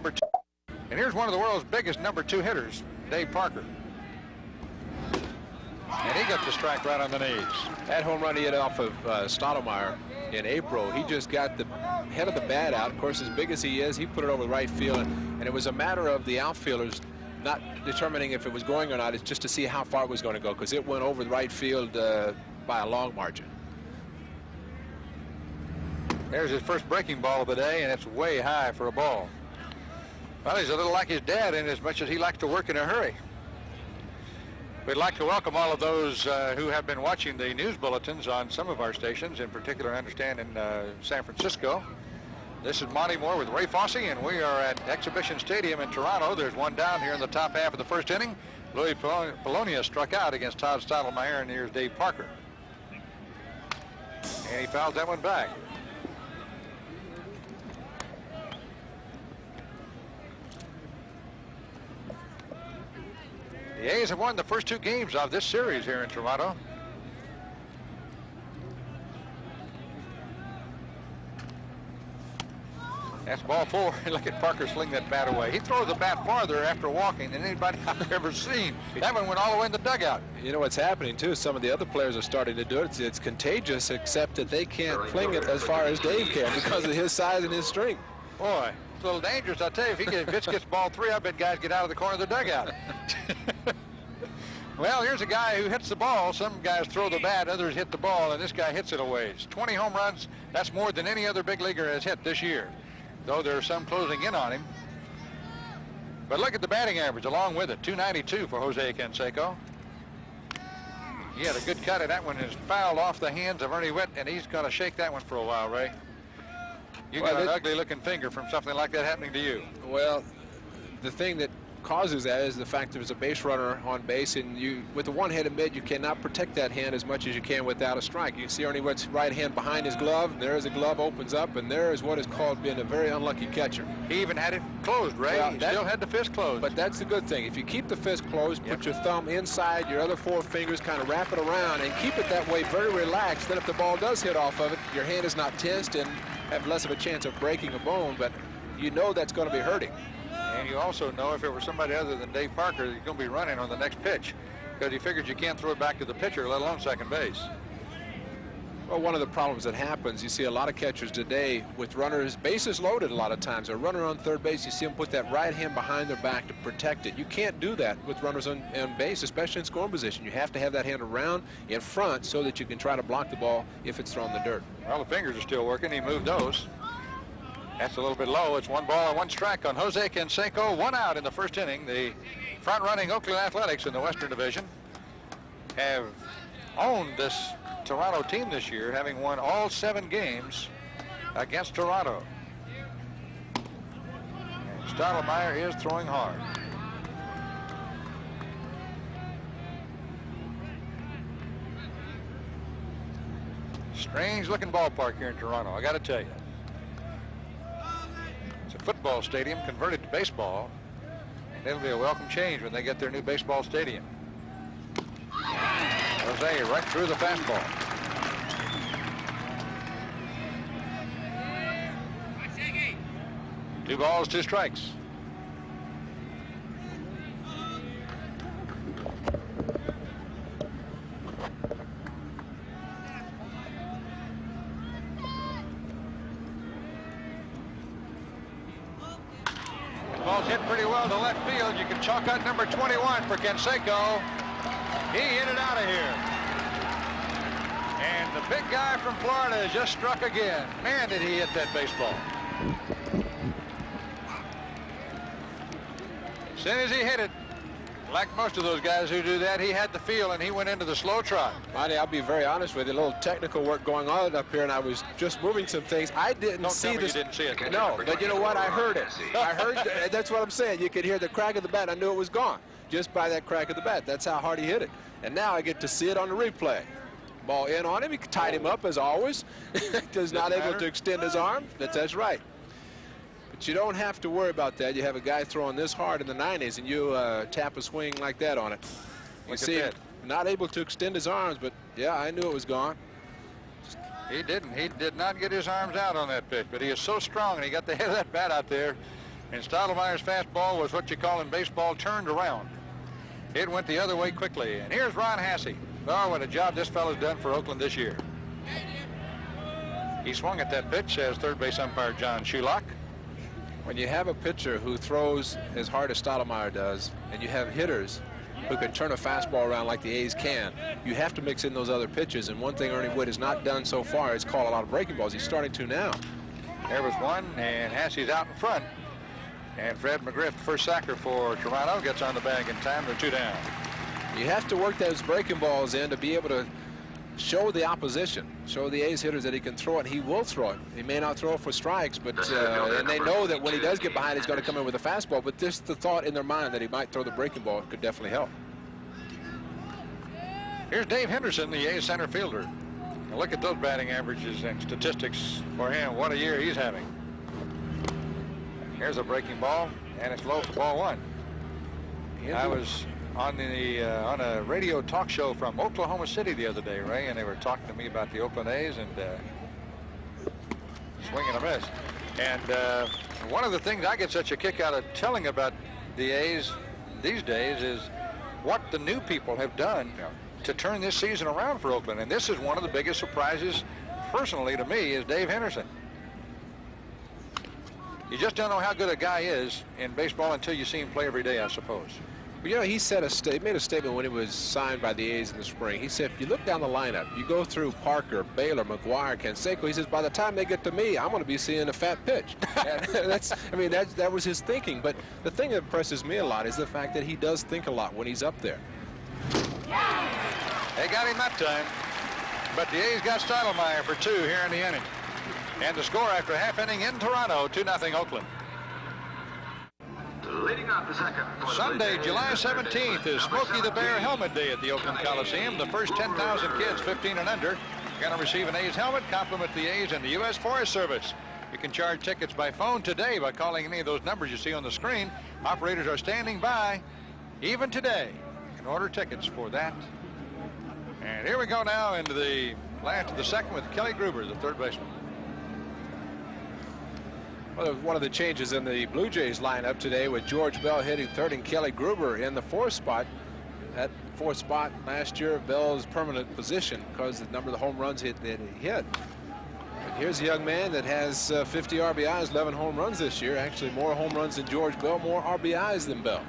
number 2. And here's one of the world's biggest number 2 hitters, Dave Parker. And he got the strike right on the knees. That home run he hit off of Stottlemyre in April, he just got the head of the bat out. Of course, as big as he is, he put it over the right field. And it was a matter of the outfielders not determining if it was going or not. It's just to see how far it was going to go, because it went over the right field by a long margin. There's his first breaking ball of the day, and it's way high for a ball. Well, he's a little like his dad in as much as he likes to work in a hurry. We'd like to welcome all of those who have been watching the news bulletins on some of our stations, in particular, I understand, in San Francisco. This is Monty Moore with Ray Fosse, and we are at Exhibition Stadium in Toronto. There's one down here in the top half of the first inning. Louis Polonia struck out against Todd Stottlemyre, and here's Dave Parker. And he fouls that one back. The A's have won the first 2 games of this series here in Toronto. That's ball 4. Look at Parker sling that bat away. He throws the bat farther after walking than anybody I've ever seen. That one went all the way in the dugout. You know what's happening, too? Some of the other players are starting to do it. It's contagious, except that they can't fling it as far as Dave can because of his size and his strength. Boy, it's a little dangerous. I'll tell you, if Pitch gets ball 3, I bet guys get out of the corner of the dugout. Well, here's a guy who hits the ball. Some guys throw the bat, others hit the ball, and this guy hits it a ways. 20 home runs, that's more than any other big leaguer has hit this year, though there are some closing in on him. But look at the batting average along with it, 292 for Jose Canseco. He had a good cut, and that one is fouled off the hands of Ernie Witt, and he's going to shake that one for a while, Ray. You got an ugly-looking finger from something like that happening to you. Well, the thing that causes that is the fact there's a base runner on base, and you, with the one-handed mid, you cannot protect that hand as much as you can without a strike. You can see Ernie Witt's right hand behind his glove. There's a glove opens up, and there is what is called being a very unlucky catcher. He even had it closed, Ray. Well, he still had the fist closed. But that's the good thing. If you keep the fist closed, put your thumb inside, your other 4 fingers kind of wrap it around, and keep it that way, very relaxed. Then if the ball does hit off of it, your hand is not tensed and have less of a chance of breaking a bone, but you know that's going to be hurting. And you also know if it were somebody other than Dave Parker, you're going to be running on the next pitch, because he figures you can't throw it back to the pitcher, let alone second base. Well, one of the problems that happens, you see a lot of catchers today with runners, bases loaded a lot of times. A runner on third base, you see them put that right hand behind their back to protect it. You can't do that with runners on base, especially in scoring position. You have to have that hand around in front so that you can try to block the ball if it's thrown in the dirt. Well, the fingers are still working. He moved those. That's a little bit low. It's 1 ball and 1 strike on Jose Canseco. 1 out in the first inning. The front-running Oakland Athletics in the Western Division have owned this Toronto team this year, having won all 7 games against Toronto. And Stottlemyre is throwing hard. Strange-looking ballpark here in Toronto, I got to tell you. Football stadium converted to baseball, and it'll be a welcome change when they get their new baseball stadium. Jose right through the fastball. Two balls, 2 strikes. Ball's hit pretty well to left field. You can chalk out number 21 for Canseco. He hit it out of here. And the big guy from Florida has just struck again. Man, did he hit that baseball. As soon as he hit it, like most of those guys who do that, he had the feel and he went into the slow trot. Monty, I'll be very honest with you. A little technical work going on up here, and I was just moving some things. I didn't see this. You didn't see it. No, but you know what? I heard it. I heard. That's what I'm saying. You could hear the crack of the bat. I knew it was gone just by that crack of the bat. That's how hard he hit it. And now I get to see it on the replay. Ball in on him. He tied him up as always. Does not able to extend his arm. That's right. But you don't have to worry about that. You have a guy throwing this hard in the 90s, and you tap a swing like that on it. You see him not able to extend his arms, but yeah, I knew it was gone. He didn't. He did not get his arms out on that pitch, but he is so strong, and he got the head of that bat out there. And Stottlemyre's fastball was what you call in baseball turned around. It went the other way quickly. And here's Ron Hassey. Oh, what a job this fellow's done for Oakland this year. He swung at that pitch, says third base umpire John Shulock. When you have a pitcher who throws as hard as Stottlemyre does, and you have hitters who can turn a fastball around like the A's can, you have to mix in those other pitches. And one thing Ernie Whitt has not done so far is call a lot of breaking balls. He's starting to now. There was one, and Hassey's out in front. And Fred McGriff, the first sacker for Toronto, gets on the bag in time. They're 2 down. You have to work those breaking balls in to be able to show the opposition, show the A's hitters that he can throw it. He will throw it. He may not throw it for strikes, but and they know that when he does get behind, he's going to come in with a fastball. But just the thought in their mind that he might throw the breaking ball could definitely help. Here's Dave Henderson, the A's center fielder. Now look at those batting averages and statistics for him. What a year he's having. Here's a breaking ball, and it's low for ball 1. I was on a radio talk show from Oklahoma City the other day, Ray, and they were talking to me about the Oakland A's and swing and a miss. And one of the things I get such a kick out of telling about the A's these days is what the new people have done to turn this season around for Oakland. And this is one of the biggest surprises, personally to me, is Dave Henderson. You just don't know how good a guy is in baseball until you see him play every day, I suppose. Well, you know, he made a statement when he was signed by the A's in the spring. He said, if you look down the lineup, you go through Parker, Baylor, McGuire, Canseco, he says, by the time they get to me, I'm going to be seeing a fat pitch. That was his thinking. But the thing that impresses me a lot is the fact that he does think a lot when he's up there. They got him that time. But the A's got Stottlemyre for 2 here in the inning. And the score after half inning in Toronto, 2-0 Oakland. Leading off the second. Sunday, July 17th is Smokey the Bear Helmet Day at the Oakland Coliseum. The first 10,000 kids 15 and under are going to receive an A's helmet, compliment the A's and the U.S. Forest Service. You can charge tickets by phone today by calling any of those numbers you see on the screen. Operators are standing by, even today, and order tickets for that. And here we go now into the last of the second with Kelly Gruber, the third baseman. Well, one of the changes in the Blue Jays lineup today with George Bell hitting third and Kelly Gruber in the 4th spot. That 4th spot last year, Bell's permanent position because the number of the home runs that he hit. But here's a young man that has 50 RBIs, 11 home runs this year. Actually, more home runs than George Bell, more RBIs than Bell.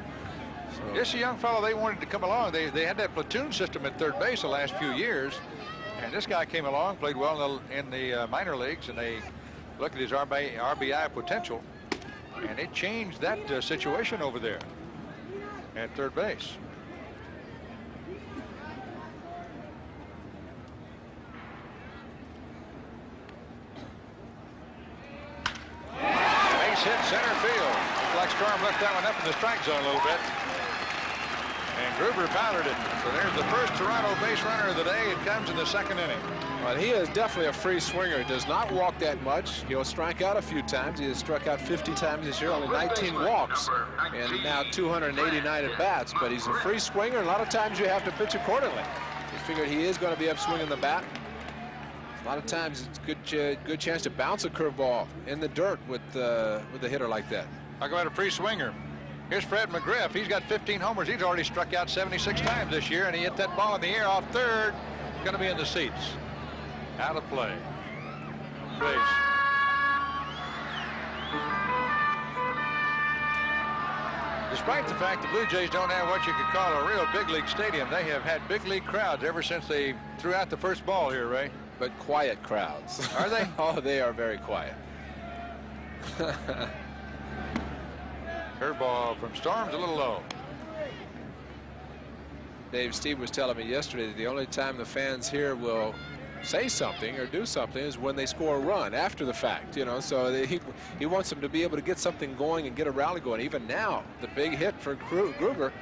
So, this is a young fellow they wanted to come along. They had that platoon system at third base the last few years. And this guy came along, played well in the minor leagues, and they look at his RBI potential, and it changed that situation over there at third base. Base hit center field. Looked like Storm left that one up in the strike zone a little bit. And Gruber pounded it. So there's the first Toronto base runner of the day. It comes in the second inning. Well, he is definitely a free swinger. He does not walk that much. He'll strike out a few times. He has struck out 50 times this year, only 19 walks, and now 289 at bats. But he's a free swinger. A lot of times you have to pitch accordingly. You figured he is going to be up swinging the bat. A lot of times it's good chance to bounce a curveball in the dirt with a hitter like that. Talk about a free swinger. Here's Fred McGriff. He's got 15 homers. He's already struck out 76 times this year, and he hit that ball in the air off third. Going to be in the seats. Out of play. Base. Despite the fact the Blue Jays don't have what you could call a real big league stadium, they have had big league crowds ever since they threw out the first ball here, Ray. But quiet crowds. Are they? Oh, they are very quiet. Curveball from Storm's a little low. Dave, Steve was telling me yesterday that the only time the fans here will say something or do something is when they score a run after the fact, you know. So he wants them to be able to get something going and get a rally going. Even now, the big hit for Gruber,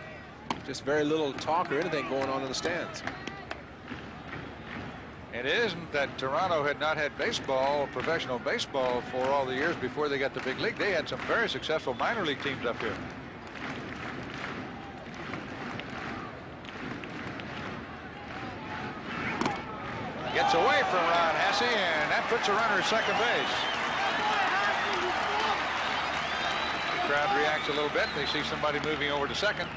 just very little talk or anything going on in the stands. And it isn't that Toronto had not had baseball, professional baseball, for all the years before they got the big league. They had some very successful minor league teams up here. Gets away from Ron Hassey, and that puts a runner at second base. crowd reacts a little bit. They see somebody moving over to second.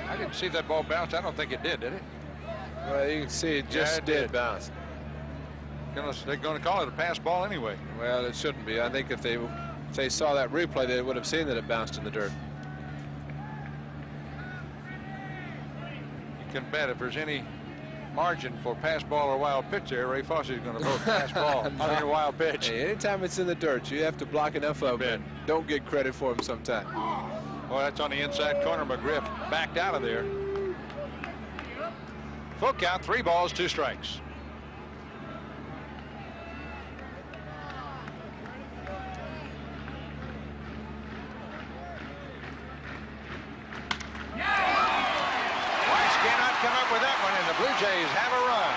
I didn't see that ball bounce. I don't think it did it? Well, you can see it just it did did bounce. They're going to call it a pass ball anyway. Well, it shouldn't be. I think if they saw that replay, they would have seen that it bounced in the dirt. You can bet if there's any margin for pass ball or wild pitch there, Ray Fosse is going to vote pass ball on your wild pitch. Hey, anytime it's in the dirt, you have to block enough of it. Don't get credit for them sometimes. Well, that's on the inside corner. McGriff backed out of there. Full count, 3 balls, 2 strikes. Weiss cannot come up with that one, and the Blue Jays have a run.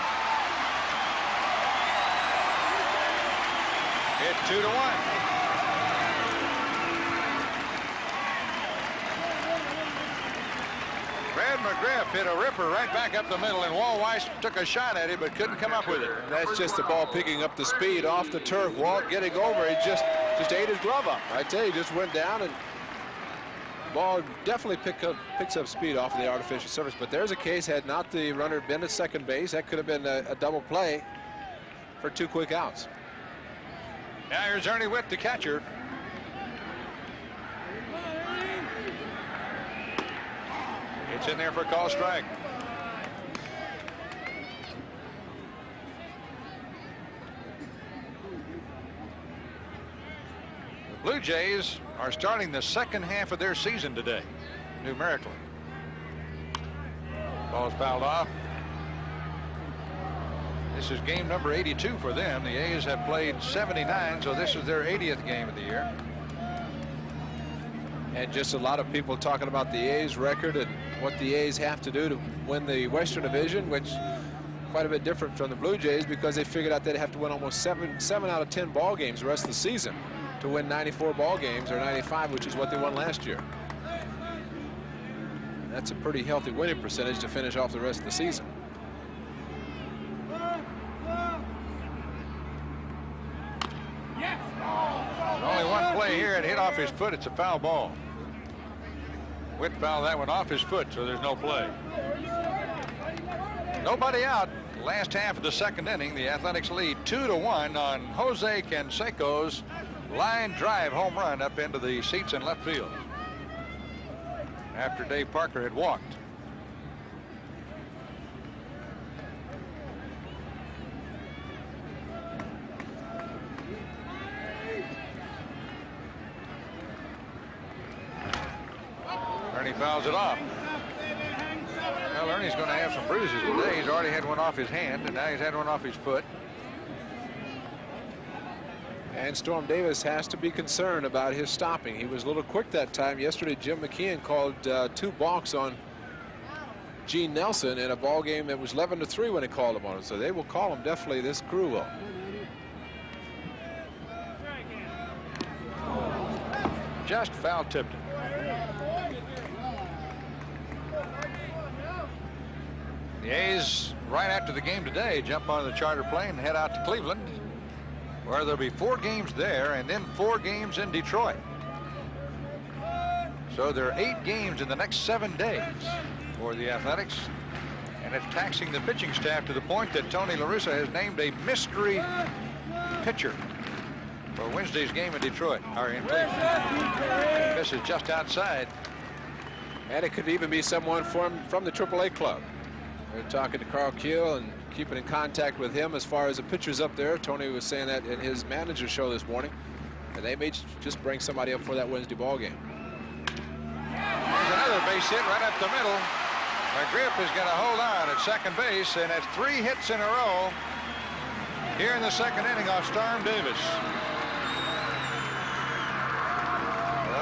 It's 2-1. Brad McGriff hit a ripper right back up the middle, and Walt Weiss took a shot at it but couldn't come up with it. That's just the ball picking up the speed off the turf. Walt getting over, he just ate his glove up. I tell you, just went down, and ball definitely picks up speed off of the artificial surface. But there's a case, had not the runner been at second base, that could have been a double play for 2 quick outs. Now here's Ernie Witt, the catcher. It's in there for a call strike. The Blue Jays are starting the second half of their season today, numerically. Ball's fouled off. This is game number 82 for them. The A's have played 79, so this is their 80th game of the year. And just a lot of people talking about the A's record and what the A's have to do to win the Western Division, which quite a bit different from the Blue Jays, because they figured out they'd have to win almost 7 out of 10 ball games the rest of the season to win 94 ball games, or 95, which is what they won last year. And that's a pretty healthy winning percentage to finish off the rest of the season. Only one play here, and hit off his foot. It's a foul ball. Witt fouled that one off his foot, so there's no play. Nobody out. Last half of the second inning, the Athletics lead 2-1 on Jose Canseco's line drive home run up into the seats in left field after Dave Parker had walked. Ernie fouls it off. Well, Ernie's going to have some bruises today. He's already had one off his hand, and now he's had one off his foot. And Storm Davis has to be concerned about his stopping. He was a little quick that time. Yesterday, Jim McKeon called 2 balks on Gene Nelson in a ball game that was 11-3 when he called him on it. So they will call him, definitely, this crew will. Just foul tipped it. The A's, right after the game today, jump on the charter plane and head out to Cleveland, where there'll be 4 games there and then 4 games in Detroit. So there are 8 games in the next 7 days for the Athletics, and it's taxing the pitching staff to the point that Tony La Russa has named a mystery pitcher for Wednesday's game in Detroit, or in Cleveland. This is just outside. And it could even be someone from the AAA club. They're talking to Carl Keel and keeping in contact with him as far as the pitchers up there. Tony was saying that in his manager show this morning, and they may just bring somebody up for that Wednesday ball game. There's another base hit right up the middle. McGriff is going to hold on at second base, and it's 3 hits in a row here in the second inning off Storm Davis.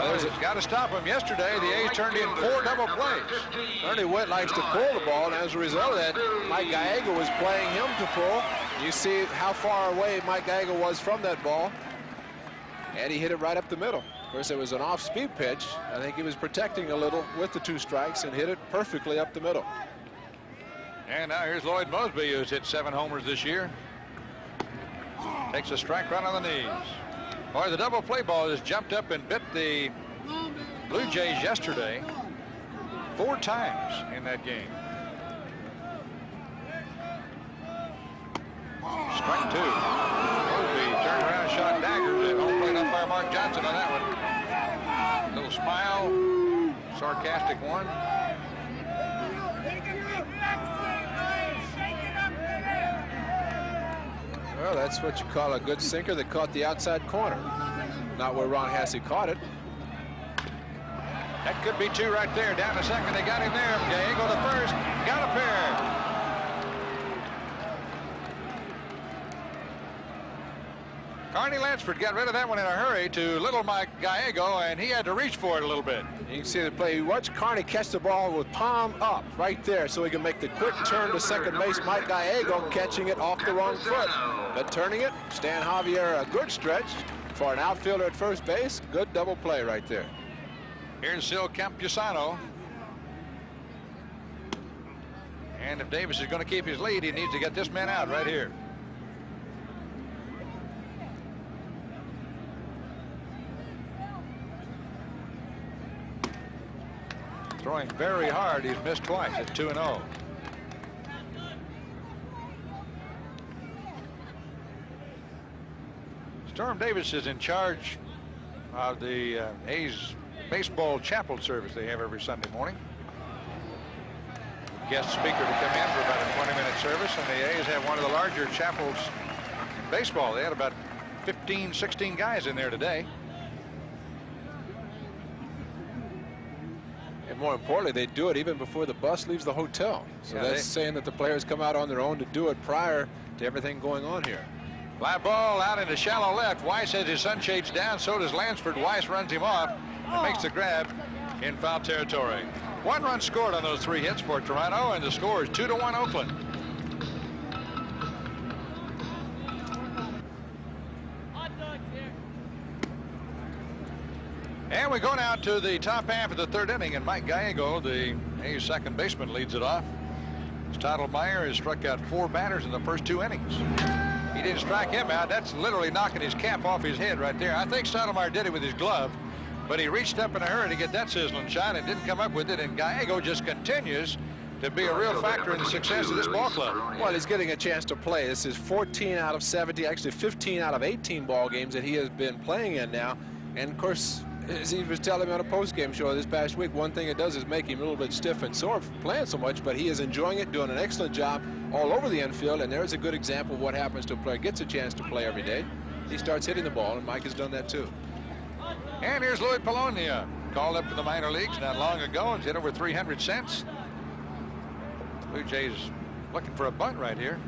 Well, he's got to stop him. Yesterday, the A's turned in 4 double plays. Ernie Witt likes to pull the ball, and as a result of that, Mike Gallego was playing him to pull. You see how far away Mike Gallego was from that ball, and he hit it right up the middle. Of course, it was an off-speed pitch. I think he was protecting a little with the 2 strikes and hit it perfectly up the middle. And now here's Lloyd Mosby, who's hit 7 homers this year. Takes a strike right on the knees. Boy, the double play ball has jumped up and bit the Blue Jays yesterday 4 times in that game. Strike 2. Mosby turned around, shot dagger. The home plate umpire Mark Johnson on that one. Little smile, sarcastic one. Well, that's what you call a good sinker that caught the outside corner. Not where Ron Hassey caught it. That could be 2 right there. Down to second. They got him there. Gallego to first. Got a pair. Carney Lansford got rid of that one in a hurry to little Mike Gallego, and he had to reach for it a little bit. You can see the play. Watch Carney catch the ball with palm up right there so he can make the quick turn to second base. Mike Gallego catching it off the wrong foot. But turning it, Stan Javier, a good stretch for an outfielder at first base. Good double play right there. Here's Sil Campusano. And if Davis is going to keep his lead, he needs to get this man out right here. Throwing very hard. He's missed twice at 2-0. Storm Davis is in charge of the A's baseball chapel service they have every Sunday morning. Guest speaker to come in for about a 20-minute service, and the A's have one of the larger chapels in baseball. They had about 15, 16 guys in there today. And more importantly, they do it even before the bus leaves the hotel. So Yeah, that's saying that the players come out on their own to do it prior to everything going on here. Fly ball out into shallow left. Weiss has his sunshades down. So does Lansford. Weiss runs him off and makes the grab in foul territory. 1 run scored on those 3 hits for Toronto, and the score is 2-1 Oakland. And we go now to the top half of the 3rd inning, and Mike Gallego, the A's second baseman, leads it off. Stottlemyre has struck out 4 batters in the first 2 innings. He didn't strike him out. That's literally knocking his cap off his head right there. I think Stottlemyre did it with his glove, but he reached up in a hurry to get that sizzling shot and didn't come up with it, and Gallego just continues to be a real factor in the success of this ball club. Well, he's getting a chance to play. This is 14 out of 70, actually 15 out of 18 ball games that he has been playing in now. And of course, as he was telling me on a post-game show this past week, one thing it does is make him a little bit stiff and sore from playing so much, but he is enjoying it, doing an excellent job all over the infield, and there's a good example of what happens to a player gets a chance to play every day. He starts hitting the ball, and Mike has done that too. And here's Louis Polonia, called up from the minor leagues not long ago and hit over 300 cents. Blue Jays looking for a bunt right here.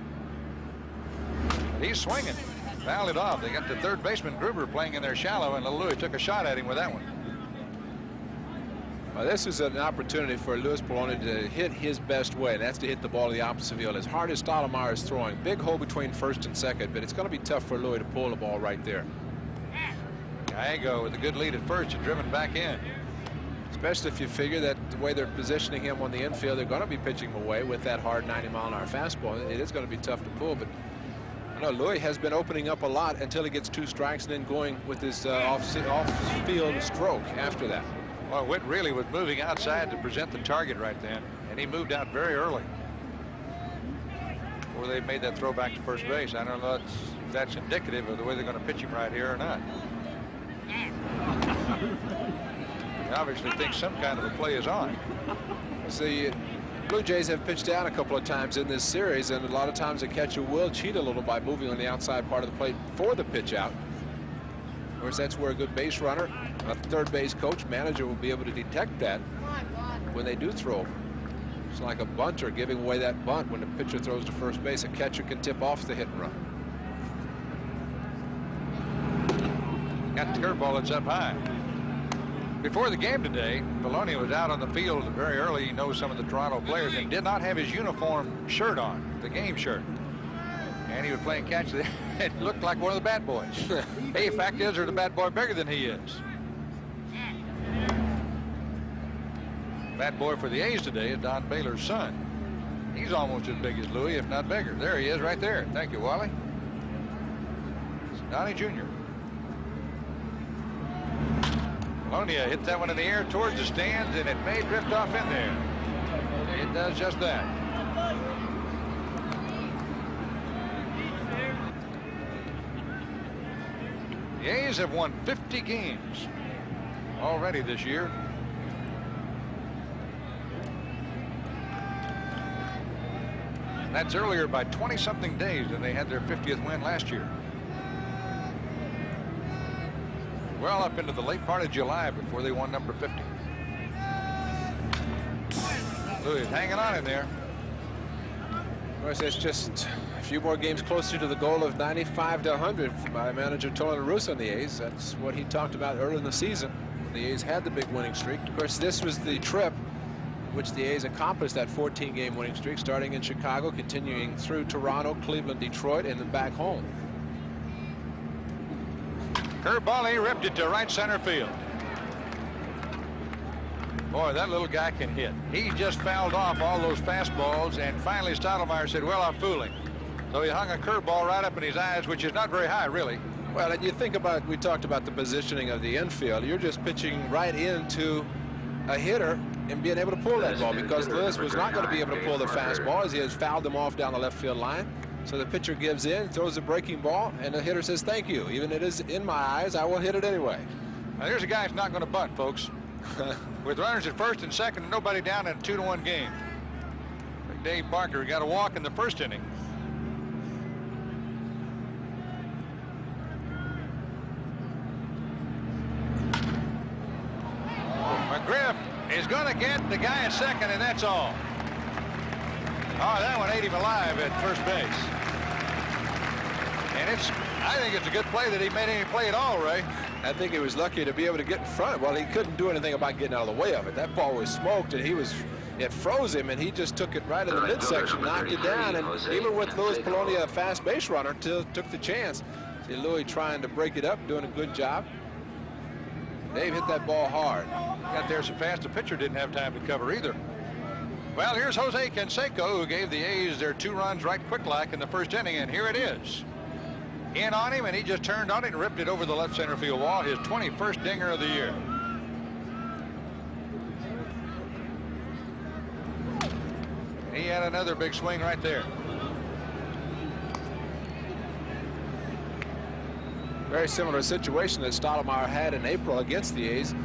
He's swinging. Fouled it off. They got the third baseman Gruber playing in there shallow, and little Louis took a shot at him with that one. Well, this is an opportunity for Louis Polonia to hit his best way, and that's to hit the ball to the opposite field. As hard as Stottlemyre is throwing, big hole between first and second, but it's going to be tough for Louis to pull the ball right there. Gallego with a good lead at first and driven back in. Especially if you figure that the way they're positioning him on the infield, they're going to be pitching him away with that hard 90-mile-an-hour fastball. It is going to be tough to pull, but I know Louis has been opening up a lot until he gets 2 strikes and then going with his off-field stroke after that. Well, Witt really was moving outside to present the target right then, and he moved out very early before they made that throw back to first base. I don't know if that's indicative of the way they're going to pitch him right here or not. He obviously thinks some kind of a play is on. The Blue Jays have pitched down a couple of times in this series, and a lot of times the catcher will cheat a little by moving on the outside part of the plate for the pitch out. Of course, that's where a good base runner, a third base coach, manager will be able to detect that when they do throw. It's like a bunter giving away that bunt when the pitcher throws to first base. A catcher can tip off the hit and run. Got the curveball that's up high. Before the game today, Polonia was out on the field very early. He knows some of the Toronto players and did not have his uniform shirt on, the game shirt. And he was playing catch. It looked like one of the bad boys. Hey, fact is, there's a bad boy bigger than he is. Bad boy for the A's today is Don Baylor's son. He's almost as big as Louis, if not bigger. There he is right there. Thank you, Wally. Donnie Jr. Polonia hit that one in the air towards the stands, and it may drift off in there. It does just that. The A's have won 50 games already this year. And that's earlier by 20-something days than they had their 50th win last year. Well up into the late part of July before they won number 50. Louis hanging on in there. Of course, it's just a few more games closer to the goal of 95 to 100 by manager Tony La Russa on the A's. That's what he talked about early in the season when the A's had the big winning streak. Of course, this was the trip which the A's accomplished that 14-game winning streak, starting in Chicago, continuing through Toronto, Cleveland, Detroit, and then back home. Curveball, he ripped it to right center field. Boy, that little guy can hit. He just fouled off all those fastballs, and finally Stottlemyre said, well, I'm fooling. So he hung a curveball right up in his eyes, which is not very high, really. Well, and you think about, we talked about the positioning of the infield. You're just pitching right into a hitter and being able to pull that ball, because Lewis was not going to be able to pull the fastball as he has fouled them off down the left field line. So the pitcher gives in, throws a breaking ball, and the hitter says, thank you. Even if it is in my eyes, I will hit it anyway. Now, here's a guy who's not going to bunt, folks. With runners at first and second and nobody down in a 2-1 game. Dave Parker got a walk in the first inning. McGriff is going to get the guy at second, and that's all. Oh, that one ate him alive at first base. And I think it's a good play that he made any play at all, Ray. I think he was lucky to be able to get in front. Well, he couldn't do anything about getting out of the way of it. That ball was smoked, and it froze him, and he just took it right in the midsection, knocked it down, and even with Louis Polonia, a fast base runner, took the chance. See Louis trying to break it up, doing a good job. Dave hit that ball hard. Got there so fast the pitcher didn't have time to cover either. Well, here's Jose Canseco, who gave the A's their 2 runs right quick-like in the first inning, and here it is. In on him, and he just turned on it and ripped it over the left center field wall, his 21st dinger of the year. He had another big swing right there. Very similar situation that Stottlemyre had in April against the A's.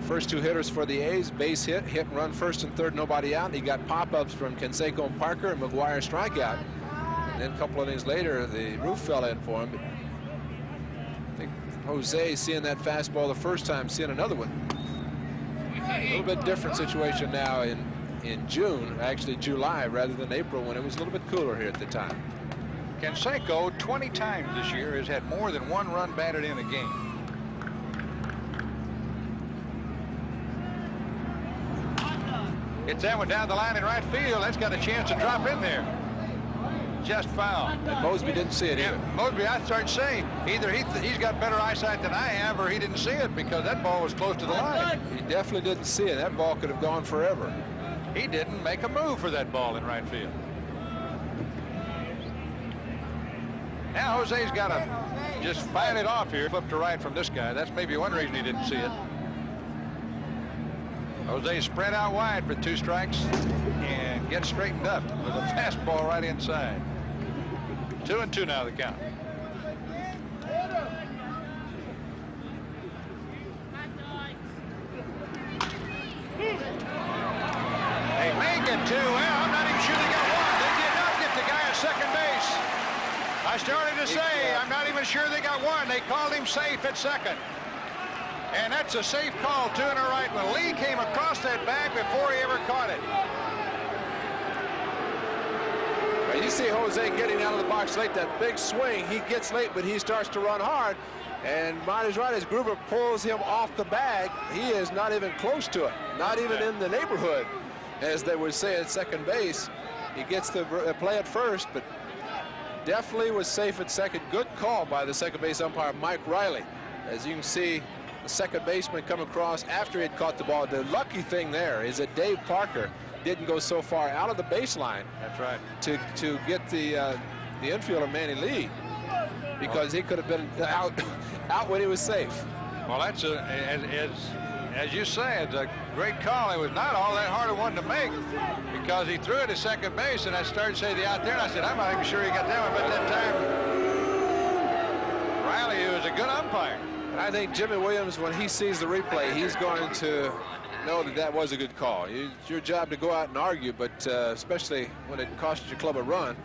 First 2 hitters for the A's, base hit and run first and third, nobody out. He got pop-ups from Canseco and Parker, and McGuire strikeout. And then a couple of innings later, the roof fell in for him. I think Jose, seeing that fastball the first time, seeing another one. A little bit different situation now in June, actually July, rather than April, when it was a little bit cooler here at the time. Canseco, 20 times this year, has had more than 1 run batted in a game. Gets that one down the line in right field. That's got a chance to drop in there. Just foul. And Mosby didn't see it either. Mosby, I start saying, either he's got better eyesight than I have, or he didn't see it because that ball was close to the line. He definitely didn't see it. That ball could have gone forever. He didn't make a move for that ball in right field. Now Jose's got to just fight it off here, flip to right from this guy. That's maybe one reason he didn't see it. Jose spread out wide for 2 strikes and gets straightened up with a fastball right inside. 2-2 now the count. They may get 2. Well, I'm not even sure they got 1. They did not get the guy at second base. I started to say, I'm not even sure they got 1. They called him safe at second. And that's a safe call, 2 in a right one. Lee came across that bag before he ever caught it. Well, you see Jose getting out of the box late, that big swing. He gets late, but he starts to run hard. And Marty's right, as Gruber pulls him off the bag, he is not even close to it, not even in the neighborhood, as they would say at second base. He gets the play at first, but definitely was safe at second. Good call by the second base umpire, Mike Riley. As you can see, the second baseman come across after he had caught the ball. The lucky thing there is that Dave Parker didn't go so far out of the baseline. That's right. To get the infielder Manny Lee. because he could have been out when he was safe. Well, that's as you say, it's a great call. It was not all that hard a one to make because he threw it at second base, and I started to say the out there, and I said, I'm not even sure he got that one, but that time Riley, who was a good umpire. And I think Jimmy Williams, when he sees the replay, he's going to know that that was a good call. It's your job to go out and argue, but especially when it costs your club a run.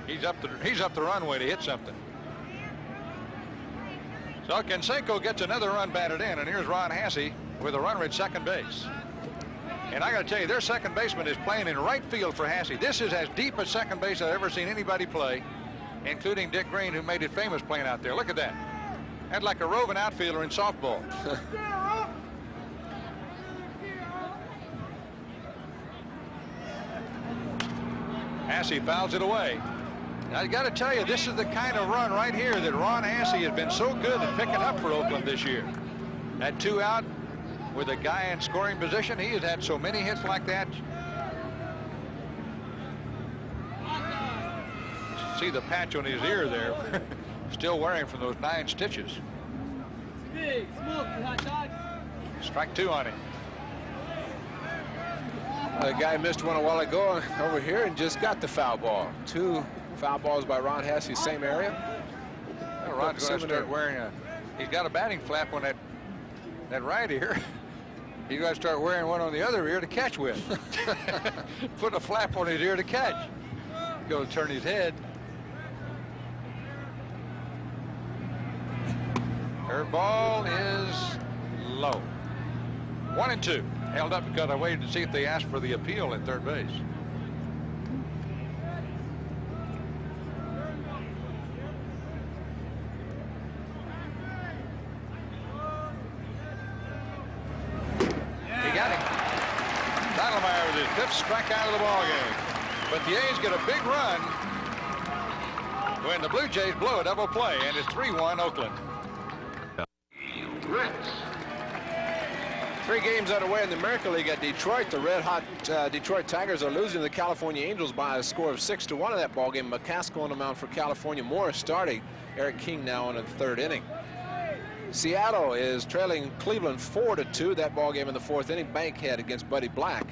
He's up the runway to hit something. So Canseco gets another run batted in, and here's Ron Hassey with a runner at second base. And I got to tell you, their second baseman is playing in right field for Hassey. This is as deep a second base I've ever seen anybody play, including Dick Green, who made it famous playing out there. Look at that. That's like a roving outfielder in softball. Hassey fouls it away. Now, I got to tell you, this is the kind of run right here that Ron Hassey has been so good at picking up for Oakland this year. That 2 out with a guy in scoring position, he has had so many hits like that. See the patch on his ear there. Still wearing from those 9 stitches. Big smoke, hot dogs. Strike 2 on him. The guy missed one a while ago over here and just got the foul ball. 2 foul balls by Ron Hassey, same area. Well, Ron's going to start wearing he's got a batting flap on that right ear. He's going to start wearing one on the other ear to catch with. Put a flap on his ear to catch. Go to turn his head. Her ball is low. 1-2. Held up because I waited to see if they asked for the appeal at third base. He got him. Stottlemyre with his 5th strikeout of the ball game. But the A's get a big run when the Blue Jays blow a double play, and it's 3-1 Oakland. 3 games underway in the American League at Detroit. The red-hot Detroit Tigers are losing to the California Angels by a score of 6-1 in that ball game. McCaskill on the mound for California. Morris starting. Eric King now in the 3rd inning. Seattle is trailing Cleveland 4-2. That ball game in the 4th inning. Bankhead against Buddy Black.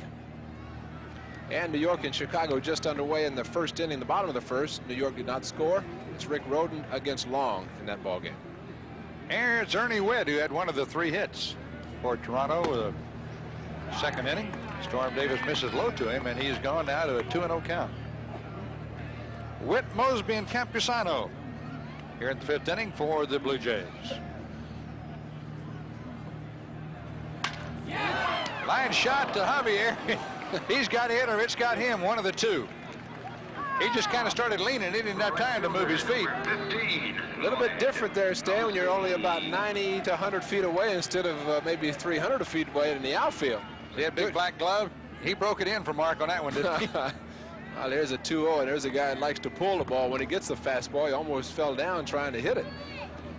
And New York and Chicago just underway in the 1st inning, the bottom of the 1st. New York did not score. It's Rick Rhoden against Long in that ball game. And it's Ernie Witt who had one of the 3 hits for Toronto with a 2nd inning. Storm Davis misses low to him, and he's gone now to a 2-0 count. Witt, Mosby, and Campusano here in the 5th inning for the Blue Jays. Line shot to Javier. He's got it or it's got him, one of the 2. He just kind of started leaning. He didn't have time to move his feet. A little bit different there, Stan, when you're only about 90 to 100 feet away instead of maybe 300 feet away in the outfield. He had big black glove. He broke it in for Mark on that one, didn't he? Well, there's a 2-0, and there's a guy that likes to pull the ball. When he gets the fastball, he almost fell down trying to hit it.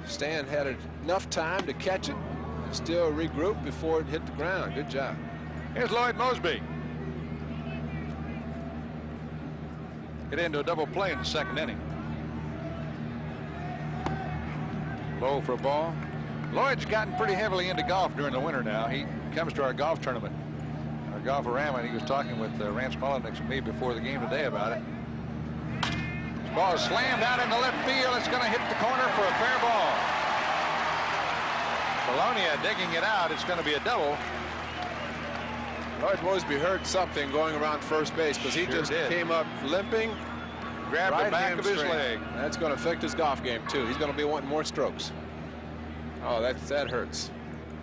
Stan had enough time to catch it and still regroup before it hit the ground. Good job. Here's Lloyd Mosby. Get into a double play in the 2nd inning. Low for a ball. Lloyd's gotten pretty heavily into golf during the winter now. He comes to our golf tournament, our Golf-O-Rama, and he was talking with Rance Mulliniks and me before the game today about it. This ball is slammed out into left field. It's going to hit the corner for a fair ball. Polonia digging it out. It's going to be a double. Lloyd Mosby heard something going around first base because he just came up limping. Grabbed the back of his leg. That's going to affect his golf game, too. He's going to be wanting more strokes. Oh, that hurts.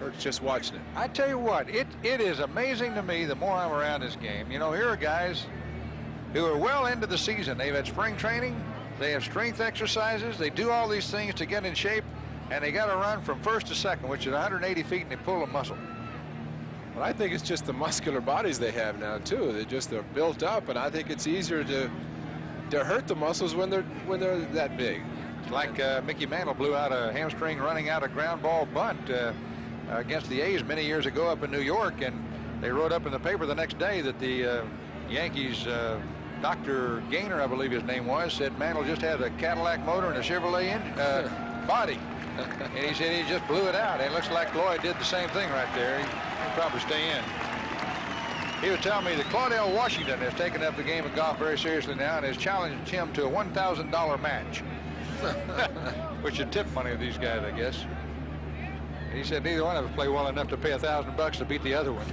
Hurts just watching it. I tell you what, it is amazing to me the more I'm around this game. You know, here are guys who are well into the season. They've had spring training. They have strength exercises. They do all these things to get in shape, and they got to run from 1st to 2nd, which is 180 feet, and they pull a muscle. Well, I think it's just the muscular bodies they have now, too. They're built up, and I think it's easier to hurt the muscles when they're that big. It's like Mickey Mantle blew out a hamstring running out a ground ball bunt against the A's many years ago up in New York, and they wrote up in the paper the next day that the Yankees Dr. Gaynor, I believe his name was, said Mantle just had a Cadillac motor and a Chevrolet body. And he said he just blew it out. And it looks like Lloyd did the same thing right there. He'll probably stay in. He was telling me that Claudell Washington has taken up the game of golf very seriously now and has challenged him to a $1,000 match. Which is tip money of these guys, I guess. And he said neither one of us play well enough to pay $1,000 to beat the other one.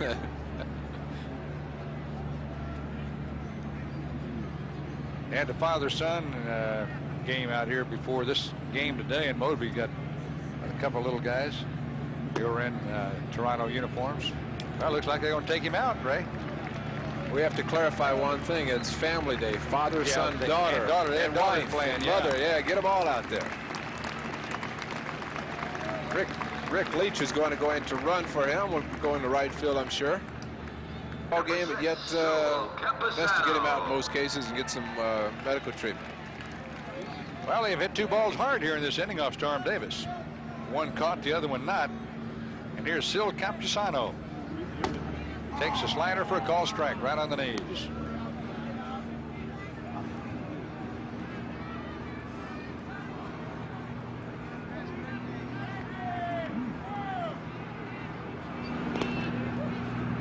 They had the father-son game out here before this game today, and Moby got a couple of little guys. They were in Toronto uniforms. Well, looks like they're going to take him out, Ray. We have to clarify one thing. It's family day. Father, son, daughter. And daughter. They have daughters wife, playing. and mother. Yeah, get them all out there. Rick Leach is going to go in to run for him. We'll go into right field, I'm sure. Ball game, but yet best to get him out in most cases and get some medical treatment. Well, they've hit two balls hard here in this inning off Storm Davis. One caught, the other one not. And here's Sil Campusano. Takes a slider for a call strike right on the knees.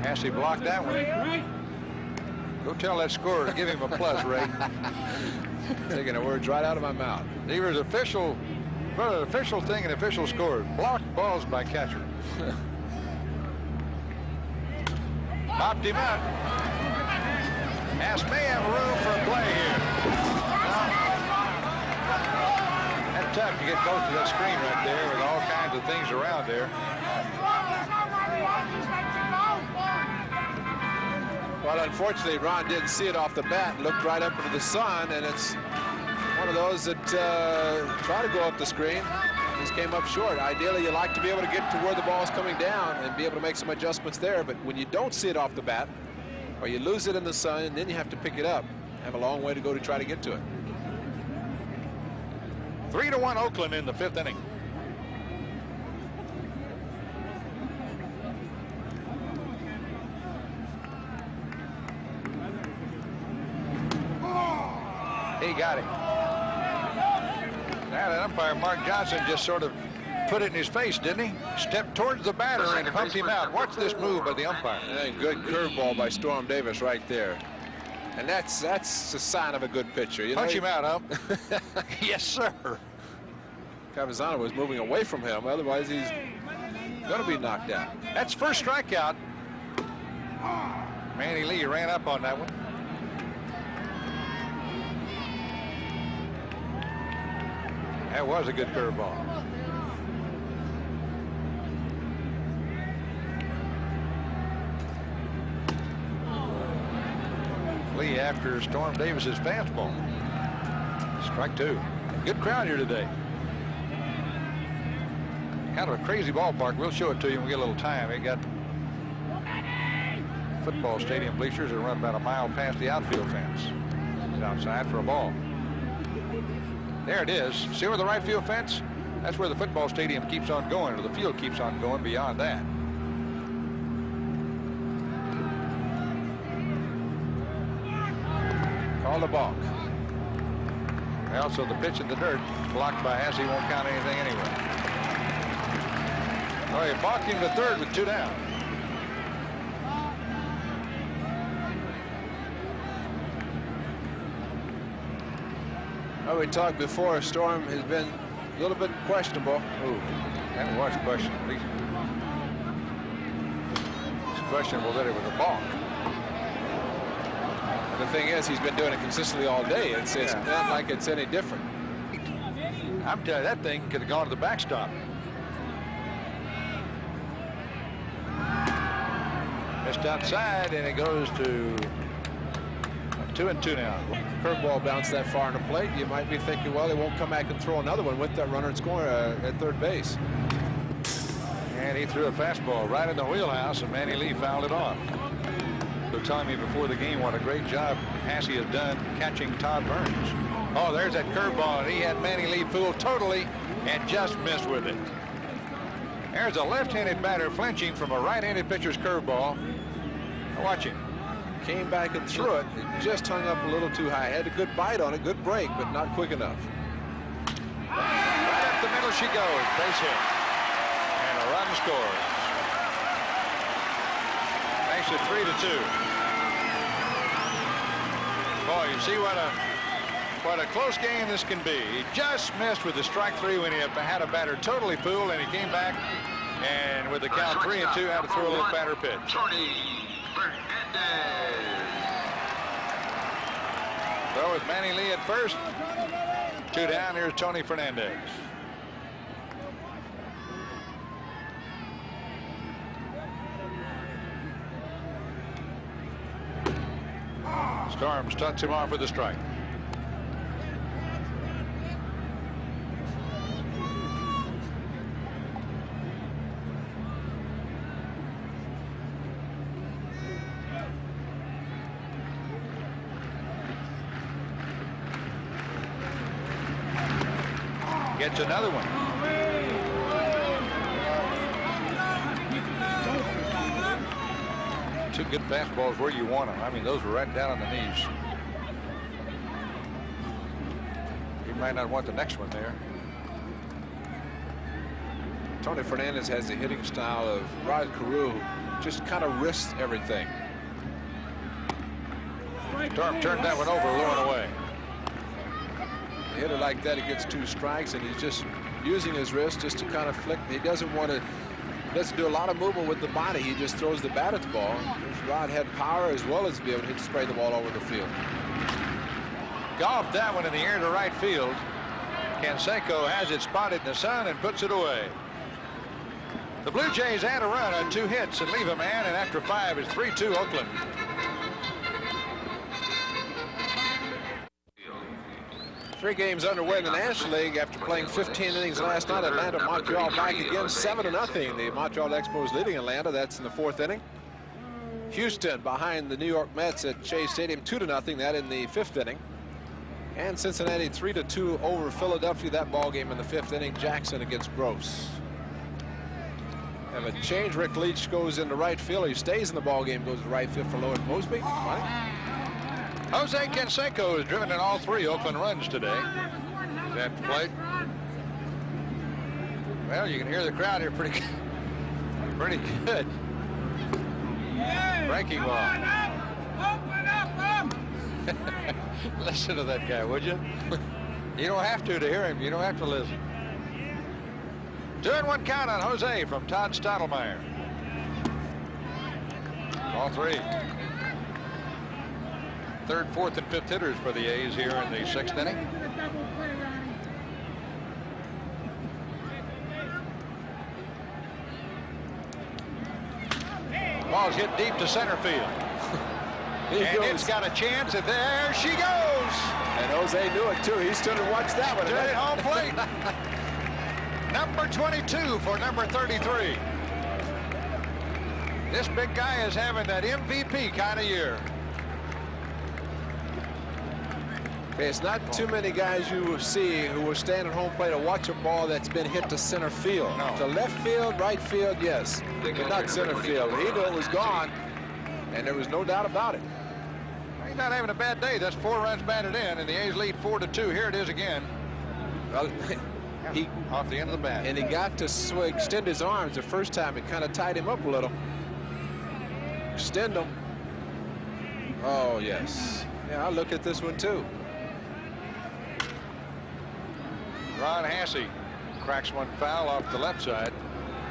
Hassey blocked that one. Go tell that scorer to give him a plus, Ray. Taking the words right out of my mouth. He was official thing and official score. Blocked balls by catcher. Popped him out. Hass may have room for a play here. That's tough to get close to that screen right there with all kinds of things around there. Well, unfortunately, Ron didn't see it off the bat, looked right up into the sun, and it's one of those that try to go up the screen. Just came up short. Ideally, you like to be able to get to where the ball's coming down and be able to make some adjustments there, but when you don't see it off the bat, or you lose it in the sun, and then you have to pick it up, have a long way to go to try to get to it. 3-1 Oakland in the 5th inning. He got him. Now that umpire, Mark Johnson, just sort of put it in his face, didn't he? Stepped towards the batter and pumped him out. Watch this move by the umpire. And good curveball by Storm Davis right there. And that's a sign of a good pitcher. You Punch know, him out, ump. Yes, sir. Cavazano was moving away from him. Otherwise, he's going to be knocked out. That's first strikeout. Manny Lee ran up on that one. That was a good curveball. Lee after Storm Davis's fastball. Strike two. Good crowd here today. Kind of a crazy ballpark. We'll show it to you when we get a little time. They got football stadium bleachers that run about a mile past the outfield fence. It's outside for a ball. There it is. See where the right field fence? That's where the football stadium keeps on going, or the field keeps on going beyond that. Call the balk. Well, so the pitch in the dirt, blocked by Hassey, won't count anything anyway. Oh, he balked him to third with 2 down. Well, we talked before, Storm has been a little bit questionable. Ooh, that was questionable. It's questionable that it was a balk. The thing is, he's been doing it consistently all day. It's not like it's any different. I'm telling you, that thing could have gone to the backstop. Missed outside, and it goes to 2-2 now. Curveball bounced that far on the plate. You might be thinking, well, they won't come back and throw another one with that runner and score at third base. And he threw a fastball right in the wheelhouse, and Manny Lee fouled it off. They were telling me before the game what a great job Hassey has done catching Todd Burns. Oh, there's that curveball, and he had Manny Lee fooled totally and just missed with it. There's a left-handed batter flinching from a right-handed pitcher's curveball. Now watch him. came back and threw it. It just hung up a little too high. Had a good bite on it, good break, but not quick enough. Right up the middle she goes. Base hit. And a run scores. Makes it 3-2. Boy, you see what a close game this can be. He just missed with the strike 3 when he had a batter totally fooled, and he came back and with the count 3-2 had to throw a little fatter pitch. Tony Fernandez. So with Manny Lee at first, 2 down, here's Tony Fernandez. Storms touch him off with a strike. Gets another one. Two good fastballs where you want them. I mean, those were right down on the knees. You might not want the next one there. Tony Fernandez has the hitting style of Rod Carew, who just kind of risks everything. Storm turned that one over, luring away. A hitter like that, he gets 2 strikes, and he's just using his wrist just to kind of flick. He doesn't do a lot of movement with the body. He just throws the bat at the ball. Rod had power as well as be able to spray the ball over the field. Golfed that one in the air to right field. Canseco has it spotted in the sun and puts it away. The Blue Jays add a run on 2 hits and leave a man, and after 5 is 3-2 Oakland. Three games underway in the National League after playing 15 innings last night. Atlanta, Montreal back again 7-0. The Montreal Expos leading Atlanta. That's in the 4th inning. Houston behind the New York Mets at Shea Stadium 2-0. That in the 5th inning. And Cincinnati 3-2 over Philadelphia. That ball game in the 5th inning. Jackson against Gross. Have a change. Rick Leach goes into right field. He stays in the ball game. Goes to right field for Lloyd Mosby. Right. Jose Canseco has driven in all 3 Oakland runs today. At the plate. Well, you can hear the crowd here pretty good. Breaking ball. Listen to that guy, would you? You don't have to hear him. You don't have to listen. 2-1 count on Jose from Todd Stottlemyre. All 3. 3rd, 4th, and 5th hitters for the A's here in the 6th inning. Ball's hit deep to center field. And it's got a chance, and there she goes. And Jose knew it too. He stood and watched that one. Stood at home plate. Number 22 for number 33. This big guy is having that MVP kind of year. Okay, it's not too many guys you will see who will stand at home plate and watch a ball that's been hit to center field. No. To left field, right field, yes, but not center field. He knew it was gone, and there was no doubt about it. He's not having a bad day. That's 4 runs batted in, and the A's lead 4-2. Here it is again. Well, he off the end of the bat. And he got to extend his arms the first time. It kind of tied him up a little. Extend them. Oh, yes. Yeah, I'll look at this one, too. Ron Hassey cracks one foul off the left side.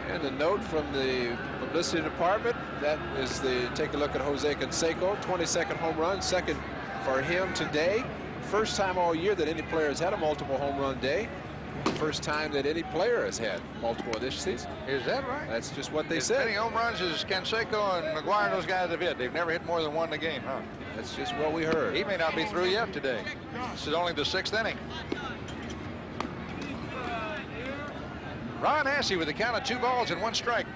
And a note from the publicity department, that is take a look at Jose Canseco, 22nd home run, 2nd for him today. First time all year that any player has had a multiple home run day. First time that any player has had multiple this season. Is that right? That's just what they as said. many home runs as Canseco and McGuire and those guys have hit. They've never hit more than 1 in a game, huh? That's just what we heard. He may not be through yet today. This is only the 6th inning. Ron Hassey with a count of 2 balls and 1 strike.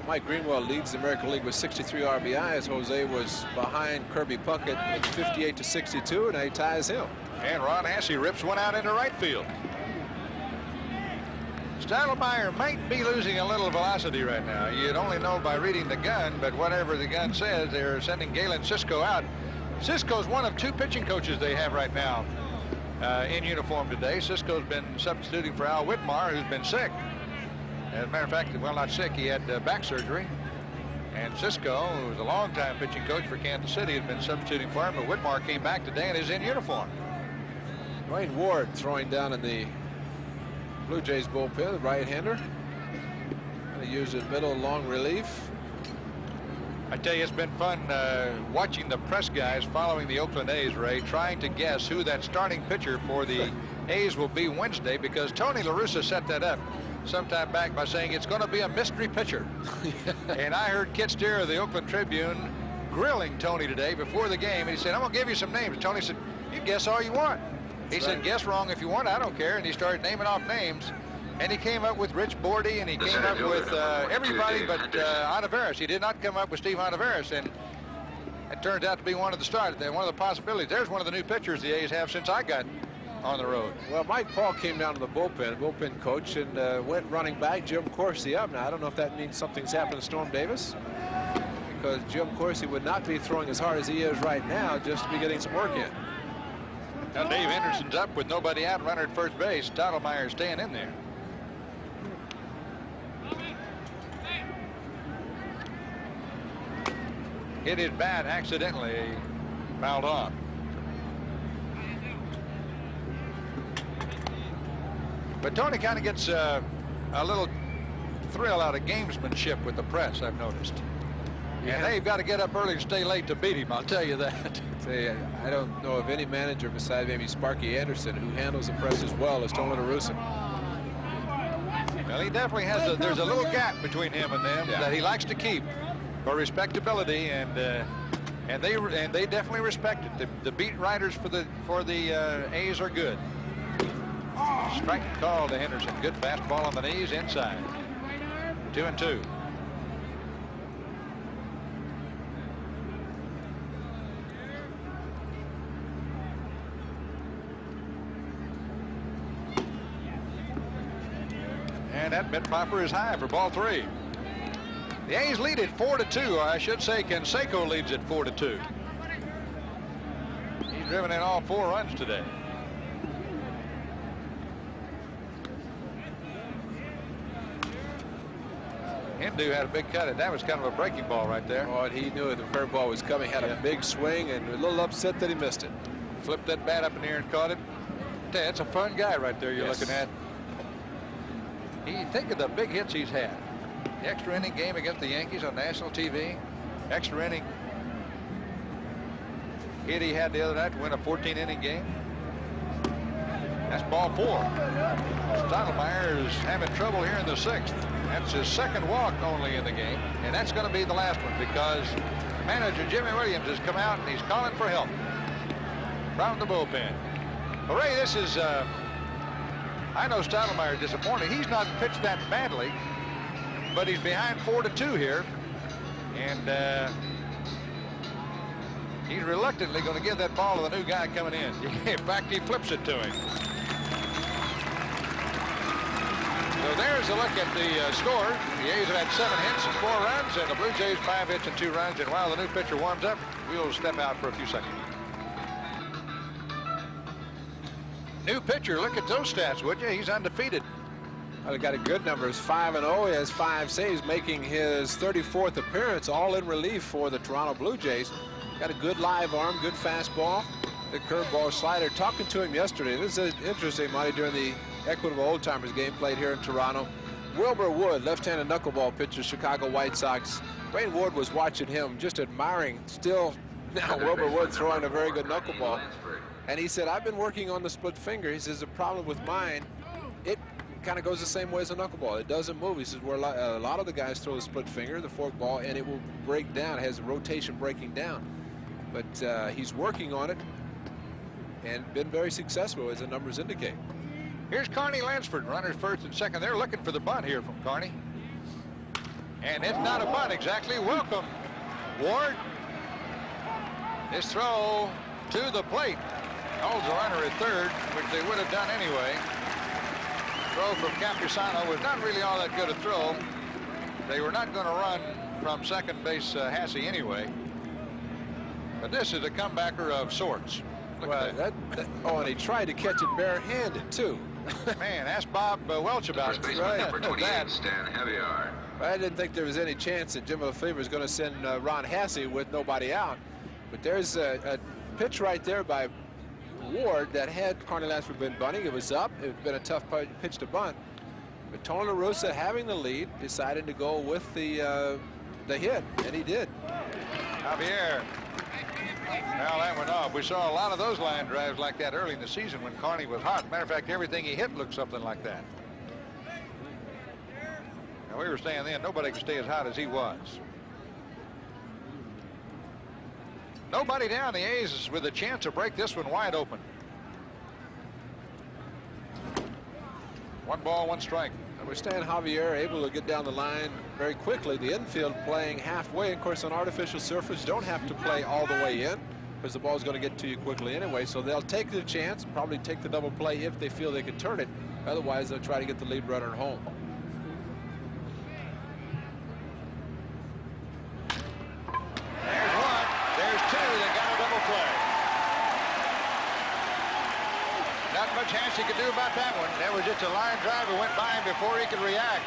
Mike Greenwell leads the American League with 63 RBIs. Jose was behind Kirby Puckett at 58-62, and he ties him. And Ron Hassey rips one out into right field. Stottlemyre might be losing a little velocity right now. You'd only know by reading the gun, but whatever the gun says, they're sending Galen Cisco out. Cisco's one of 2 pitching coaches they have right now in uniform today. Cisco's been substituting for Al Whitmire, who's been sick. As a matter of fact, well, not sick, he had back surgery. And Cisco, who was a longtime pitching coach for Kansas City, has been substituting for him, but Whitmire came back today and is in uniform. Dwayne Ward throwing down in the Blue Jays bullpen, the right-hander. They use it middle long relief. I tell you, it's been fun watching the press guys following the Oakland A's, Ray, trying to guess who that starting pitcher for the A's will be Wednesday, because Tony La Russa set that up sometime back by saying it's going to be a mystery pitcher. And I heard Kit Steer of the Oakland Tribune grilling Tony today before the game, and he said, I'm going to give you some names. Tony said, you guess all you want. He said, guess wrong if you want, I don't care. And he started naming off names. And he came up with Rich Bordy, and he came up with everybody but Ontiveros. He did not come up with Steve Ontiveros, and it turned out to be one of the starters, one of the possibilities. There's one of the new pitchers the A's have since I got on the road. Well, Mike Paul came down to the bullpen coach, and went running back Jim Corsi up. Now, I don't know if that means something's happened to Storm Davis, because Jim Corsi would not be throwing as hard as he is right now just to be getting some work in. Now, Dave Henderson's up with nobody out, runner at first base. Stottlemyre staying in there. Hit his bat accidentally, fouled off. But Tony kind of gets a little thrill out of gamesmanship with the press, I've noticed. Yeah. And they've got to get up early and stay late to beat him, I'll tell you that. Say, I don't know of any manager besides maybe Sparky Anderson who handles the press as well as Tony La Russa. Well, he definitely has there's a little gap between him and them that he likes to keep for respectability, and they definitely respect it. The beat writers for the A's are good. Strike call to Henderson. Good fastball on the knees inside. 2-2. And that bit popper is high for ball 3. The A's lead at 4-2, or I should say Canseco leads at 4-2. He's driven in all 4 runs today. Hindu had a big cut, and that was kind of a breaking ball right there. Oh, and he knew the curveball was coming, had a big swing, and a little upset that he missed it. Flipped that bat up in the air and caught it. That's a fun guy right there you're looking at. Think of the big hits he's had. The extra inning game against the Yankees on national TV. Extra inning hit he had the other night to win a 14-inning game. That's ball 4. Stottlemyre is having trouble here in the 6th. That's his 2nd walk only in the game, and that's going to be the last one, because manager Jimmy Williams has come out and he's calling for help from the bullpen. Well, Ray, this is I know Stottlemyre is disappointed. He's not pitched that badly, but he's behind 4-2 here, and he's reluctantly going to give that ball to the new guy coming in. In fact, he flips it to him. So there's a look at the score. The A's have had 7 hits and 4 runs, and the Blue Jays 5 hits and 2 runs. And while the new pitcher warms up, we'll step out for a few seconds. New pitcher, look at those stats, would you? He's undefeated. Well, he got a good number. He's 5-0. He has 5 saves, making his 34th appearance, all in relief for the Toronto Blue Jays. Got a good live arm, good fastball, the curveball slider. Talking to him yesterday, this is interesting, Monty, during the Equitable Old Timers game played here in Toronto. Wilbur Wood, left-handed knuckleball pitcher, Chicago White Sox. Dwayne Ward was watching him, just admiring still now Wilbur Wood throwing a very good knuckleball. And he said, I've been working on the split finger. He says, the problem with mine, it kind of goes the same way as a knuckleball. It doesn't move. He says, where a lot of the guys throw the split finger, the fork ball, and it will break down. It has a rotation breaking down. But he's working on it and been very successful, as the numbers indicate. Here's Carney Lansford, runners 1st and 2nd. They're looking for the bunt here from Carney. And it's not a bunt exactly. Welcome, Ward. This throw to the plate holds the runner at 3rd, which they would have done anyway. throw from Campusano was not really all that good a throw. They were not going to run from second base Hasse anyway. But this is a comebacker of sorts. Look at that. Oh, and he tried to catch it barehanded, too. Man, ask Bob Welch about First it. baseman number Look 28, at that. Stan Javier. I didn't think there was any chance that Jim Lefebvre was going to send Ron Hasse with nobody out. But there's a pitch right there by Ward that had Carney Lansford been bunting. It was up. It had been a tough pitch to bunt. But Tony La Russa, having the lead, decided to go with the hit, and he did. Javier. Well, that went off. We saw a lot of those line drives like that early in the season when Carney was hot. Matter of fact, everything he hit looked something like that. And we were saying then, nobody could stay as hot as he was. Nobody down. The A's is with a chance to break this one wide open. 1 ball, 1 strike. And we're Stan Javier able to get down the line very quickly. The infield playing halfway. Of course, on artificial surface, you don't have to play all the way in because the ball's going to get to you quickly anyway. So they'll take the chance, probably take the double play if they feel they can turn it. Otherwise, they'll try to get the lead runner home. There's 1. There's 2. They got a double play. Not much Hasse could do about that one. That was just a line drive that went by him before he could react.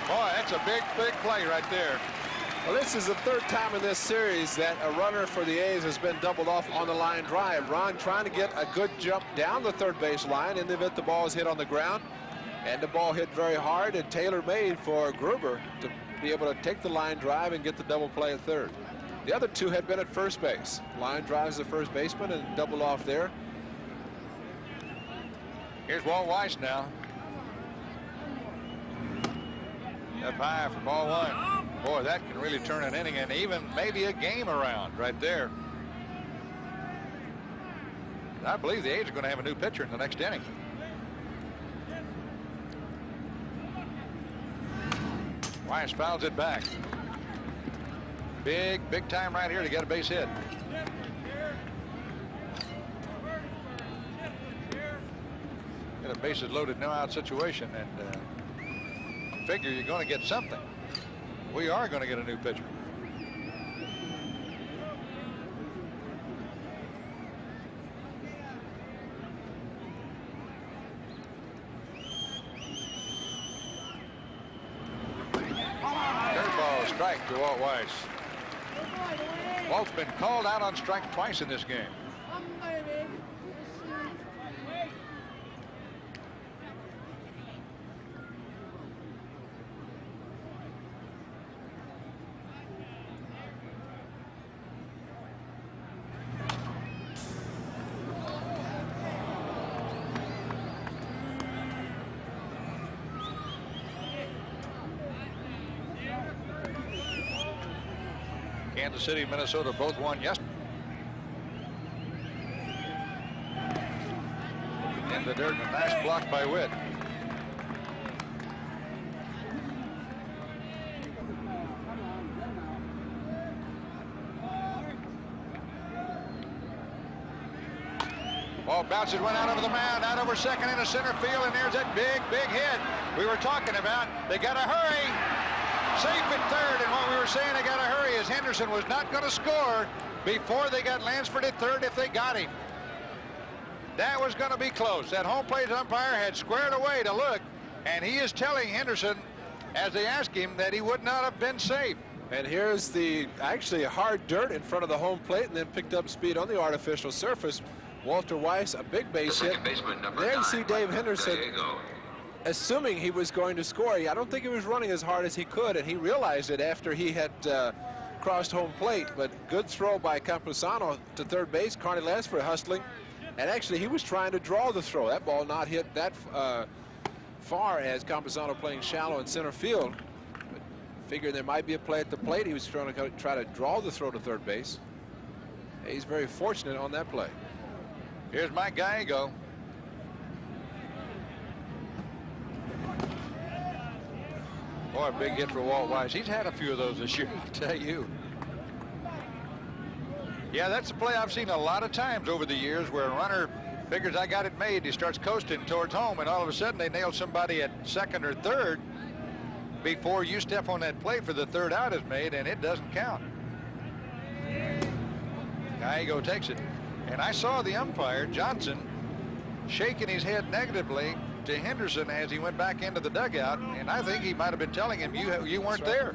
Boy, that's a big, big play right there. Well, this is the 3rd time in this series that a runner for the A's has been doubled off on the line drive. Ron trying to get a good jump down the third base line in the event the ball is hit on the ground. And the ball hit very hard and tailor-made for Gruber to be able to take the line drive and get the double play at third. The other 2 had been at first base. Line drives the first baseman and double off there. Here's Walt Weiss now. Up high for ball 1. Boy, that can really turn an inning and even maybe a game around right there. I believe the A's are going to have a new pitcher in the next inning. Weiss fouls it back. Big time right here to get a base hit. Get a bases loaded, no out situation, and figure you're going to get something. We are going to get a new pitcher. Curveball, strike to Walt Weiss. Walt's been called out on strike twice in this game. Kansas City and Minnesota both won yesterday. In the dirt, a nice block by Witt. Ball bounces, went out over the mound, out over second into center field, and there's that big hit we were talking about. They got to hurry. Safe at third, and what we were saying, they got to hurry, as Henderson was not going to score before they got Lansford at third if they got him. That was going to be close. That home plate umpire had squared away to look, and he is telling Henderson, as they ask him, that he would not have been safe. And here's the actually hard dirt in front of the home plate, and then picked up speed on the artificial surface. Walter Weiss, a big base hit. There you see Dave Henderson, assuming he was going to score. I don't think he was running as hard as he could, and he realized it after he had crossed home plate. But good throw by Campusano to third base. Carney Lansford hustling, and actually he was trying to draw the throw. That ball not hit that far, as Campusano playing shallow in center field. But figured there might be a play at the plate. He was trying to try to draw the throw to third base. He's very fortunate on that play. Here's Mike Gallego. Boy, a big hit for Walt Weiss. He's had a few of those this year, I tell you. Yeah, that's a play I've seen a lot of times over the years where a runner Figures I got it made. He starts coasting towards home, and all of a sudden they nail somebody at second or third before you step on that plate for the third out is made, and it doesn't count. Gallego takes it. And I saw the umpire, Johnson, shaking his head negatively to Henderson as he went back into the dugout, and I think he might have been telling him, you weren't there.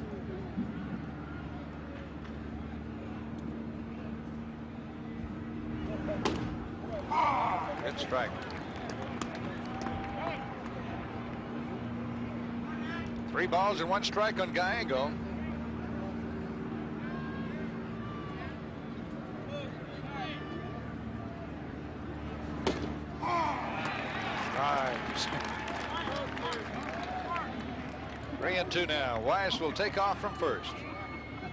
Good strike. 3 balls and 1 strike on Gallego. Strikes. 3-2 now. Weiss will take off from first.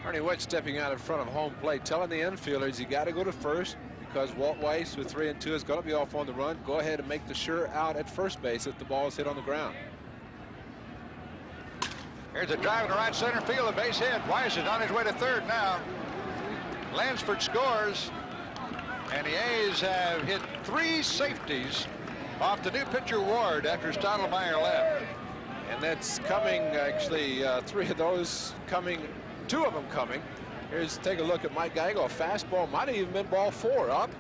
Ernie Whitt stepping out in front of home plate, telling the infielders you got to go to first because Walt Weiss with 3-2 is going to be off on the run. Go ahead and make the sure out at first base if the ball is hit on the ground. Here's a drive to right center field, a base hit. Weiss is on his way to third now. Lansford scores, and the A's have hit 3 safeties off the new pitcher Ward after Stottlemyre left. And that's coming, actually, 3 of those coming, 2 of them coming. Here's, take a look at Mike Gallego. A fastball might have even been ball 4 up,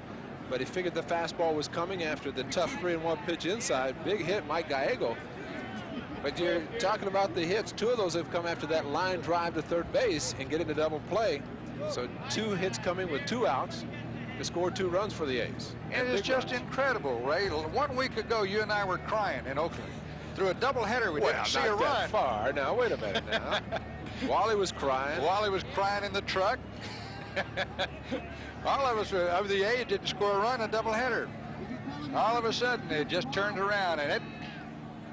but he figured the fastball was coming after the tough 3-1 pitch inside. Big hit, Mike Gallego. But you're talking about the hits. 2 of those have come after that line drive to third base and get into double play. So 2 hits coming with 2 outs to score 2 runs for the A's. And it's just incredible, Ray. 1 week ago, you and I were crying in Oakland. Through a doubleheader, we didn't see a run. That far. Now, wait a minute now. Wally was crying. Wally was crying in the truck. All of us, of the A's, didn't score a run in a doubleheader. All of a sudden, it just turned around, and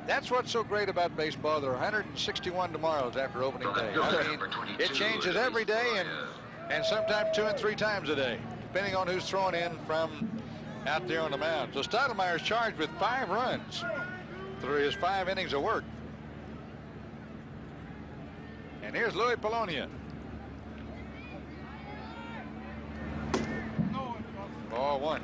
that's what's so great about baseball. There are 161 tomorrows after opening day. I mean, it changes every day, and sometimes 2 and 3 times a day, depending on who's throwing in from out there on the mound. So Stottlemyre's charged with 5 runs through his 5 innings of work. And here's Louis Polonia. Ball 1.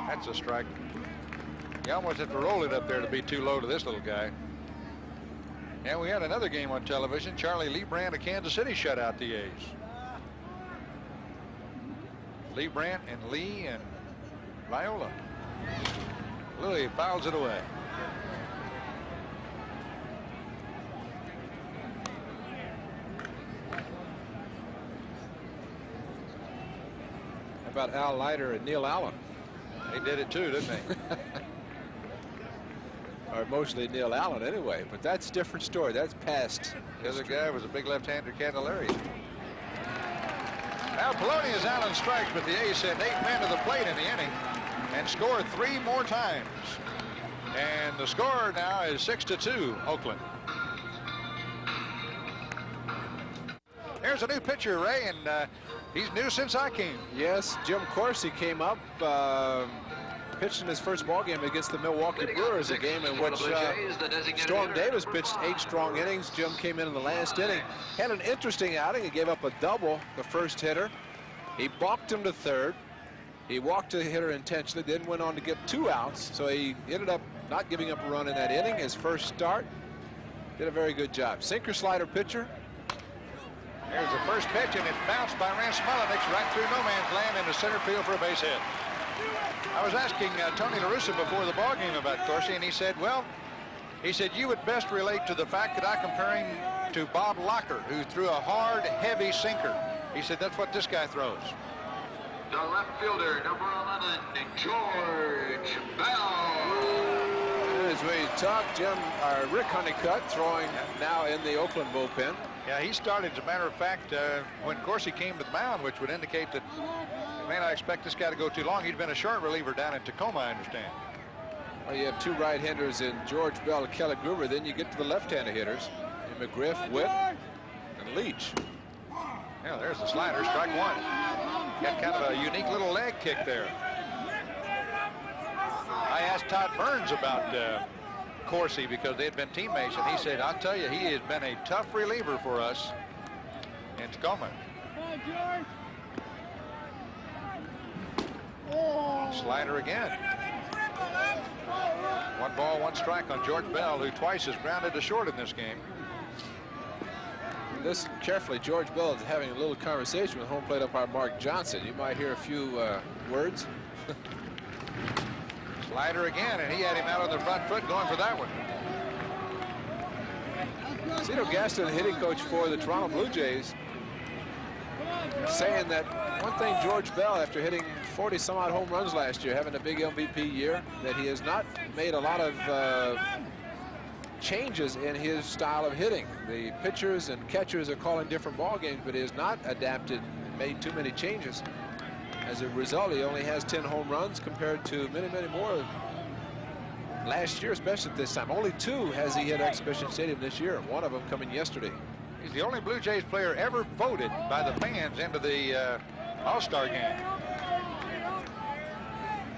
That's a strike. You almost have to roll it up there to be too low to this little guy. And we had another game on television. Charlie Leibrandt of Kansas City shut out the A's. Leibrandt and Lee and Viola. Louis fouls it away. How about Al Leiter and Neil Allen? They did it too, didn't they? Or mostly Neil Allen anyway, but that's a different story. That's past. The other guy was a big left-hander, Candelaria. Now Polonius Allen strikes, but the A's sent 8 men to the plate in the inning and scored 3 more times. And the score now is 6-2, Oakland. Here's a new pitcher, Ray, and he's new since I came. Yes, Jim Corsi came up, pitched in his first ball game against the Milwaukee Brewers, a game in which Storm Davis pitched 8 strong innings. Jim came in the last inning, had an interesting outing. He gave up a double, the first hitter. He balked him to third. He walked the hitter intentionally, then went on to get 2 outs. So he ended up not giving up a run in that inning. His first start, did a very good job. Sinker slider pitcher. There's the first pitch, and it bounced by Rance Smoleniks right through no man's land into center field for a base hit. I was asking Tony La Russa before the ball game about Corsi, and he said, well, you would best relate to the fact that I compare him to Bob Locker, who threw a hard, heavy sinker. He said, that's what this guy throws. The left fielder, number 11, George Bell. As we talk, Rick Honeycutt throwing now in the Oakland bullpen. Yeah, he started, as a matter of fact, when Corsi came to the mound, which would indicate that you may not expect this guy to go too long. He'd been a short reliever down in Tacoma, I understand. Well, you have 2 right-handers in George Bell and Kelly Gruber. Then you get to the left-handed hitters in McGriff, Witt, and Leach. Yeah, there's the slider, strike 1. Got kind of a unique little leg kick there. I asked asked Todd Burns about Corsi because they had been teammates, and he said, I'll tell you, he has been a tough reliever for us in Tacoma. Slider again. 1 ball, 1 strike on George Bell, who twice has grounded to short in this game. Listen carefully. George Bell is having a little conversation with home plate umpire Mark Johnson. You might hear a few words. Slider again, and he had him out on the front foot going for that one. Cito Gaston, the hitting coach for the Toronto Blue Jays, saying that one thing George Bell, after hitting 40 some odd home runs last year, having a big MVP year, that he has not made a lot of changes in his style of hitting. The pitchers and catchers are calling different ball games, but he has not adapted, made too many changes. As a result, he only has 10 home runs compared to many, many more last year, especially at this time. Only 2 has he hit at Exhibition Stadium this year, one of them coming yesterday. He's the only Blue Jays player ever voted by the fans into the All-Star game.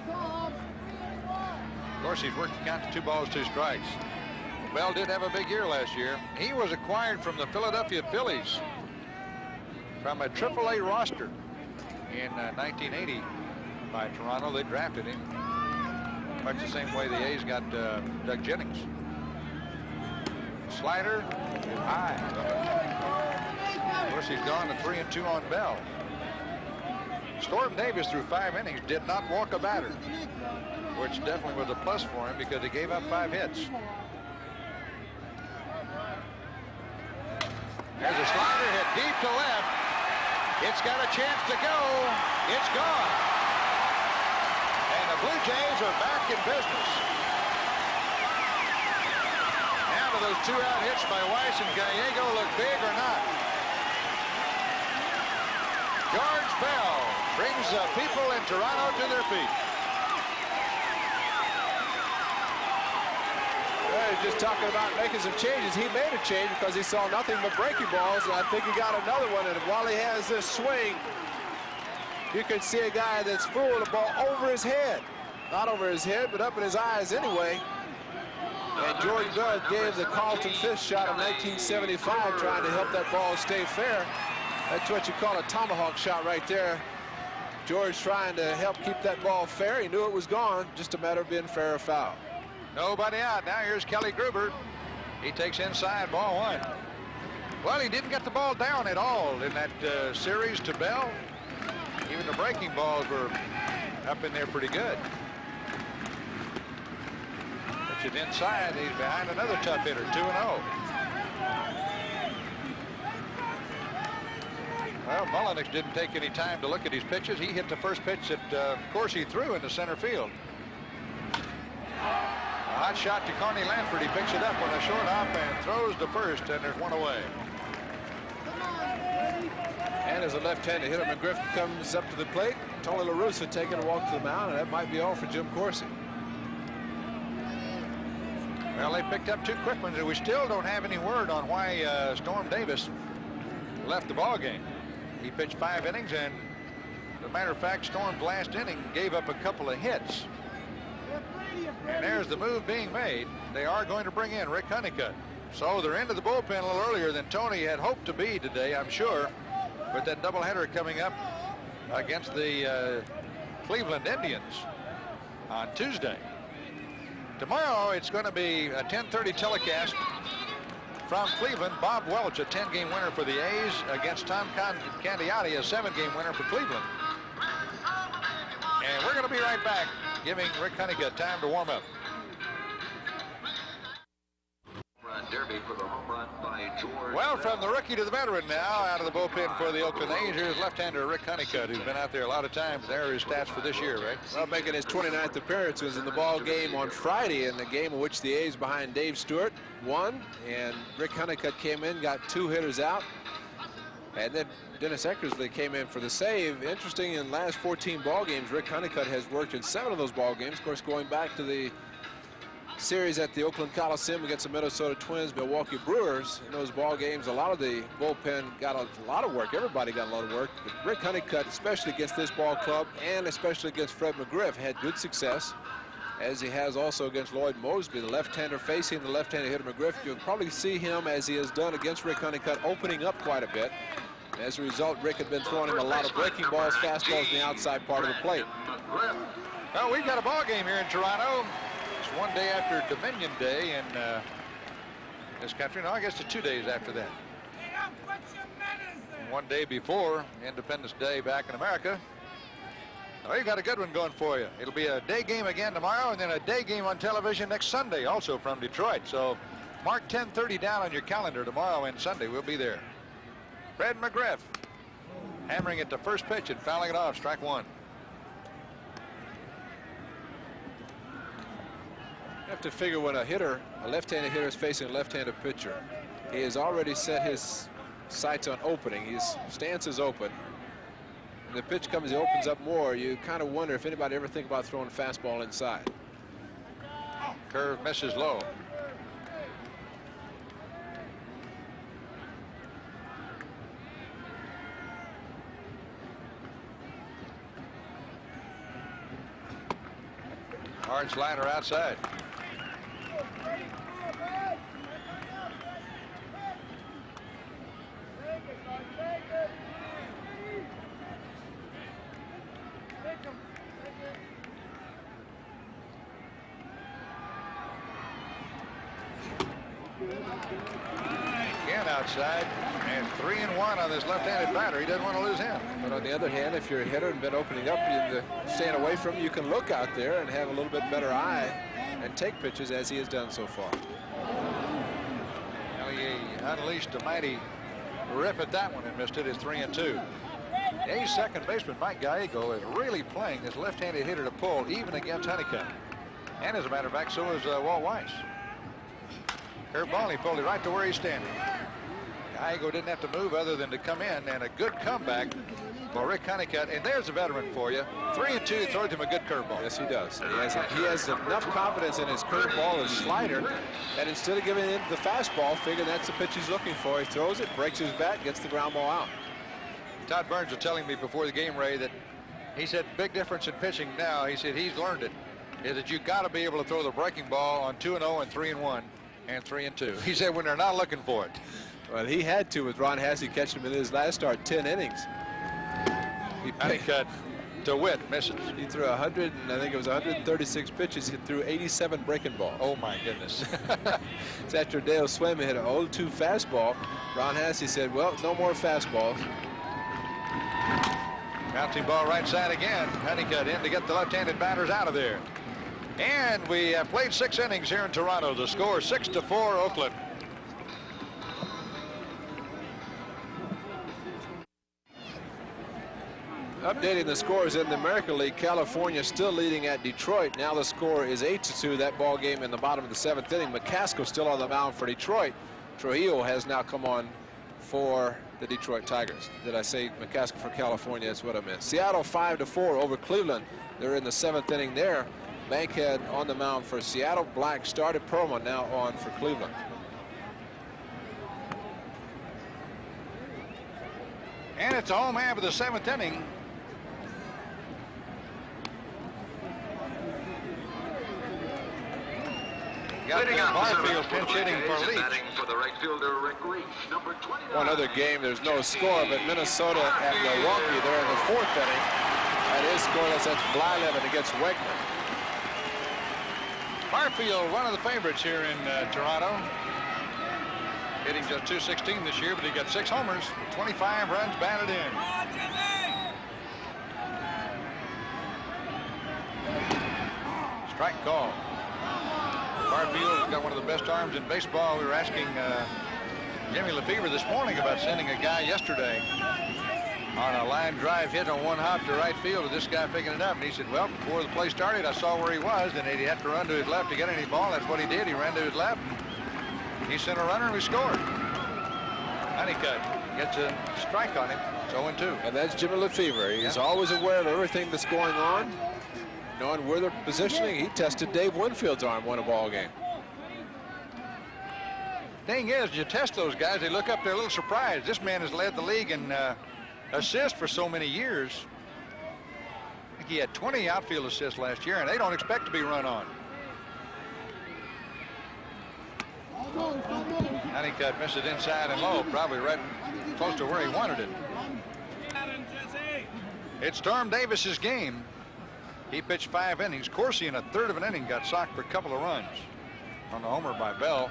Of course, he's worked the count to 2 balls, 2 strikes. Bell did have a big year last year. He was acquired from the Philadelphia Phillies from a AAA roster in 1980 by Toronto. They drafted him much the same way the A's got Doug Jennings. Slider is high. Of course, he's gone to 3-2 on Bell. Storm Davis, through 5 innings, did not walk a batter, which definitely was a plus for him because he gave up 5 hits. There's a slider hit deep to left. It's got a chance to go. It's gone. And the Blue Jays are back in business. Now do those 2-out hits by Weiss and Gallego look big or not? George Bell brings the people in Toronto to their feet. Just talking about making some changes. He made a change because he saw nothing but breaking balls, and I think he got another one. And while he has this swing, you can see a guy that's fooling the ball over his head. Not over his head, but up in his eyes anyway. And George Bell gave the Carlton Fisk shot of 1975, trying to help that ball stay fair. That's what you call a tomahawk shot right there. George trying to help keep that ball fair. He knew it was gone, just a matter of being fair or foul. Nobody out. Now here's Kelly Gruber. He takes inside, ball 1. Well, he didn't get the ball down at all in that series to Bell. Even the breaking balls were up in there pretty good. Pitch it inside. He's behind another tough hitter, 2-0. Well, Mullenix didn't take any time to look at his pitches. He hit the first pitch that, of course, he threw into center field. A hot shot to Carney Lanford. He picks it up on a short hop and throws to first, and there's 1 away. And as a left-handed hitter, McGriff comes up to the plate. Tony La Russa taking a walk to the mound, and that might be all for Jim Corsi. Well, they picked up 2 quick ones, and we still don't have any word on why Storm Davis left the ball game. He pitched 5 innings, and as a matter of fact, Storm's last inning gave up a couple of hits. And there's the move being made. They are going to bring in Rick Honeycutt. So they're into the bullpen a little earlier than Tony had hoped to be today, I'm sure. With that doubleheader coming up against the Cleveland Indians on Tuesday. Tomorrow it's going to be a 10:30 telecast from Cleveland. Bob Welch, a 10-game winner for the A's, against Tom Candiotti, a 7-game winner for Cleveland. And we're going to be right back, giving Rick Honeycutt time to warm up. Run derby for the home run by George. Well, from the rookie to the veteran now, out of the bullpen for the Oakland A's, here's left-hander Rick Honeycutt, who's been out there a lot of times. There are his stats for this year, right? Well, making his 29th appearance, was in the ball game on Friday, in the game in which the A's behind Dave Stewart won, and Rick Honeycutt came in, got 2 hitters out, and then Dennis Eckersley came in for the save. Interesting, in the last 14 ball games, Rick Honeycutt has worked in 7 of those ball games. Of course, going back to the series at the Oakland Coliseum against the Minnesota Twins, Milwaukee Brewers, in those ball games, a lot of the bullpen got a lot of work. Everybody got a lot of work. But Rick Honeycutt, especially against this ball club and especially against Fred McGriff, had good success. as he has also against Lloyd Mosby, the left-hander facing the left-handed hitter McGriff. You'll probably see him, as he has done against Rick Honeycutt, opening up quite a bit. As a result, Rick had been throwing him a lot of breaking balls, fastballs in the outside part of the plate. Well, we've got a ball game here in Toronto. It's one day after Dominion Day in this country. No, I guess it's 2 days after that. And one day before Independence Day back in America. Oh, you got a good one going for you. It'll be a day game again tomorrow, and then a day game on television next Sunday, also from Detroit. So mark 10:30 down on your calendar tomorrow and Sunday. We'll be there. Fred McGriff hammering it to first pitch and fouling it off. Strike one. You have to figure when a left-handed hitter is facing a left-handed pitcher, he has already set his sights on opening. His stance is open. When the pitch comes, he opens up more. You kind of wonder if anybody ever think about throwing a fastball inside. Curve misses low. Hard slider outside. Again outside, and 3-1 on this left-handed batter. He doesn't want to lose him. But on the other hand, if you're a hitter and been opening up, you staying away from you can look out there and have a little bit better eye and take pitches as he has done so far. Well, he unleashed a mighty rip at that one and missed it. It's 3-2. A's second baseman Mike Gallego is really playing this left-handed hitter to pull even against Honeycutt. And as a matter of fact, so is Walt Weiss. Curveball, he pulled it right to where he's standing. Gallego didn't have to move other than to come in, and a good comeback for Rick Honeycutt. And there's a veteran for you. 3-2, throws him a good curveball. Yes, he does. He has enough confidence in his curveball and slider that instead of giving him the fastball, figure that's the pitch he's looking for. He throws it, breaks his bat, gets the ground ball out. Todd Burns was telling me before the game, Ray, that he said big difference in pitching now. He said he's learned it, is that you got to be able to throw the breaking ball on 2-0 and 3-1 and 3-2. He said when they're not looking for it. Well, he had to with Ron Hassey catching him in his last start, 10 innings. Honeycutt to Witt misses. He threw 100, and I think it was 136 pitches. He threw 87 breaking balls. Oh my goodness. It's after Dale Swayman hit an 0-2 fastball. Ron Hassey said, well, no more fastballs. Bouncing ball right side again. Honeycutt in to get the left-handed batters out of there. And we have played 6 innings here in Toronto. The score 6-4 Oakland. Updating the scores in the American League, California still leading at Detroit. Now the score is 8-2. That ball game in the bottom of the 7th inning. McCaskill still on the mound for Detroit. Trujillo has now come on for the Detroit Tigers. Did I say McCaskill for California? That's what I meant. Seattle 5-4 over Cleveland. They're in the 7th inning there. Bankhead on the mound for Seattle. Black started. Perlman now on for Cleveland. And it's a home half of the 7th inning. Got Barfield pinch hitting for Leach. For the right fielder, Rick Leach, number 29. One other game, there's no score, but Minnesota at Milwaukee, they're in the 4th inning. That is scoreless. That's Blyleven against Wegner. Barfield, one of the favorites here in Toronto. Hitting just .216 this year, but he got 6 homers, 25 runs batted in. Strike call. Barfield has got one of the best arms in baseball. We were asking Jimmy Lefebvre this morning about sending a guy yesterday on a line drive hit on one hop to right field, and this guy picking it up. And he said, well, before the play started, I saw where he was, and he'd have to run to his left to get any ball. That's what he did. He ran to his left. He sent a runner, and we scored. Honeycutt gets a strike on him. It's 0-2. And that's Jimmy Lefebvre. He's always aware of everything that's going on. Knowing where they're positioning, he tested Dave Winfield's arm, won a ball game. Thing is, you test those guys, they look up, they're a little surprised. This man has led the league in assists for so many years. think he had 20 outfield assists last year, and they don't expect to be run on. Honeycutt missed it inside and low, probably right close to where he wanted it. It's Storm Davis's game. He pitched 5 innings. Corsi in a third of an inning got socked for a couple of runs on the homer by Bell.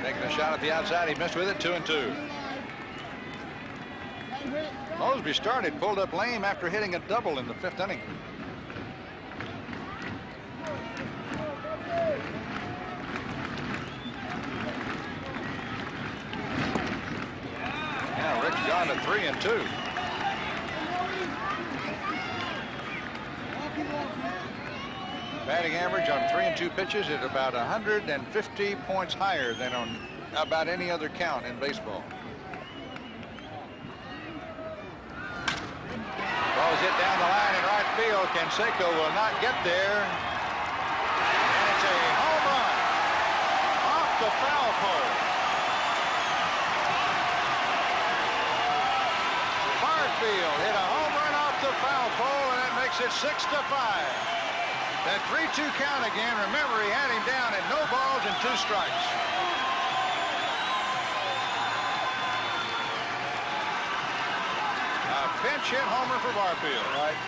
Taking a shot at the outside. He missed with it. 2-2. Mosby started, pulled up lame after hitting a double in the 5th inning. Now Rick's gone to 3-2. Batting average on 3 and 2 pitches is about 150 points higher than on about any other count in baseball. Ball's hit down the line in right field. Canseco will not get there. And it's a home run off the foul pole. Barfield hit a home run off the foul pole, and that makes it 6-5. That 3-2 count again. Remember, he had him down at no balls and 2 strikes. A pinch hit homer for Barfield. Right.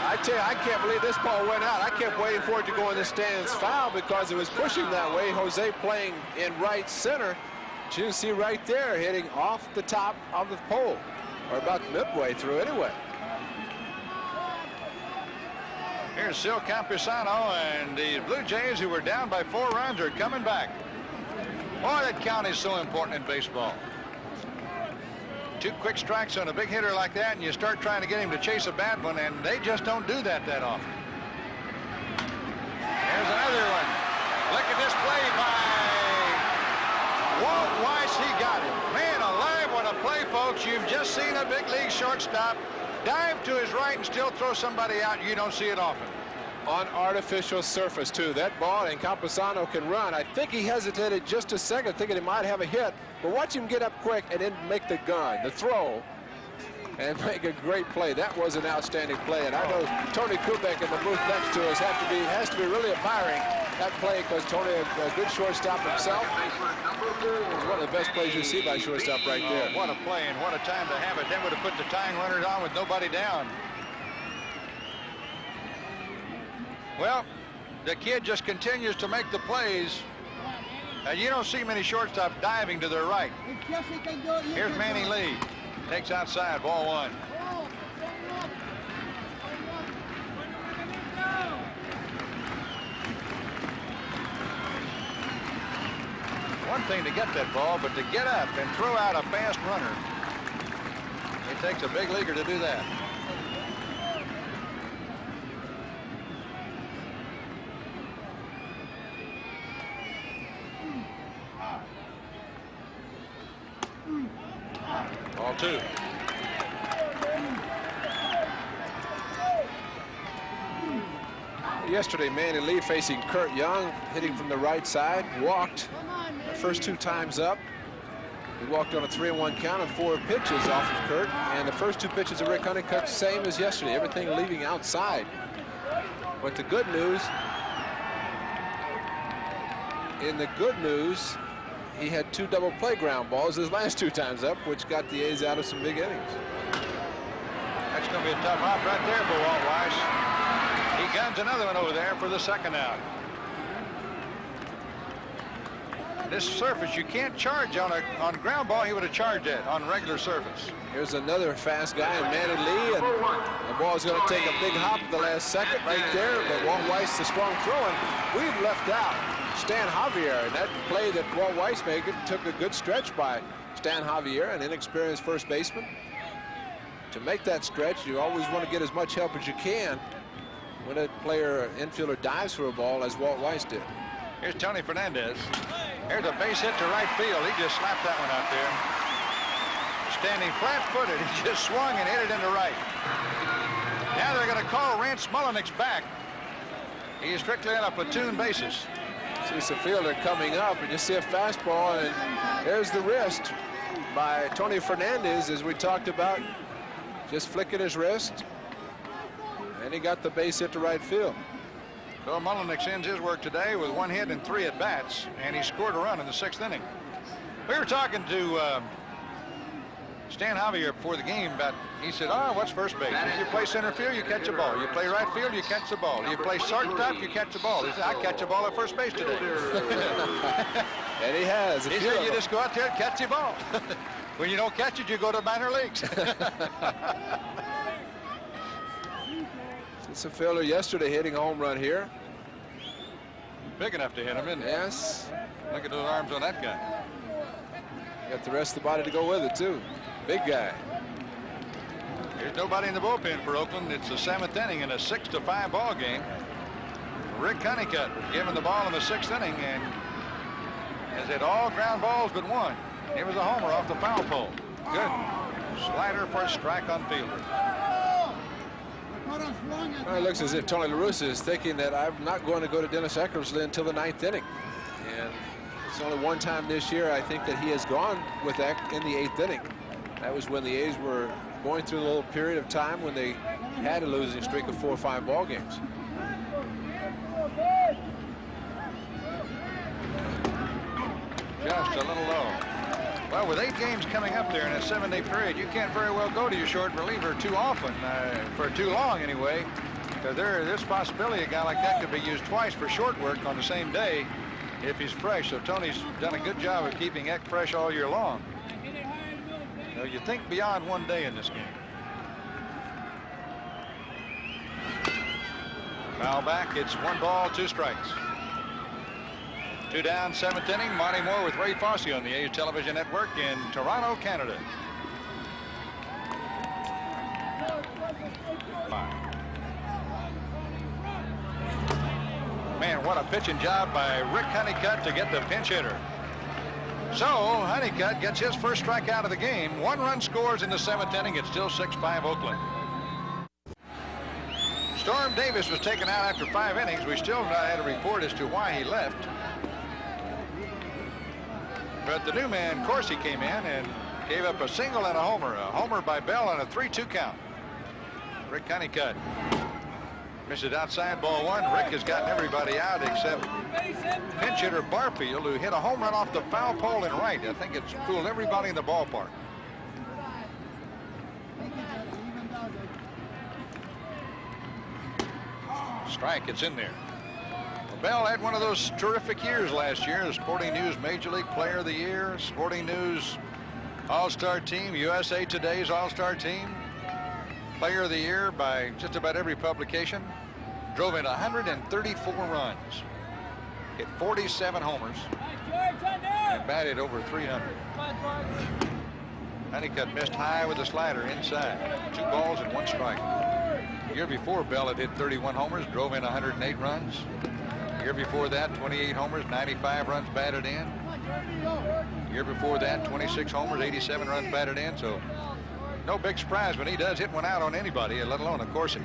I tell you, I can't believe this ball went out. I kept waiting for it to go in the stands foul because it was pushing that way. Jose playing in right center. But you can see right there hitting off the top of the pole, or about midway through anyway. Here's Sil Campusano, and the Blue Jays, who were down by 4 runs, are coming back. Boy, that count is so important in baseball. 2 quick strikes on a big hitter like that, and you start trying to get him to chase a bad one, and they just don't do that often. There's another one. Look at this play by Walt Weiss. He got it. Man alive, what a play, folks. You've just seen a big league shortstop dive to his right and still throw somebody out. You don't see it often. On artificial surface, too. That ball, and Campusano can run. I think he hesitated just a second, thinking he might have a hit. But watch him get up quick and then make the gun, the throw, and make a great play. That was an outstanding play. And I know Tony Kubek in the booth next to us has to be really admiring that play, because Tony, a good shortstop himself. It was one of the best plays you see by shortstop right there. What a play, and what a time to have it. Then would have put the tying runners on with nobody down. Well, the kid just continues to make the plays. And you don't see many shortstops diving to their right. Here's Manny Lee. Takes outside, ball 1. One thing to get that ball, but to get up and throw out a fast runner, it takes a big leaguer to do that. Ball 2. Yesterday, Manny Lee facing Kurt Young, hitting from the right side, walked the first 2 times up. He walked on a 3-1 count and 4 pitches off of Kurt. And the first 2 pitches of Rick Honeycutt, same as yesterday, everything leaving outside. But the good news, he had 2 double play ground balls his last 2 times up, which got the A's out of some big innings. That's going to be a tough hop right there for Walt Weiss. He guns another one over there for the 2nd out. This surface, you can't charge on ground ball. He would have charged it on regular surface. Here's another fast guy, and Manny Lee, and the ball's going to take a big hop at the last second right there. But Walt Weiss, the strong throw, and we've left out Stan Javier. And that play that Walt Weiss made took a good stretch by Stan Javier, an inexperienced first baseman. To make that stretch, you always want to get as much help as you can when a player, infielder, dives for a ball, as Walt Weiss did. Here's Tony Fernandez. Here's a base hit to right field. He just slapped that one out there. Standing flat-footed, he just swung and hit it into right. Now they're going to call Rance Mullenix back. He is strictly on a platoon basis. See the fielder coming up, and you see a fastball, and there's the wrist by Tony Fernandez, as we talked about, just flicking his wrist, and he got the base hit to right field. So Mullen extends his work today with 1 hit and 3 at bats, and he scored a run in the 6th inning. We were talking to Stan Javier before the game about, he said, what's first base? If you play center field, you catch a ball. You play right field, you catch the ball. You play shortstop, you catch the ball. He said, I catch a ball at first base today. And he has. He said, you just go out there and catch the ball. When you don't catch it, you go to minor leagues. It's a fielder yesterday hitting a home run here. Big enough to hit him, isn't it? Yes. Look at those arms on that guy. Got the rest of the body to go with it, too. Big guy. There's nobody in the bullpen for Oakland. It's the 7th inning in a 6-5 ball game. Rick Honeycutt was given the ball in the 6th inning and has hit all ground balls but one. It was a homer off the foul pole. Good slider for a strike on Fielder. Well, it looks as if Tony La Russa is thinking that I'm not going to go to Dennis Eckersley until the 9th inning. And it's only one time this year I think that he has gone with Eck in the 8th inning. That was when the A's were going through a little period of time when they had a losing streak of 4 or 5 ball games. Just a little low. Well, with 8 games coming up there in a 7-day period, you can't very well go to your short reliever too often, for too long anyway. Because there's possibility a guy like that could be used twice for short work on the same day if he's fresh. So Tony's done a good job of keeping Eck fresh all year long. So you think beyond 1 day in this game. Foul back, it's 1 ball, 2 strikes. 2 down, 7th inning. Monty Moore with Ray Fosse on the A's television network in Toronto, Canada. Man, what a pitching job by Rick Honeycutt to get the pinch hitter. So Honeycutt gets his first strikeout of the game. 1 run scores in the 7th inning. It's still 6-5 Oakland. Storm Davis was taken out after 5 innings. We still have not had a report as to why he left. But the new man, Corsi, came in and gave up a single and a homer. A homer by Bell on a 3-2 count. Rick Honeycutt missed it outside, ball 1. Rick has gotten everybody out except pinch hitter Barfield, who hit a home run off the foul pole in right. I think it's fooled everybody in the ballpark. Strike, it's in there. Bell had one of those terrific years last year. The Sporting News Major League Player of the Year, Sporting News All-Star Team, USA Today's All-Star Team, Player of the Year by just about every publication. Drove in 134 runs, hit 47 homers, and batted over 300. Honeycutt missed high with a slider inside. 2 balls and 1 strike. The year before, Bell had hit 31 homers, drove in 108 runs. The year before that, 28 homers, 95 runs batted in. The year before that, 26 homers, 87 runs batted in. So no big surprise when he does hit one out on anybody, let alone a Corsi.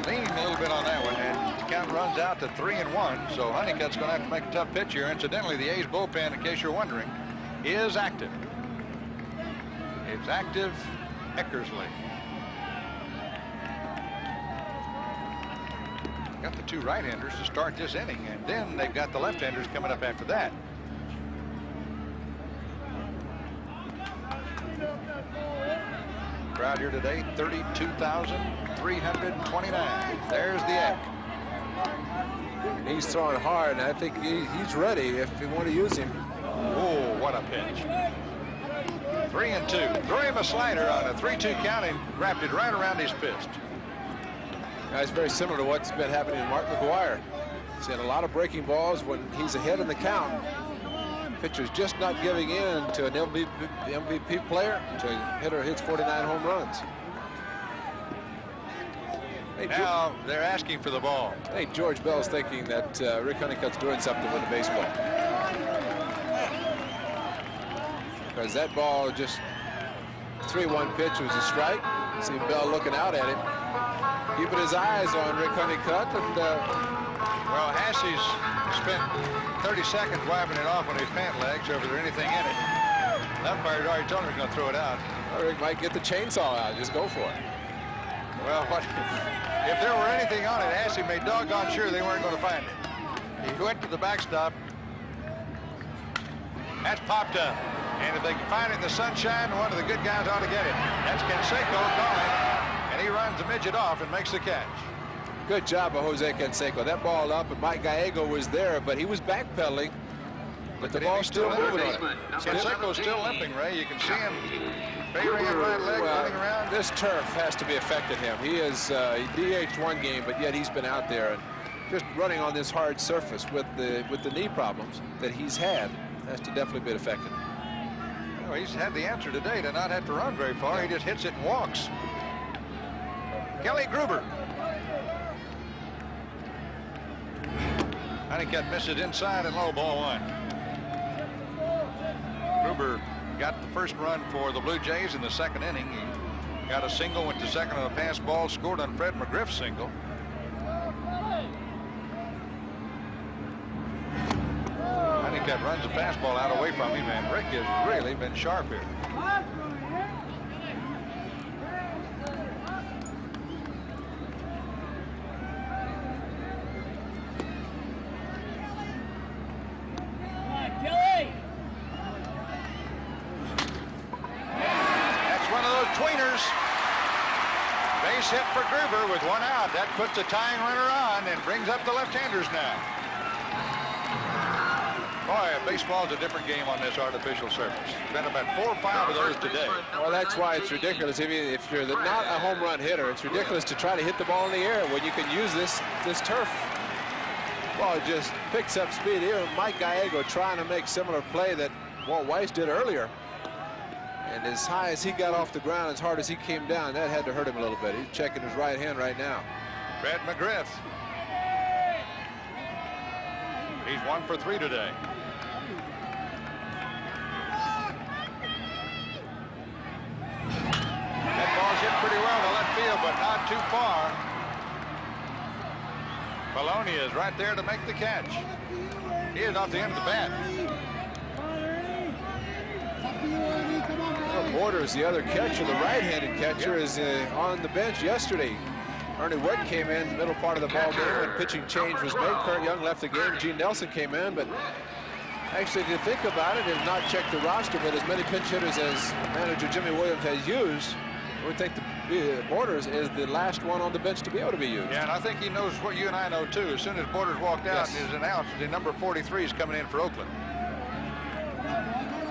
Leaning a little bit on that one, and the count runs out to 3-1. So Honeycutt's going to have to make a tough pitch here. Incidentally, the A's bullpen, in case you're wondering, is active. It's active Eckersley. Got the 2 right-handers to start this inning, and then they've got the left-handers coming up after that. Crowd here today, 32,329. There's the Eck. And he's throwing hard, and I think he's ready if you want to use him. Oh, what a pitch. 3-2. Threw him a slider on a 3-2 count and wrapped it right around his fist. That's very similar to what's been happening to Mark McGwire. He's had a lot of breaking balls when he's ahead in the count. Pitcher's just not giving in to an MVP player, to a hitter who hits 49 home runs. Hey, now they're asking for the ball. Hey, George Bell's thinking that Rick Honeycutt's doing something with the baseball. Because that ball, just 3-1 pitch, was a strike. See Bell looking out at him. keeping his eyes on Rick Honeycutt. And Well, Hassey's spent 30 seconds wiping it off on his pant legs over there anything in it. That umpire's already told him he's going to throw it out. Rick might get the chainsaw out. Just go for it. Well, if there were anything on it, Hassey made doggone sure they weren't going to find it. He went to the backstop. That's popped up. And if they can find it in the sunshine, one of the good guys ought to get it. That's Canseco calling. And he runs the midget off and makes the catch. Good job of Jose Canseco. That ball up, and Mike Gallego was there, but he was backpedaling. But the ball's still moving on him. Canseco's still limping, Ray. You can see him favoring his right leg, running around. This turf has to be affecting him. He is he DH'd one game, but yet he's been out there and just running on this hard surface with the knee problems that he's had. Has to definitely be affected. Well, he's had the answer today to not have to run very far. He just hits it and walks. Kelly Gruber. Honeycutt misses inside and low, ball one. Gruber got the first run for the Blue Jays in the second inning. He got a single, went to second on a pass ball, scored on Fred McGriff's single. Honeycutt runs the fastball out away from him, and Rick has really been sharp here. Base hit for Gruber with one out. That puts the tying runner on and brings up the left-handers now. Boy, baseball's a different game on this artificial surface. Been about 4 or 5 of those today. Well, that's why it's ridiculous. If you're not a home run hitter, it's ridiculous to try to hit the ball in the air when you can use this turf. Well, it just picks up speed here. Mike Gallego trying to make similar play that Walt Weiss did earlier. And as high as he got off the ground, as hard as he came down, that had to hurt him a little bit. He's checking his right hand right now. Fred McGriff. He's 1 for 3 today. That ball's hit pretty well to left field, but not too far. Bologna is right there to make the catch. He is off the end of the bat. Well, Borders, the other catcher, the right-handed catcher, is on the bench yesterday. Ernie Wood came in the middle part of the ball game when pitching change was made. Kurt Young left the game. Gene Nelson came in, but actually, if you think about it, and not check the roster, but as many pinch hitters as manager Jimmy Williams has used, I would think the Borders is the last one on the bench to be able to be used. Yeah, and I think he knows what you and I know, too. As soon as Borders walked out and is announced, the number 43 is coming in for Oakland.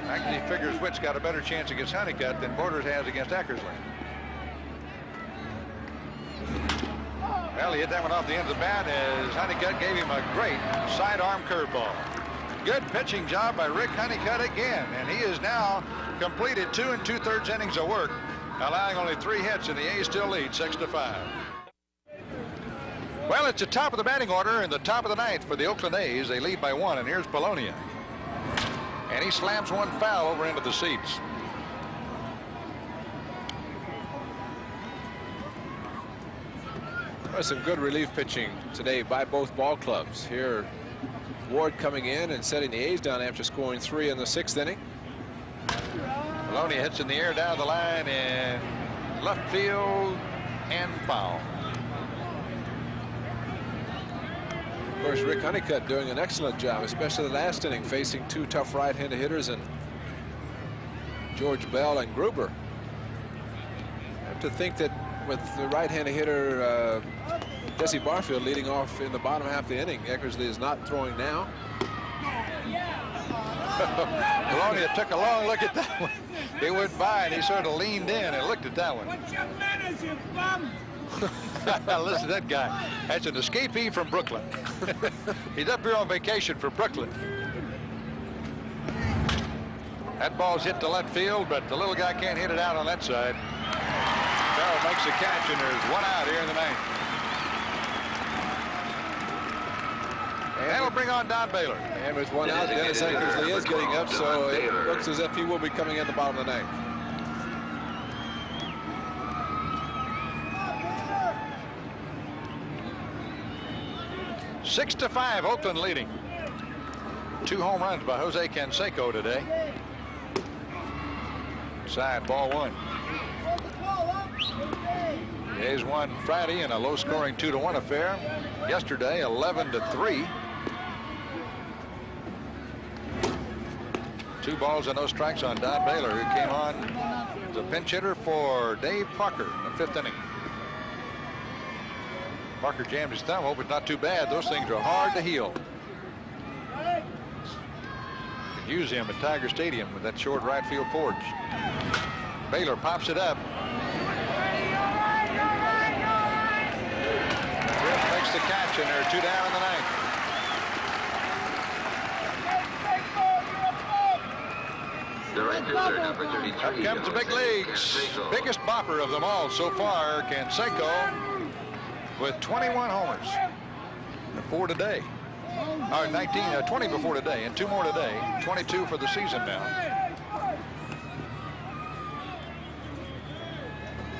Actually, he figures Witt's got a better chance against Honeycutt than Borders has against Eckersley. Well, he hit that one off the end of the bat as Honeycutt gave him a great sidearm curveball. Good pitching job by Rick Honeycutt again, and he has now completed 2 2/3 innings of work, allowing only 3 hits, and the A's still lead 6-5. Well, it's the top of the batting order in the top of the 9th for the Oakland A's. They lead by 1, and here's Bologna. And he slams one foul over into the seats. Well, some good relief pitching today by both ball clubs. Here, Ward coming in and setting the A's down after scoring 3 in the 6th inning. Bologna hits in the air down the line in left field and foul. Of course, Rick Honeycutt doing an excellent job, especially the last inning, facing 2 tough right-handed hitters and George Bell and Gruber. I have to think that with the right-handed hitter Jesse Barfield leading off in the bottom half of the inning, Eckersley is not throwing now. Bologna took a long look at that one. He went by and he sort of leaned in and looked at that one. What's your manners, you bum? Listen to that guy. That's an escapee from Brooklyn. He's up here on vacation for Brooklyn. That ball's hit to left field, but the little guy can't hit it out on that side. Farrell makes the catch, and there's 1 out here in the 9th. And that'll bring on Don Baylor. And with 1 out, Dennis Eckersley is getting up, so it looks as if he will be coming in the bottom of the 9th. 6-5, Oakland leading. 2 home runs by Jose Canseco today. Side, ball 1. The A's won Friday in a low-scoring 2-1 affair. Yesterday, 11-3. 2 balls and no strikes on Don Baylor, who came on as a pinch hitter for Dave Parker in the 5th inning. Parker jammed his thumb. Hope it's not too bad. Those things are hard to heal. Could use him at Tiger Stadium with that short right field porch. Baylor pops it up. Griff makes the catch, and there are 2 down in the 9th. The right fielder, number 33. Up comes the big leagues. Biggest bopper of them all so far, Canseco, with 21 homers. 4 today. 20 before today, and 2 more today. 22 for the season now.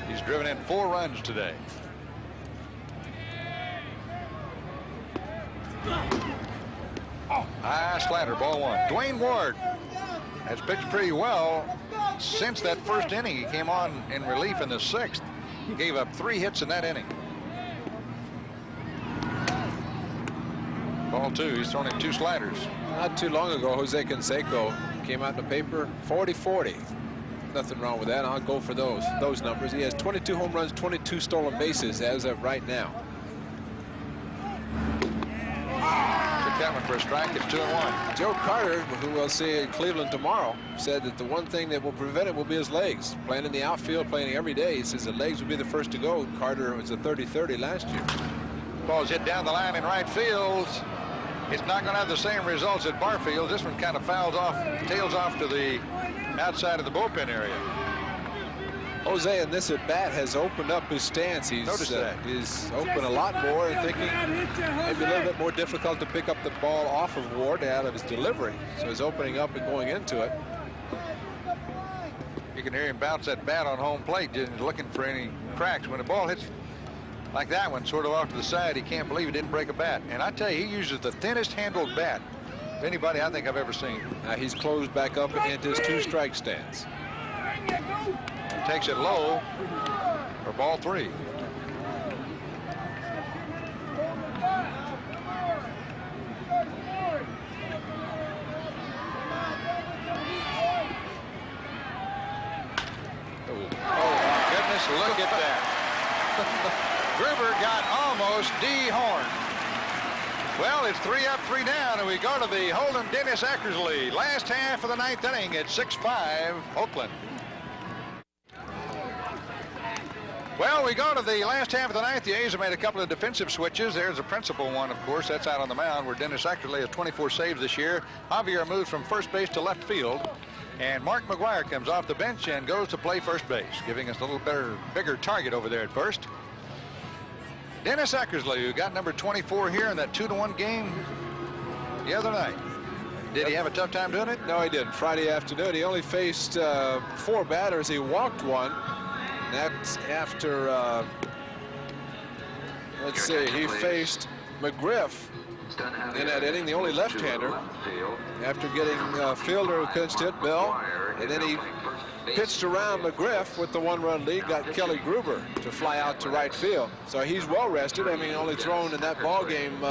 He's driven in 4 runs today. High slider, ball 1. Dwayne Ward has pitched pretty well since that first inning. He came on in relief in the 6th. He gave up 3 hits in that inning. Ball 2. He's thrown in 2 sliders. Not too long ago, Jose Canseco came out in the paper 40-40. Nothing wrong with that. I'll go for those numbers. He has 22 home runs, 22 stolen bases as of right now. Took that one for a strike. It's 2-1. Joe Carter, who we'll see in Cleveland tomorrow, said that the one thing that will prevent it will be his legs. Playing in the outfield, playing every day, he says the legs will be the first to go. Carter was a 30-30 last year. Ball's hit down the line in right field. It's not going to have the same results at Barfield. This one kind of fouls off, tails off to the outside of the bullpen area. Jose in this at bat has opened up his stance. He's open a lot more, and thinking maybe a little bit more difficult to pick up the ball off of Ward out of his delivery. So he's opening up and going into it. You can hear him bounce that bat on home plate, just looking for any cracks. When the ball hits like that one, sort of off to the side, he can't believe he didn't break a bat. And I tell you, he uses the thinnest handled bat of anybody I think I've ever seen. Now he's closed back up into his 2-strike stance. And takes it low for ball 3. Oh, my goodness, look at that. Gruber got almost dehorned. Well, it's 3 up, 3 down, and we go to the Holden Dennis Eckersley. Last half of the 9th inning. It's 6-5, Oakland. Well, we go to the last half of the 9th. The A's have made a couple of defensive switches. There's the principal one, of course. That's out on the mound, where Dennis Eckersley has 24 saves this year. Javier moves from first base to left field. And Mark McGuire comes off the bench and goes to play first base, giving us a little bigger target over there at first. Dennis Eckersley, who got number 24 here in that 2-1 game the other night. Did he have a tough time doing it? No, he didn't. Friday afternoon, he only faced 4 batters. He walked 1. That's after, let's see, he faced McGriff in that inning, the only left-hander, after getting fielder who pitched it, Bill, and then he pitched around McGriff with the 1-run lead, got Kelly Gruber to fly out to right field. So he's well rested, having only thrown in that ball game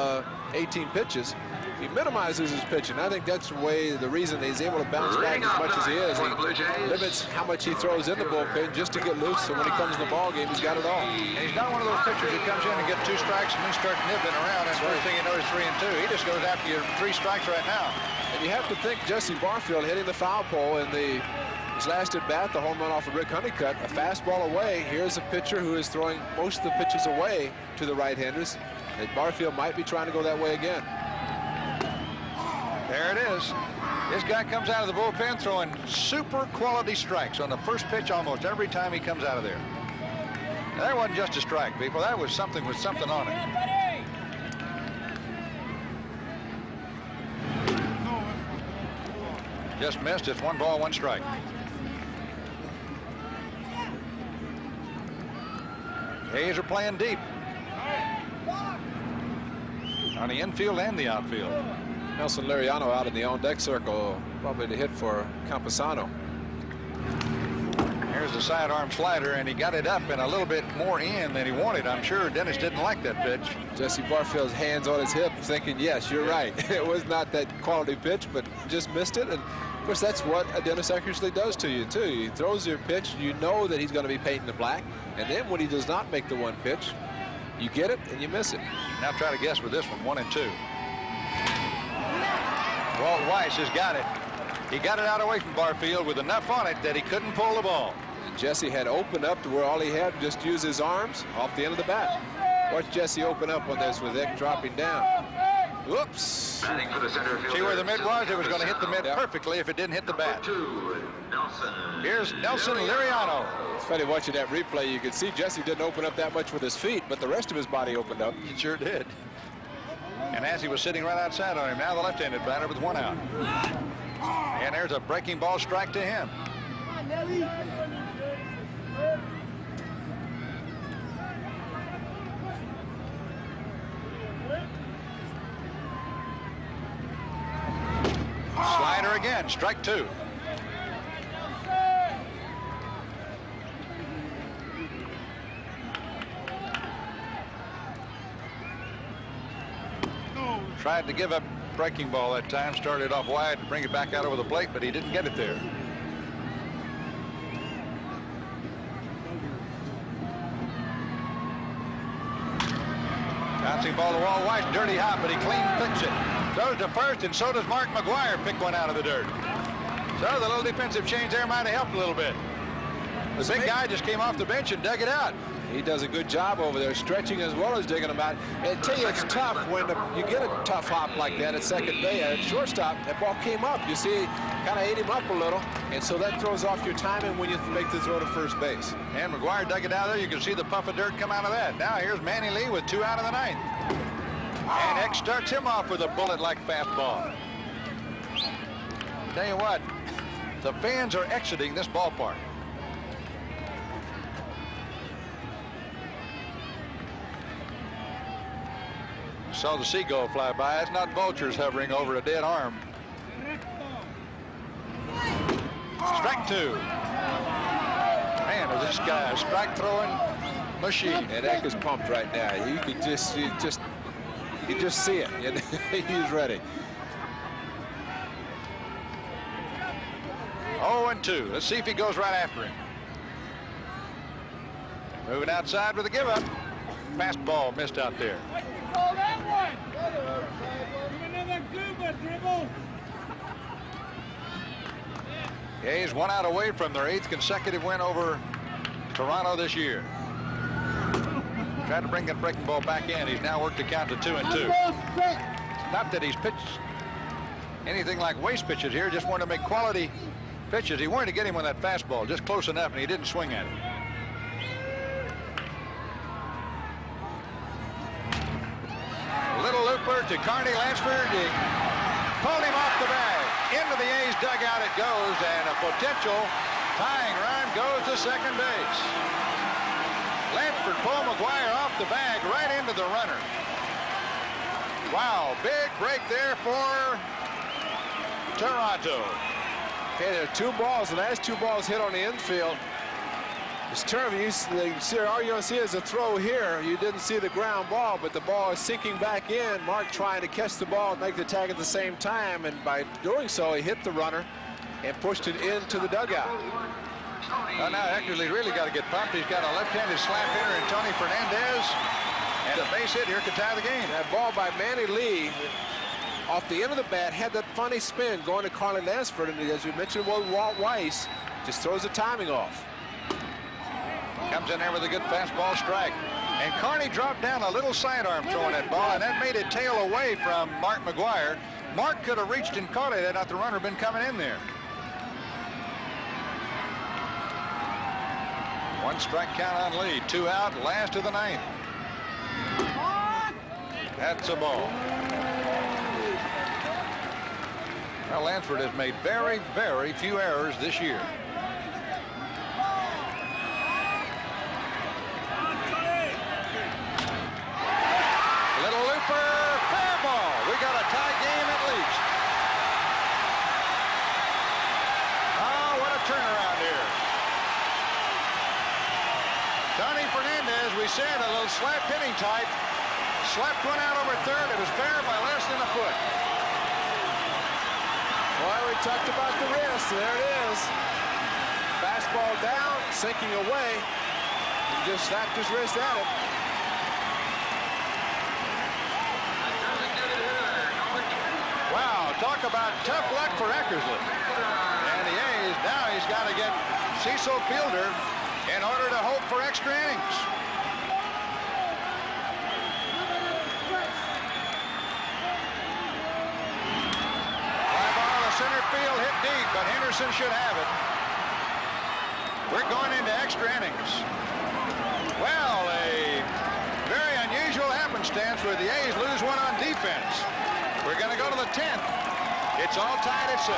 18 pitches. He minimizes his pitching. I think that's the reason he's able to bounce back as much as he is. He limits how much he throws in the bullpen just to get loose, so when he comes in the ball game, he's got it all. And he's not one of those pitchers that comes in and gets 2 strikes and then starts nibbling around, and first thing you know is 3 and 2. He just goes after you 3 strikes right now. And you have to think Jesse Barfield hitting the foul pole in his last at bat, the home run off of Rick Honeycutt, a fastball away. Here's a pitcher who is throwing most of the pitches away to the right-handers. And Barfield might be trying to go that way again. There it is. This guy comes out of the bullpen throwing super quality strikes on the first pitch almost every time he comes out of there. Now, that wasn't just a strike, people. That was something with something on it. Just missed. It's 1 ball, 1 strike. A's are playing deep. on the infield and the outfield. Nelson Liriano out in the on-deck circle, probably the hit for Campusano. Here's the sidearm slider, and he got it up and a little bit more in than he wanted. I'm sure Dennis didn't like that pitch. Jesse Barfield's hands on his hip, thinking, yes, you're right. It was not that quality pitch, but just missed it. And of course, that's what a Dennis Eckersley does to you, too. He throws your pitch, you know that he's going to be painting the black. And then when he does not make the one pitch, you get it and you miss it. Now try to guess with this one, 1 and 2. Walt Weiss has got it. He got it out away from Barfield with enough on it that he couldn't pull the ball. And Jesse had opened up to where all he had was just use his arms off the end of the bat. Watch Jesse open up on this with Eck dropping down. Whoops. Batting for the center fielder. See where the mid was? It was going to hit the mid perfectly if it didn't hit the bat. Here's Nelson Liriano. It's funny watching that replay. You can see Jesse didn't open up that much with his feet, but the rest of his body opened up. He sure did. And as he was sitting right outside on him, now the left-handed batter with 1 out. And there's a breaking ball strike to him. Slider again, strike 2. Tried to give up breaking ball that time, started off wide to bring it back out over the plate, but he didn't get it there. Bouncing ball to Walt Weiss, dirty hop, but he clean picks it. Throws to first, and so does Mark McGuire pick one out of the dirt. So the little defensive change there might have helped a little bit. The big guy just came off the bench and dug it out. He does a good job over there, stretching as well as digging them out. And I tell you, it's tough when you get a tough hop like that at second base. At shortstop, that ball came up. You see, kind of ate him up a little, and so that throws off your timing when you make the throw to first base. And McGuire dug it out there. You can see the puff of dirt come out of that. Now here's Manny Lee with 2 out of the 9th. And Eck starts him off with a bullet-like fastball. Tell you what, the fans are exiting this ballpark. Saw the seagull fly by. It's not vultures hovering over a dead arm. Strike 2. Man, is this guy a strike throwing machine? And Eck is pumped right now. You can just see it. He's ready. 0-2. Let's see if he goes right after him. Moving outside with a give up. Fastball missed out there. Call that one. Give another Goober dribble. A's 1 out away from their 8th consecutive win over Toronto this year. Tried to bring that breaking ball back in. He's now worked the count to 2-2. Not that he's pitched anything like waste pitches here, just wanted to make quality pitches. He wanted to get him on that fastball just close enough, and he didn't swing at it. Little looper to Carney Lansford. He pulled him off the bag. Into the A's dugout it goes, and a potential tying run goes to second base. Lansford pulled McGuire off the bag right into the runner. Wow, big break there for Toronto. Okay, there are 2 balls. The last 2 balls hit on the infield. It's terrible. All you're going to see is a throw here. You didn't see the ground ball, but the ball is sinking back in. Mark trying to catch the ball and make the tag at the same time, and by doing so, he hit the runner and pushed it into the dugout. Well, now Eckersley's really got to get pumped. He's got a left-handed slap hitter in Tony Fernandez, and a base hit here could tie the game. That ball by Manny Lee off the end of the bat had that funny spin going to Carney Lansford, and as we mentioned with Walt Weiss, just throws the timing off. Comes in there with a good fastball strike. And Carney dropped down a little sidearm throwing that ball, and that made it tail away from Mark McGuire. Mark could have reached and caught it had not the runner been coming in there. 1 strike count on Lee. 2 out, last of the 9th. That's a ball. Well, Lansford has made very, very few errors this year. Little looper, fair we said, a little slap hitting type. Slapped one out over third. It was fair by less than a foot. Well, we talked about the wrist. There it is. Fastball down, sinking away. He just slapped his wrist at it. Wow, talk about tough luck for Eckersley. And the A's, now he's got to get Cecil Fielder in order to hope for extra innings. Fly ball to center field, hit deep, but Henderson should have it. We're going into extra innings. Well, a very unusual happenstance where the A's lose one on defense. We're going to go to the 10th. It's all tied at 6.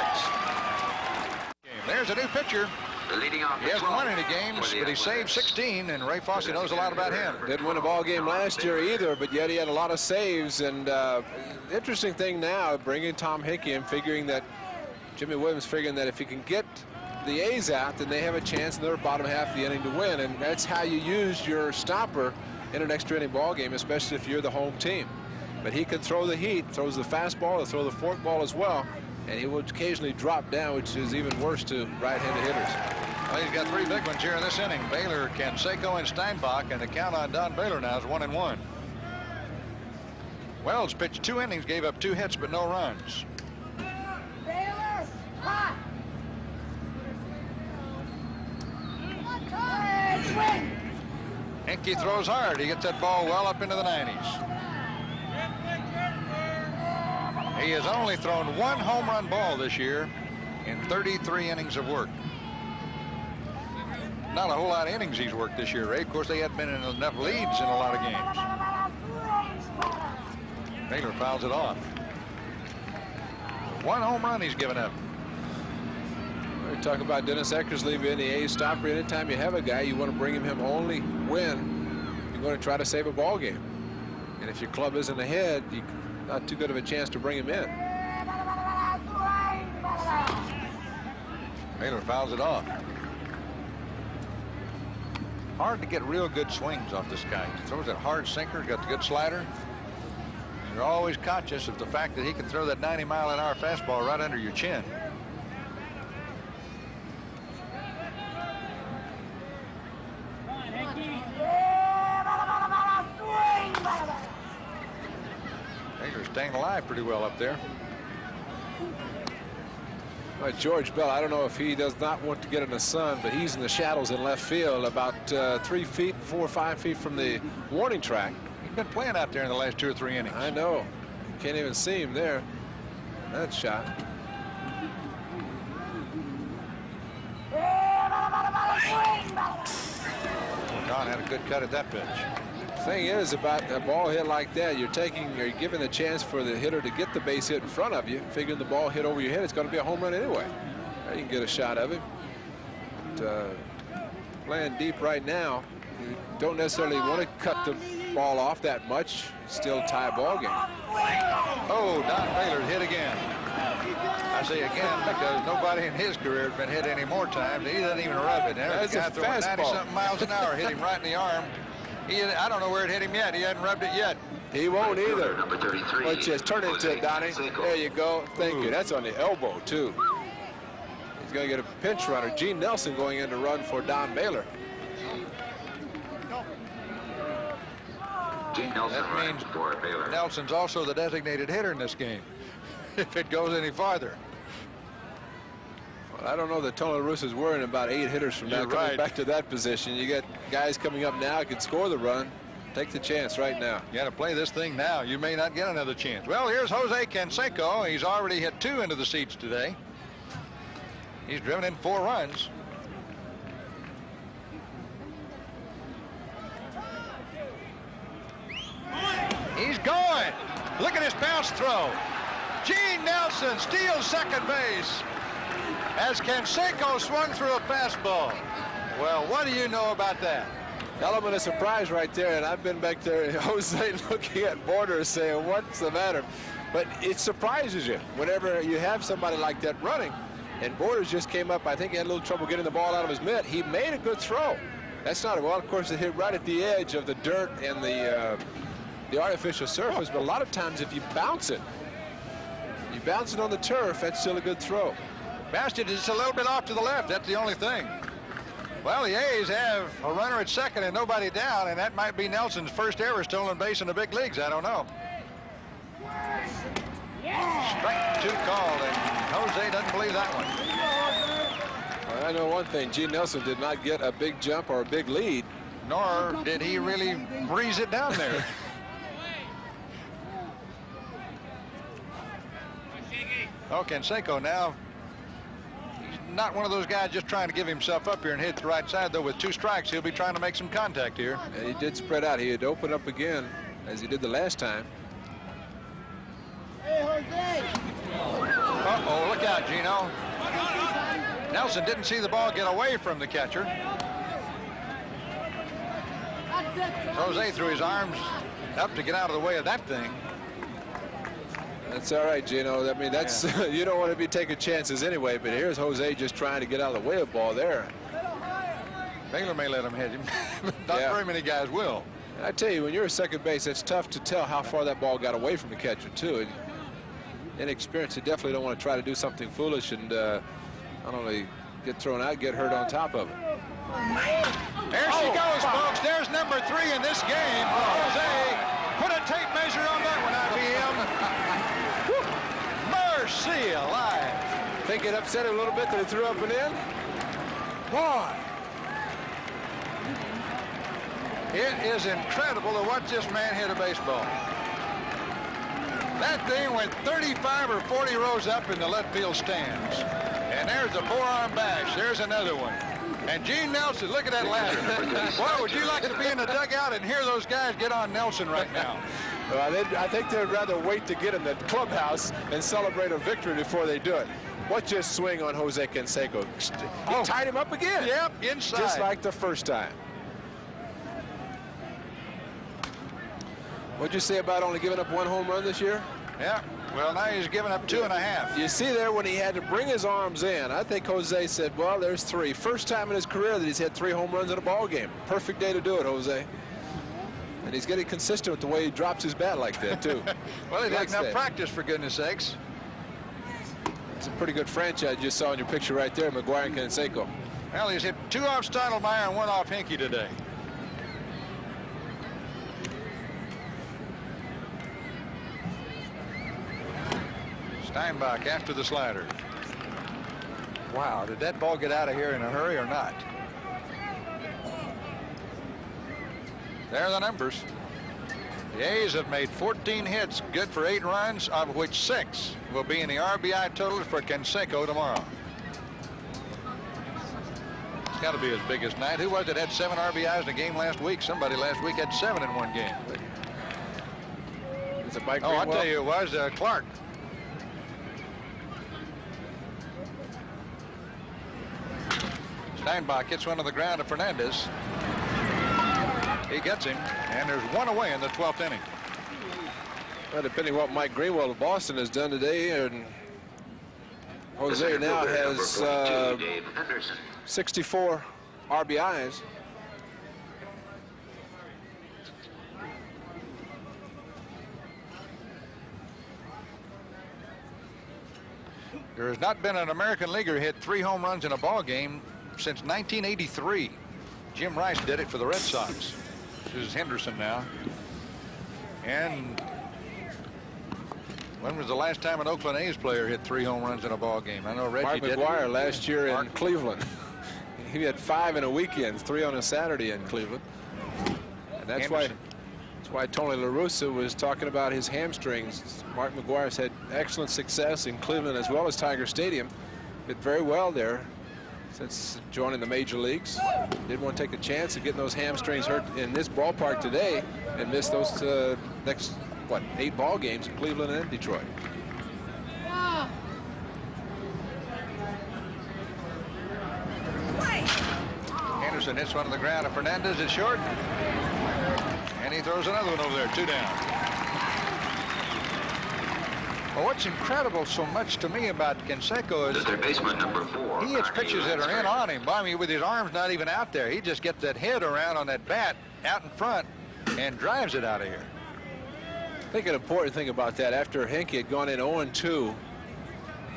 There's a new pitcher. He hasn't won any games, but he saved 16, and Ray Fosse knows a lot about him. Didn't win a ball game last year either, but yet he had a lot of saves. And interesting thing now, bringing Tom Hickey in, figuring that Jimmy Williams figuring that if he can get the A's out, then they have a chance in their bottom half of the inning to win. And that's how you use your stopper in an extra inning ball game, especially if you're the home team. But he can throw the heat, throws the fastball, he'll throw the forkball as well, and he will occasionally drop down, which is even worse to right-handed hitters. Well, he's got 3 big ones here in this inning. Baylor, Canseco, and Steinbach, and the count on Don Baylor now is 1-1. Wells pitched 2 innings, gave up 2 hits, but no runs. Baylor, hot. Swing. Henke throws hard. He gets that ball well up into the 90s. He has only thrown 1 home run ball this year in 33 innings of work. Not a whole lot of innings he's worked this year, Ray. Of course, they hadn't been in enough leads in a lot of games. Baylor fouls it off. 1 home run he's given up. We talk about Dennis Eckersley being the A's stopper. Anytime you have a guy, you want to bring him only when you're going to try to save a ball game. And if your club isn't ahead, you not too good of a chance to bring him in. Baylor fouls it off. Hard to get real good swings off this guy. He throws that hard sinker, got the good slider. You're always conscious of the fact that he can throw that 90-mile-an-hour fastball right under your chin. Baylor's staying alive pretty well up there. George Bell, I don't know if he does not want to get in the sun, but he's in the shadows in left field, about 3 feet, 4 or 5 feet from the warning track. He's been playing out there in the last 2 or 3 innings. I know. Can't even see him there. That shot. John had a good cut at that pitch. Thing is about a ball hit like that, you're giving the chance for the hitter to get the base hit in front of you, figuring the ball hit over your head, it's going to be a home run anyway. You can get a shot of it. But, playing deep right now, you don't necessarily want to cut the ball off that much. Still tie ball game. Oh, Don Baylor hit again. I say again because nobody in his career has been hit any more times. He doesn't even rub it. There's a guy throwing 90-something miles an hour hit him right in the arm. I don't know where it hit him yet. He hasn't rubbed it yet. He won't either. Number 33. Let's just turn into it, Donnie. There you go. Thank you. That's on the elbow, too. He's going to get a pinch runner. Gene Nelson going in to run for Don Baylor. Gene Nelson That running means for Baylor. Nelson's also the designated hitter in this game, if it goes any farther. Well, I don't know that Tony La Russa's worrying about 8 hitters from now You're coming right. back to that position. You got guys coming up now who can score the run. Take the chance right now. You got to play this thing now. You may not get another chance. Well, here's Jose Canseco. He's already hit 2 into the seats today. He's driven in 4 runs. He's going. Look at his bounce throw. Gene Nelson steals second base as Canseco swung through a fastball. Well, what do you know about that? Element of surprise right there, and I've been back there, Jose, looking at Borders saying, what's the matter? But it surprises you whenever you have somebody like that running. And Borders just came up. I think he had a little trouble getting the ball out of his mitt. He made a good throw. That's not, well, of course, it hit right at the edge of the dirt and the artificial surface, but a lot of times if you bounce it on the turf, that's still a good throw. Bounced it just a little bit off to the left. That's the only thing. Well, the A's have a runner at second and nobody down, and that might be Nelson's first ever stolen base in the big leagues. I don't know. Strike 2 called, and Jose doesn't believe that one. Well, I know one thing. Gene Nelson did not get a big jump or a big lead. Nor did he really breeze it down there. Oh, Canseco now. He's not one of those guys just trying to give himself up here and hit the right side, though. With 2 strikes, he'll be trying to make some contact here. And he did spread out. He had opened up again, as he did the last time. Uh-oh, look out, Gino. Nelson didn't see the ball get away from the catcher. Jose threw his arms up to get out of the way of that thing. That's all right, Gino. I mean, that's you don't want to be taking chances anyway, but here's Jose just trying to get out of the way of the ball there. Baylor may let him hit him. Not very many guys will. I tell you, when you're at second base, it's tough to tell how far that ball got away from the catcher, too. Inexperienced, you definitely don't want to try to do something foolish and not only get thrown out, get hurt on top of it. There she goes, folks. There's number 3 in this game. Jose, put a tape measure on that one, IBM. Mercy alive. Think it upset him a little bit that he threw up and in? Boy. It is incredible to watch this man hit a baseball. That thing went 35 or 40 rows up in the left field stands. And there's a forearm bash. There's another one. And Gene Nelson, look at that ladder. Boy, would you like to be in the dugout and hear those guys get on Nelson right now? Well, I think they'd rather wait to get in the clubhouse and celebrate a victory before they do it. Watch this swing on Jose Canseco. He tied him up again. Yep, inside. Just like the first time. What'd you say about only giving up 1 home run this year? Yeah, well, now he's giving up 2.5. You see there when he had to bring his arms in, I think Jose said, well, there's 3. First time in his career that he's hit 3 home runs in a ball game. Perfect day to do it, Jose. And he's getting consistent with the way he drops his bat like that, too. Well, he didn't have practice, for goodness sakes. It's a pretty good franchise you saw in your picture right there, McGuire and Canseco. Well, he's hit 2 off Stottlemyre and 1 off Hinkie today. Steinbach after the slider. Wow, did that ball get out of here in a hurry or not? There are the numbers. The A's have made 14 hits, good for 8 runs, of which 6 will be in the RBI total for Canseco tomorrow. It's got to be his biggest night. Who was it had 7 RBIs in a game last week? Somebody last week had 7 in one game. Is it Mike Oh, I'll Greenwell? tell you, it was Clark. Steinbach hits one to the ground to Fernandez. He gets him, and there's 1 away in the 12th inning. Well, depending what Mike Greenwell of Boston has done today, and Jose now has 64 RBIs. There has not been an American leaguer hit 3 home runs in a ball game since 1983. Jim Rice did it for the Red Sox. This is Henderson now. And when was the last time an Oakland A's player hit 3 home runs in a ball game? I know Reggie Mark did. McGuire last year in Mark. Cleveland. He had 5 in a weekend, 3 on a Saturday in Cleveland. And that's why Tony La Russa was talking about his hamstrings. Mark McGuire's had excellent success in Cleveland as well as Tiger Stadium. Did very well there since joining the major leagues. Didn't want to take a chance of getting those hamstrings hurt in this ballpark today and miss those next, 8 ball games in Cleveland and Detroit. Henderson hits one to the ground, and Fernandez is short. And he throws another one over there, 2 down. Well, what's incredible so much to me about Canseco The is third baseman, number 4. he hits Carney pitches that are in Lansford. on him. I mean, with his arms not even out there. He just gets that head around on that bat out in front and drives it out of here. I think an important thing about that, after Henke had gone in 0-2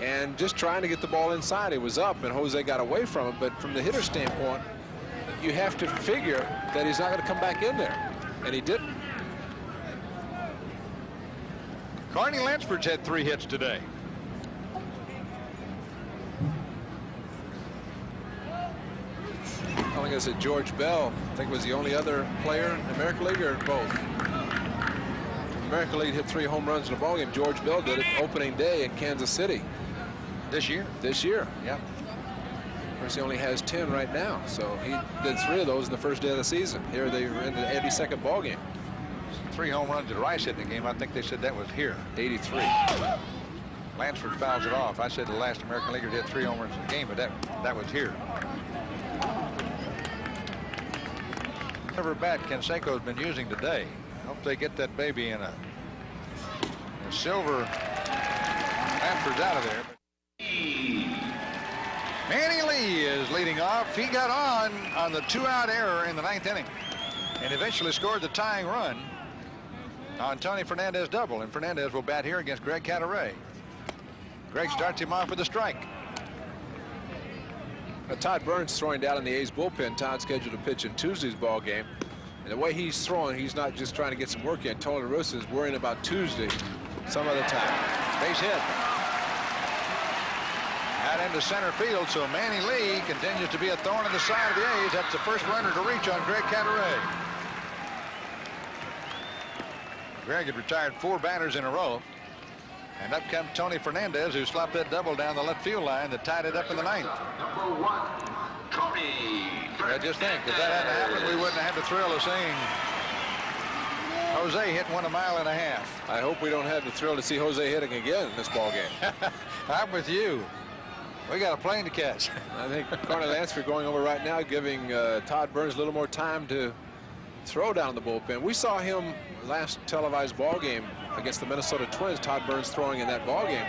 and just trying to get the ball inside, it was up and Jose got away from it. But from the hitter standpoint, you have to figure that he's not going to come back in there, and he didn't. Carney Lansford's had 3 hits today. I think I said George Bell, I think was the only other player in the American League, or both. American League hit 3 home runs in a ballgame. George Bell did it opening day in Kansas City This year? this year. Yeah. Of course, he only has 10 right now, so he did 3 of those in the first day of the season. Here they were in the 82nd ball game. 3 home runs that Rice hit in the game. I think they said that was here. 83. Lansford fouls it off. I said the last American Leaguer did 3 home runs in the game, but that was here. Whatever bat Canseco's been using today. Hope they get that baby in a silver. Lansford's out of there. Manny Lee is leading off. He got on the 2-out error in the 9th inning and eventually scored the tying run on Tony Fernandez double, and Fernandez will bat here against Greg Cadaret. Greg starts him off with a strike. Todd Burns throwing down in the A's bullpen. Todd scheduled to pitch in Tuesday's ball game. And the way he's throwing, he's not just trying to get some work in. Tony La Russa is worrying about Tuesday some other time. Base hit. Out into center field, so Manny Lee continues to be a thorn in the side of the A's. That's the first runner to reach on Greg Cadaret. Greg had retired 4 batters in a row. And up comes Tony Fernandez, who slapped that double down the left field line that tied it up in the 9th. Number 1, Tony I just think if that hadn't happened, we wouldn't have the thrill of seeing Jose hit 1.5 miles. I hope we don't have the thrill to see Jose hitting again in this ball game. I'm with you. We got a plane to catch. I think Carney Lansford going over right now, giving Todd Burns a little more time to throw down the bullpen. We saw him last televised ball game against the Minnesota Twins, Todd Burns throwing in that ball game,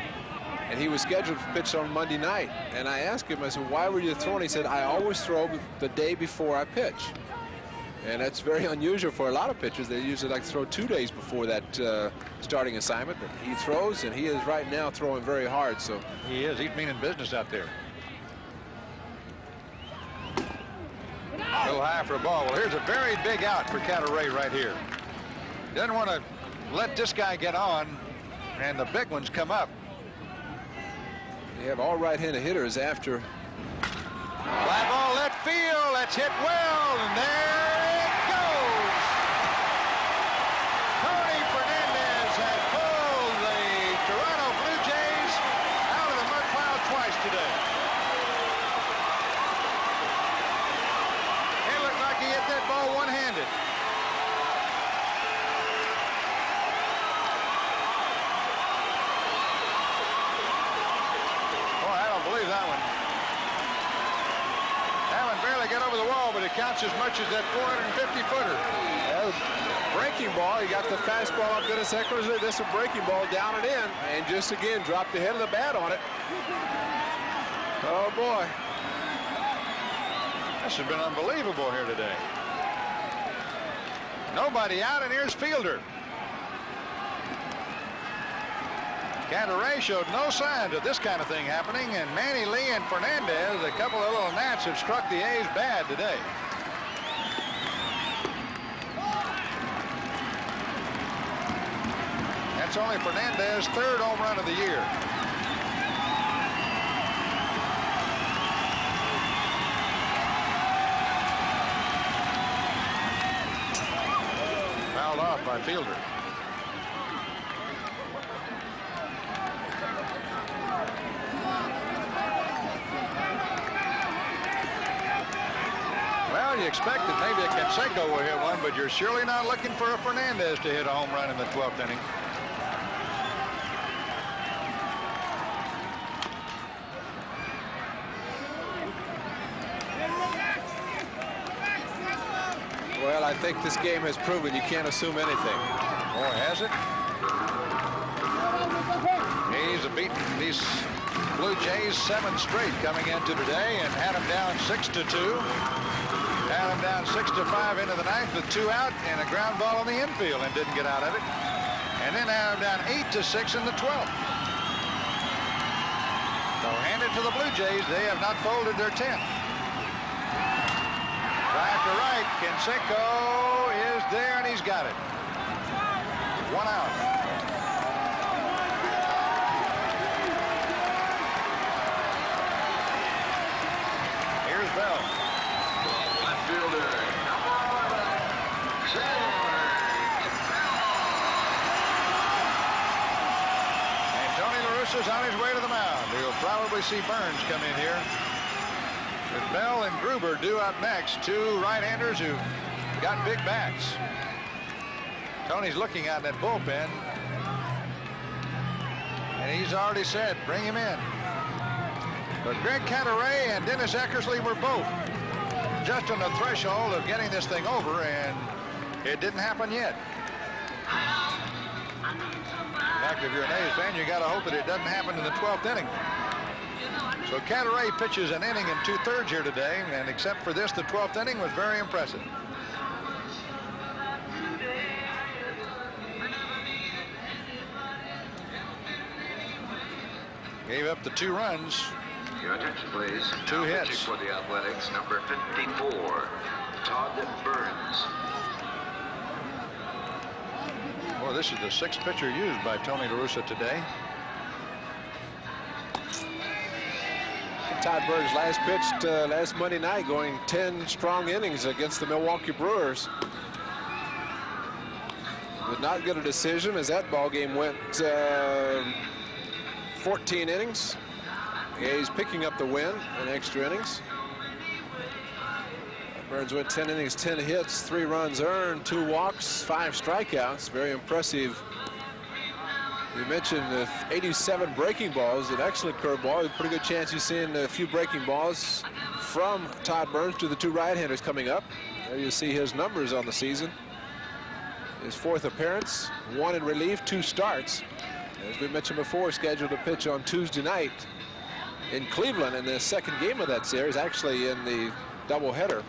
and he was scheduled to pitch on Monday night. And I asked him, I said, why were you throwing? He said, I always throw the day before I pitch. And that's very unusual for a lot of pitchers. They usually like to throw 2 days before that starting assignment, but he throws, and he is right now throwing very hard. So He is. He's meaning business out there. A little high for a ball. Well, here's a very big out for Cadaret right here. Doesn't want to let this guy get on, and the big ones come up. you have all right-handed hitters after. Fly ball left field. That's hit well, and there it goes. Tony Fernandez has pulled the Toronto Blue Jays out of the mud pile twice today. It looked like he hit that ball one-handed. Boy, I don't believe that one. That one barely got over the wall, but it counts as much as that 450-footer. Breaking ball. He got the fastball up Dennis Eckersley. This is a breaking ball down and in, and just again dropped the head of the bat on it. Oh boy. This has been unbelievable here today. Nobody out, and here's fielder. Cadaret showed no signs of this kind of thing happening, and Manny Lee and Fernandez, a couple of little gnats, have struck the A's bad today. That's only Fernandez's 3rd home run of the year. Fouled off by fielder. Well, you expect that maybe a Canseco will hit one, but you're surely not looking for a Fernandez to hit a home run in the 12th inning. Well, I think this game has proven you can't assume anything. Boy, has it? He's beaten these Blue Jays 7 straight coming into today and had them down 6-2. Had them down 6-5 into the 9th with 2 out and a ground ball in the infield and didn't get out of it. And then had them down 8-6 in the 12th. So hand it to the Blue Jays. They have not folded their 10th. Drive to right. Canseco is there, and he's got it. 1 out. Here's Bell. Left fielder, number 11, George Bell. And Tony La Russa's on his way to the mound. You'll probably see Burns come in here. With Bell and Gruber due up next, 2 right-handers who got big bats. Tony's looking out in that bullpen, and he's already said, bring him in. But Greg Cataray and Dennis Eckersley were both just on the threshold of getting this thing over, and it didn't happen yet. In fact, if you're an A's fan, you got to hope that it doesn't happen in the 12th inning. So Cataray pitches an inning and 2/3 here today, and except for this, the 12th inning was very impressive. Gave up the 2 runs. Your attention, please. 2 Now hits. pitching for the Athletics, number 54, Todd Burns. Well, this is the 6th pitcher used by Tony La Russa today. Todd Burns last pitched last Monday night, going 10 strong innings against the Milwaukee Brewers. Did not get a decision as that ball game went 14 innings. A's picking up the win in extra innings. Burns went 10 innings, 10 hits, 3 runs earned, 2 walks, 5 strikeouts. Very impressive. You mentioned the 87 breaking balls, an excellent curveball. A pretty good chance you're seeing a few breaking balls from Todd Burns to the 2 right-handers coming up. There you see his numbers on the season. His 4th appearance, 1 in relief, 2 starts. As we mentioned before, scheduled to pitch on Tuesday night in Cleveland in the 2nd game of that series, actually in the doubleheader.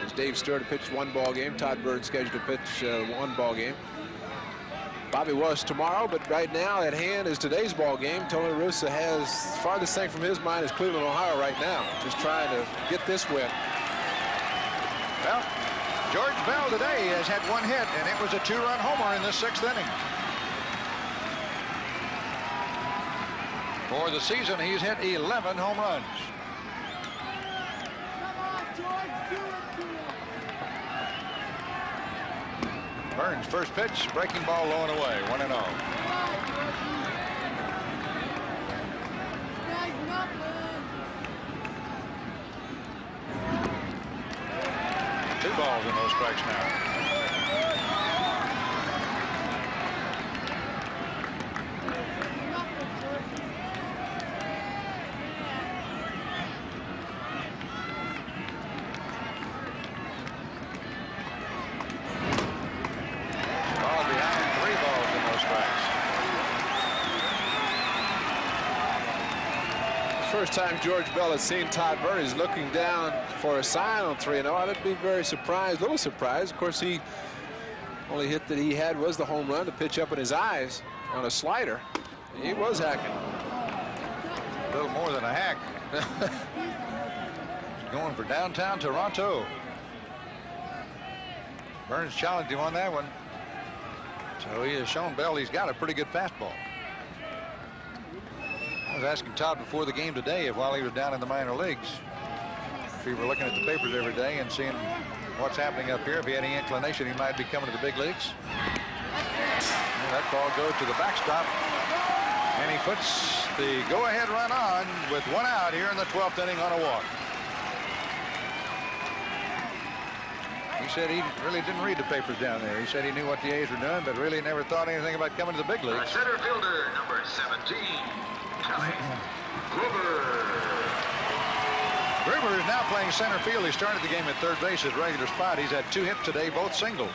As Dave Stewart pitched 1 ball game, Todd Burns scheduled to pitch 1 ball game. Bobby West tomorrow, but right now at hand is today's ball game. Tony La Russa has farthest thing from his mind is Cleveland, Ohio right now. Just trying to get this win. Well, George Bell today has had 1 hit, and it was a 2-run homer in the 6th inning. For the season, he's hit 11 home runs. Burns' first pitch, breaking ball low and away, 1-0. Two balls and no strikes now. First time George Bell has seen Todd Burns looking down for a sign on 3-0. I'd be very surprised, a little surprised. Of course, he only hit that he had was the home run to pitch up in his eyes on a slider. He was hacking. A little more than a hack. He's going for downtown Toronto. Burns challenged him on that one. So he has shown Bell he's got a pretty good fastball. I was asking Todd before the game today if while he was down in the minor leagues, if he were looking at the papers every day and seeing what's happening up here, if he had any inclination he might be coming to the big leagues. And that ball goes to the backstop, and he puts the go-ahead run on with 1 out here in the 12th inning on a walk. He said he really didn't read the papers down there. He said he knew what the A's were doing, but really never thought anything about coming to the big leagues. Center fielder, number 17, Gruber. Gruber is now playing center field. He started the game at third base, his regular spot. He's had 2 hits today, both singles.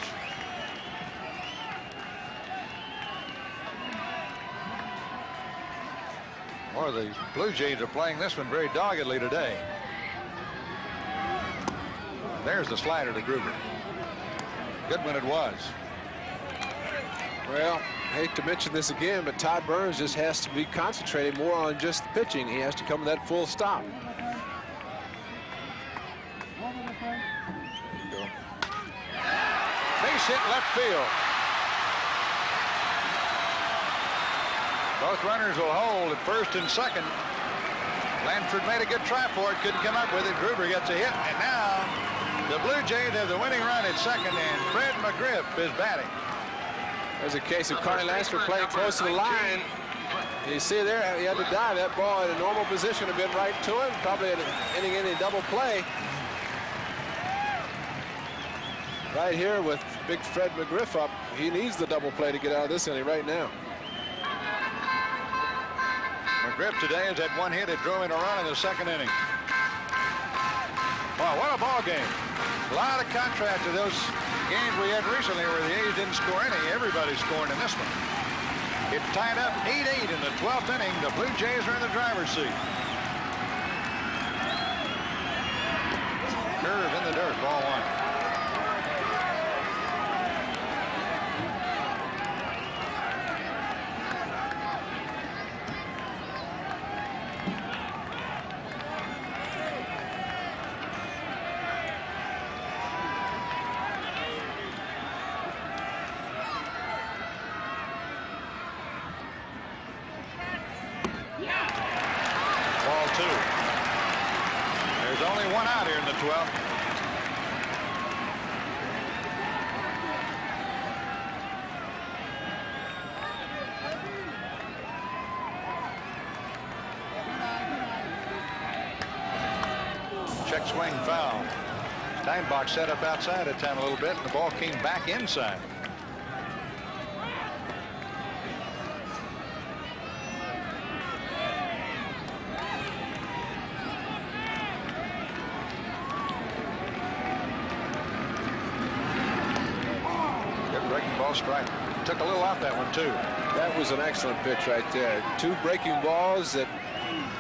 Boy, the Blue Jays are playing this one very doggedly today. There's the slider to Gruber. Good one it was. Well, I hate to mention this again, but Todd Burns just has to be concentrating more on just the pitching. He has to come to that full stop. Base hit left field. Both runners will hold at first and second. Lanford made a good try for it, couldn't come up with it. Gruber gets a hit, and now the Blue Jays have the winning run at second, and Fred McGriff is batting. There's a case of Carney Lansford playing close to the line. You see there, he had to dive. That ball in a normal position had been right to him, probably an inning double play. Right here with big Fred McGriff up, he needs the double play to get out of this inning right now. McGriff today has had one hit that drove in a run in the second inning. Wow, what a ball game. A lot of contrast to those games we had recently where the A's didn't score any. Everybody's scoring in this one. It tied up 8-8 in the 12th inning. The Blue Jays are in the driver's seat. Curve in the dirt, ball one. Check swing foul. Steinbach set up outside at time a little bit, and the ball came back inside. Good breaking ball strike. Took a little off that one too. That was an excellent pitch right there. Two breaking balls that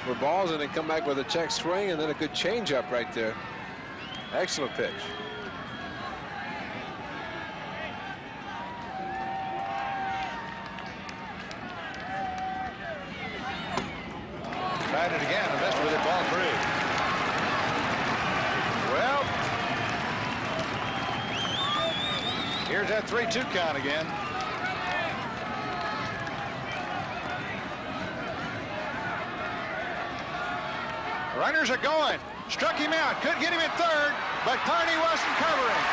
were balls, and they come back with a check swing and then a good changeup right there. Excellent pitch. Tried it again and missed with it, ball three. Well, here's that 3-2 count again. Runners are going. Struck him out. Could get him at third, but Carney wasn't covering.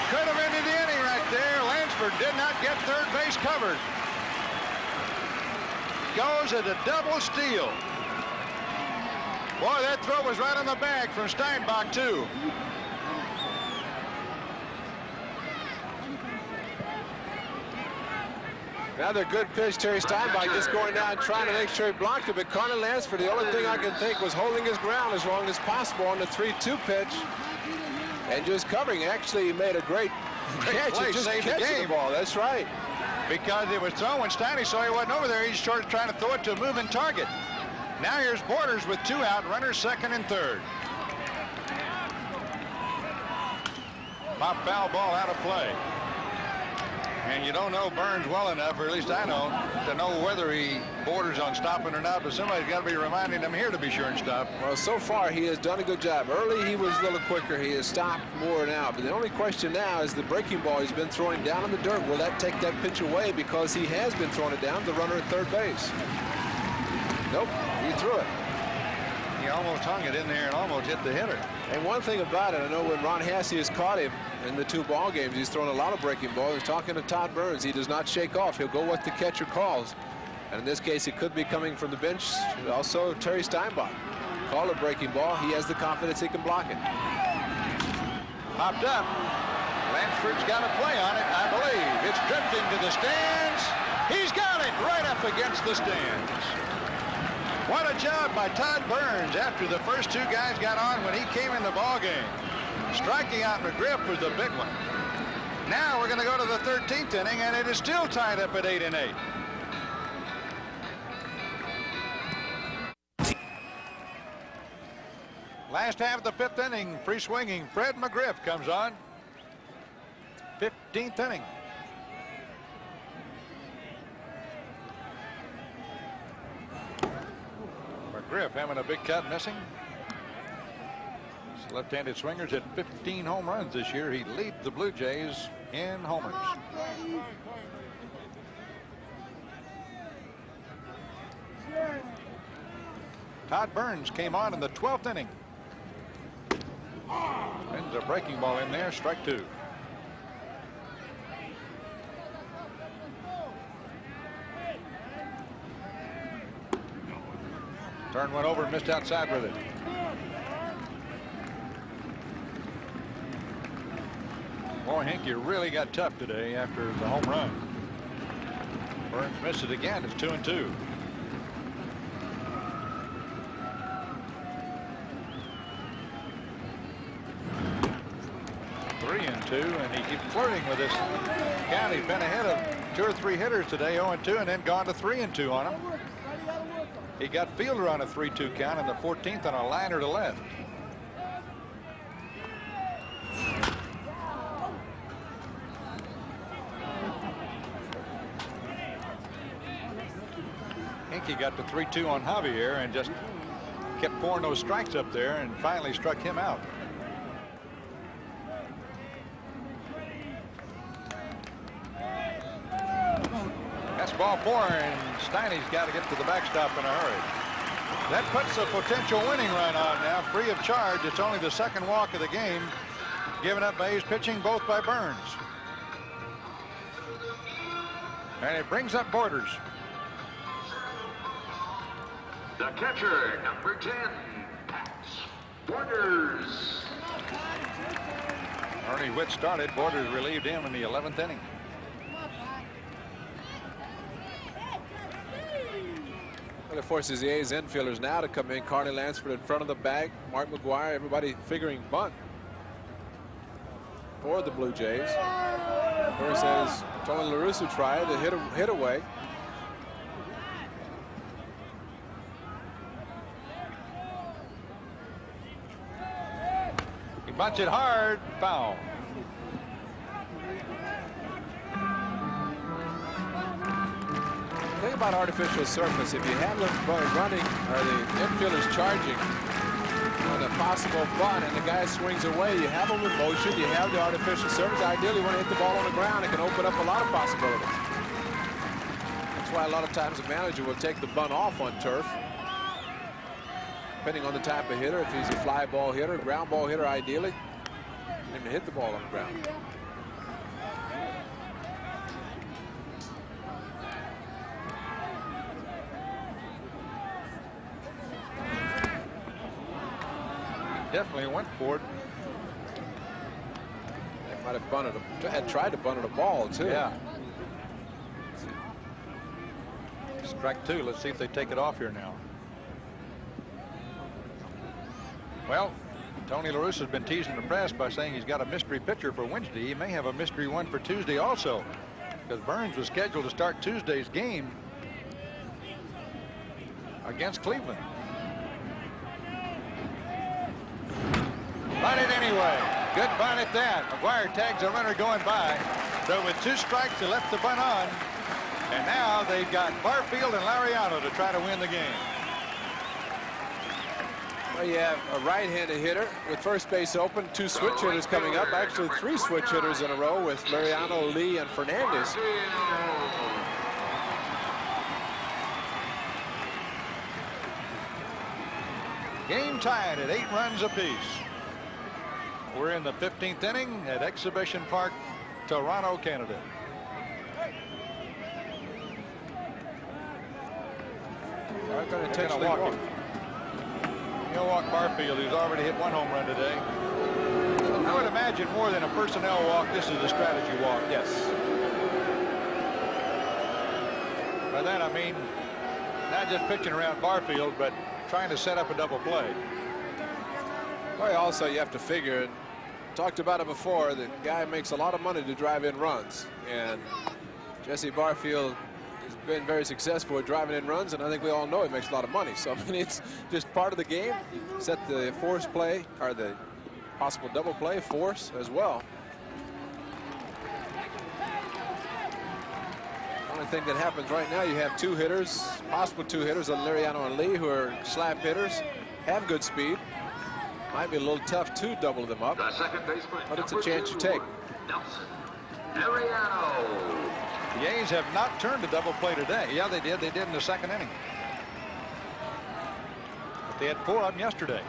Could have ended the inning right there. Lansford did not get third base covered. Goes at a double steal. Boy, that throw was right on the bag from Steinbach, too. Another good pitch, Terry Steinbach just going down trying to make sure he blocked it, but Carney Lansford, the only thing I can think was holding his ground as long as possible on the 3-2 pitch and just covering. Actually, he made a great catch. Play, He just saved the catches game. the ball. That's right. Because it was thrown when Steiny saw he wasn't over there. He started trying to throw it to a moving target. Now here's Borders with two out, runners second and third. Pop foul ball out of play. And you don't know Burns well enough, or at least I don't, to know whether he borders on stopping or not, but somebody's got to be reminding him here to be sure and stop. Well, so far he has done a good job. Early he was a little quicker. He has stopped more now. But the only question now is the breaking ball he's been throwing down in the dirt. Will that take that pitch away? Because he has been throwing it down, the runner at third base. Nope, he threw it. He almost hung it in there and almost hit the hitter. And one thing about it, I know when Ron Hassey has caught him in the two ball games, he's thrown a lot of breaking balls. He's talking to Todd Burns. He does not shake off. He'll go what the catcher calls. And in this case, it could be coming from the bench. Also, Terry Steinbach. Call a breaking ball. He has the confidence he can block it. Popped up. Lansford's got a play on it, I believe. It's drifting to the stands. He's got it right up against the stands. What a job by Todd Burns after the first two guys got on when he came in the ball game. Striking out McGriff was the big one. Now we're going to go to the 13th inning, and it is still tied up at 8-8. Last half of the 5th inning, free swinging Fred McGriff comes on. 15th inning. McGriff having a big cut, missing. Left-handed swingers hit 15 home runs this year. He leads the Blue Jays in homers. Todd Burns came on in the 12th inning. Spins a breaking ball in there, strike 2. Turned one over and missed outside with it. Boy, Hinkie really got tough today after the home run. Burns missed it again. It's 2-2. And he keeps flirting with this count. He's been ahead of 2 or 3 hitters today, 0-2, and then gone to 3-2 on him. He got Fielder on a 3-2 count in the 14th on a liner to left. Hinkie got the 3-2 on Javier and just kept pouring those strikes up there and finally struck him out. That's ball 4, and Steiney's got to get to the backstop in a hurry. That puts a potential winning run on now, free of charge. It's only the 2nd walk of the game, given up by A's pitching, both by Burns. And it brings up Borders. The catcher, number 10, Pat Borders. Ernie Whitt started. Borders relieved him in the 11th inning. Well, it forces the A's infielders now to come in. Carney Lansford in front of the bag. Mark McGuire, everybody figuring bunt for the Blue Jays. Of course, as Tony La Russa tried to hit away. He bunts it hard, foul. The thing about artificial surface, if you have them running or the infielders charging on a possible bunt and the guy swings away, you have them in motion, you have the artificial surface. Ideally, you want to hit the ball on the ground. It can open up a lot of possibilities. That's why a lot of times the manager will take the bunt off on turf, depending on the type of hitter. If he's a fly ball hitter, ground ball hitter, ideally, him to hit the ball on the ground. Definitely went for it. They might have bunted had tried to bunt a ball too. Yeah. Strike 2. Let's see if they take it off here now. Well, Tony La Russa has been teasing the press by saying he's got a mystery pitcher for Wednesday. He may have a mystery one for Tuesday also, because Burns was scheduled to start Tuesday's game against Cleveland. Bunt it anyway. Good bunt at that. McGuire tags a runner going by. So with 2 strikes, they left the bunt on. And now they've got Barfield and Laureano to try to win the game. Well, you have a right-handed hitter with first base open, 2 switch hitters coming up. Actually, 3 switch hitters in a row with Laureano, Lee, and Fernandez. Game tied at 8 runs apiece. We're in the 15th inning at Exhibition Park, Toronto, Canada. They're going to They're gonna walk him. He'll walk Barfield, who's already hit 1 home run today. I would imagine more than a personnel walk, this is a strategy walk. Yes. By that I mean not just pitching around Barfield, but trying to set up a double play. Well, also you have to figure talked about it before. The guy makes a lot of money to drive in runs, and Jesse Barfield has been very successful at driving in runs, and I think we all know he makes a lot of money. So I mean, it's just part of the game. Set the force play, or the possible double play, force as well. Only thing that happens right now, you have two hitters, possible two hitters, Liriano and Lee, who are slap hitters, have good speed. Might be a little tough to double them up, The second baseman, but it's a number chance you 2, take. Nelson Liriano. The A's have not turned a double play today. Yeah, they did. They did in the second inning. But they had 4 of them yesterday.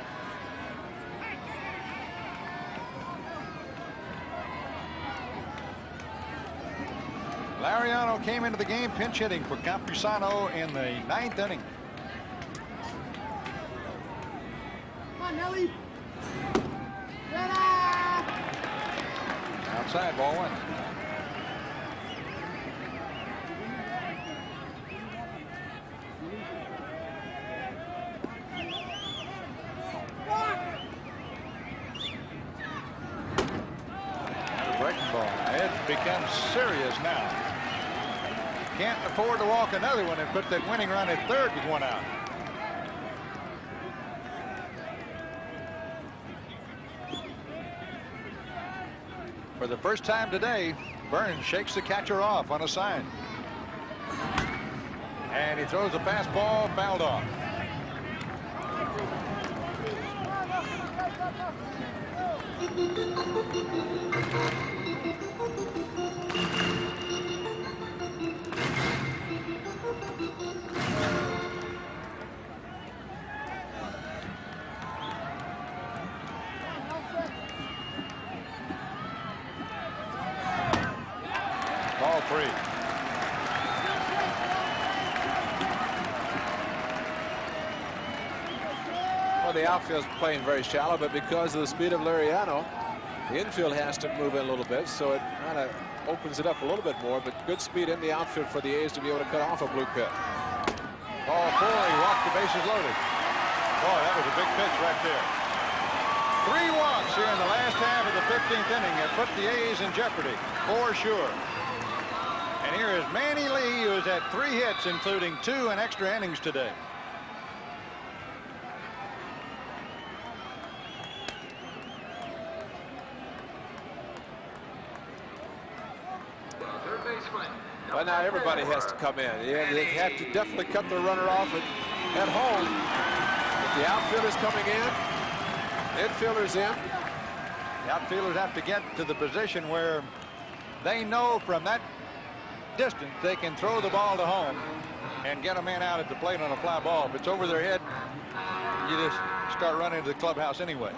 Lariano came into the game pinch hitting for Campusano in the 9th inning. Come on, Nelly. Outside, ball 1. The breaking ball. It becomes serious now. Can't afford to walk another one and put that winning run at third with 1 out. For the first time today, Burns shakes the catcher off on a sign. And he throws a fastball, fouled off. Ball 3. Well, the outfield's playing very shallow, but because of the speed of Liriano, the infield has to move in a little bit, so it kind of opens it up a little bit more, but good speed in the outfield for the A's to be able to cut off a blue pit. Ball 4, he walked the bases loaded. Boy, that was a big pitch right there. 3 walks here in the last half of the 15th inning have put the A's in jeopardy, for sure. And here is Manny Lee, who has had 3 hits, including 2 in extra innings today. Third baseman. Well, now everybody has to come in. Yeah, they have to definitely cut the runner off at home. But the outfielder's coming in. Infielder's in. The outfielders have to get to the position where they know from that distance they can throw the ball to home and get a man out at the plate on a fly ball. If it's over their head, you just start running to the clubhouse anyway.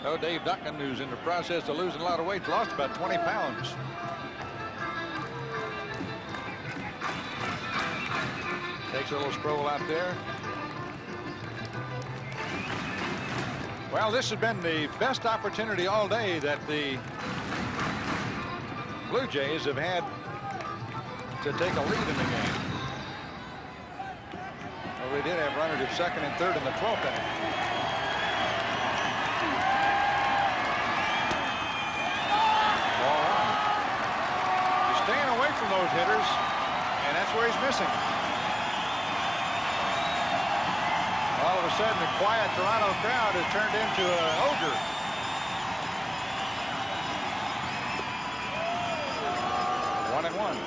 Oh, Dave Duncan, who's in the process of losing a lot of weight, lost about 20 pounds. Takes a little stroll out there. Well, this has been the best opportunity all day that the Blue Jays have had to take a lead in the game. Well, they did have runners at second and third in the 12th inning. Ball 1. He's staying away from those hitters, and that's where he's missing. All of a sudden, the quiet Toronto crowd has turned into an ogre. One and one.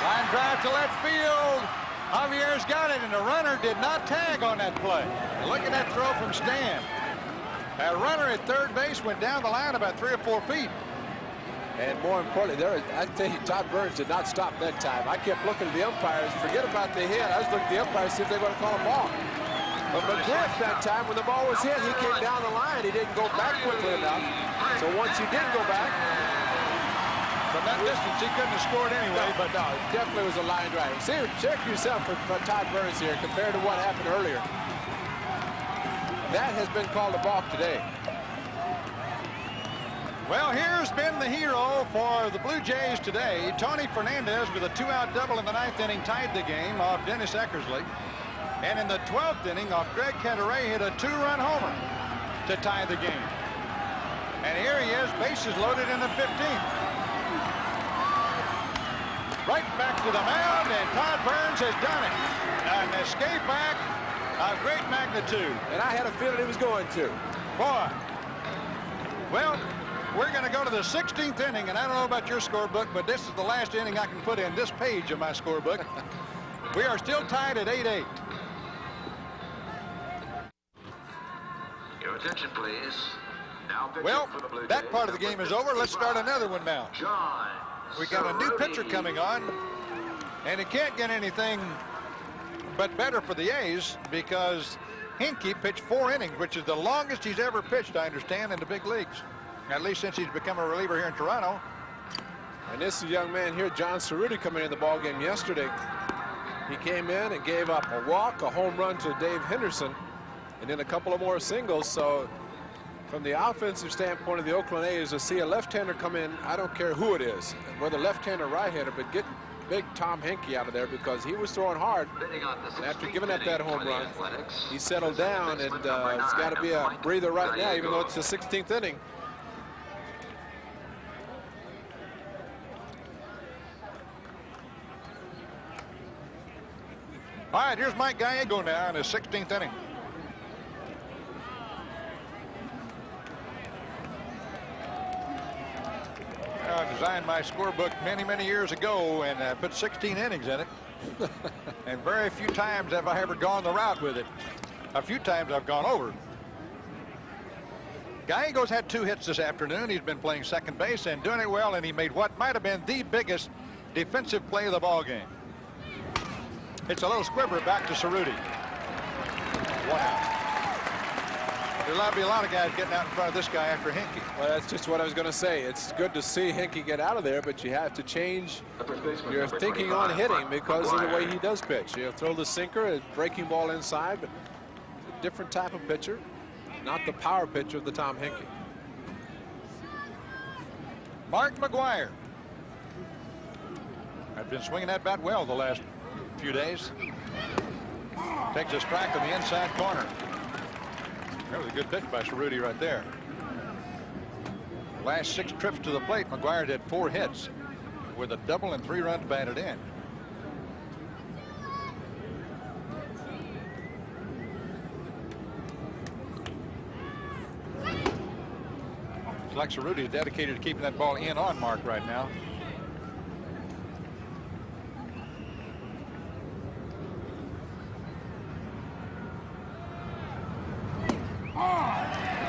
Line drive to left field. Javier's got it, and the runner did not tag on that play. And look at that throw from Stan. That runner at third base went down the line about 3 or 4 feet. And more importantly, I think Todd Burns did not stop that time. I kept looking at the umpires. Forget about the hit. I was looking at the umpires to see if they were going to call a ball. But McGriff that time, when the ball was hit, he came down the line. He didn't go back quickly enough. So once he did go back, From that distance, he couldn't have scored anyway, but no, it definitely was a line drive. See, check yourself for Todd Burns here compared to what happened earlier. That has been called a balk today. well, here's been the hero for the Blue Jays today. Tony Fernandez with a 2-out double in the 9th inning tied the game off Dennis Eckersley. And in the 12th inning, off Greg Cadaret, hit a 2-run homer to tie the game. And here he is, bases loaded in the 15th. Right back to the mound, and Todd Burns has done it. An escape back of great magnitude. And I had a feeling he was going to. Boy. Well, we're going to go to the 16th inning, and I don't know about your scorebook, but this is the last inning I can put in this page of my scorebook. We are still tied at 8-8. Your attention, please. Now pitching Well, for the Blue that Jays, part of the game is over. Let's start another one now. John We got a new pitcher Cerruti. coming on, and it can't get anything but better for the A's because Hinkie pitched 4 innings, which is the longest he's ever pitched, I understand, in the big leagues, at least since he's become a reliever here in Toronto. And this young man here, John Cerruti, coming in the ball game yesterday. He came in and gave up a walk, a home run to Dave Henderson, and then a couple of more singles. So from the offensive standpoint of the Oakland A's, to see a left-hander come in, I don't care who it is, whether left-hander or right-hander, but get big Tom Hinkie out of there because he was throwing hard. Bidding on the And after 16th giving up that inning home for the run, Athletics, he settled this is down, and baseman number it's got to 9 be a of breather right now, even though Gallego. it's the 16th inning. All right, here's Mike Gallego now in his 16th inning. I designed my scorebook many, many years ago and put 16 innings in it. And very few times have I ever gone the route with it. A few times I've gone over. Gallego's had 2 hits this afternoon. He's been playing second base and doing it well, and he made what might have been the biggest defensive play of the ball game. It's a little squibber back to Cerruti. Wow. There'll be a lot of guys getting out in front of this guy after Hinkie. Well, that's just what I was going to say. It's good to see Hinkie get out of there, but you have to change your thinking on hitting because of the way he does pitch. He'll throw the sinker, a breaking ball inside, but a different type of pitcher, not the power pitcher of the Tom Hinkie. Mark McGwire. I've been swinging that bat well the last few days. Takes a strike on the inside corner. That was a good pitch by Cerruti right there. Last 6 trips to the plate, McGwire did 4 hits with a double and 3 runs batted in. It's like Cerruti is dedicated to keeping that ball in on Mark right now.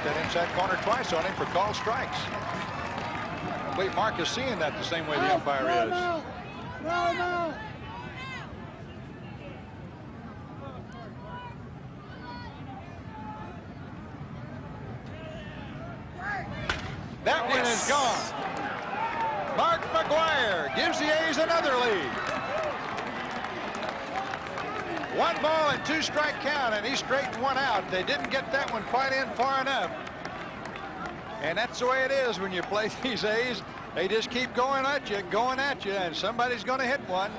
That inside corner twice on him for called strikes. I believe Mark is seeing that the same way the umpire is. That one is gone. Mark McGwire gives the A's another lead. 1 ball and 2 strike count, and he straightened one out. They didn't get that one quite in far enough. And that's the way it is when you play these A's. They just keep going at you, and somebody's going to hit one.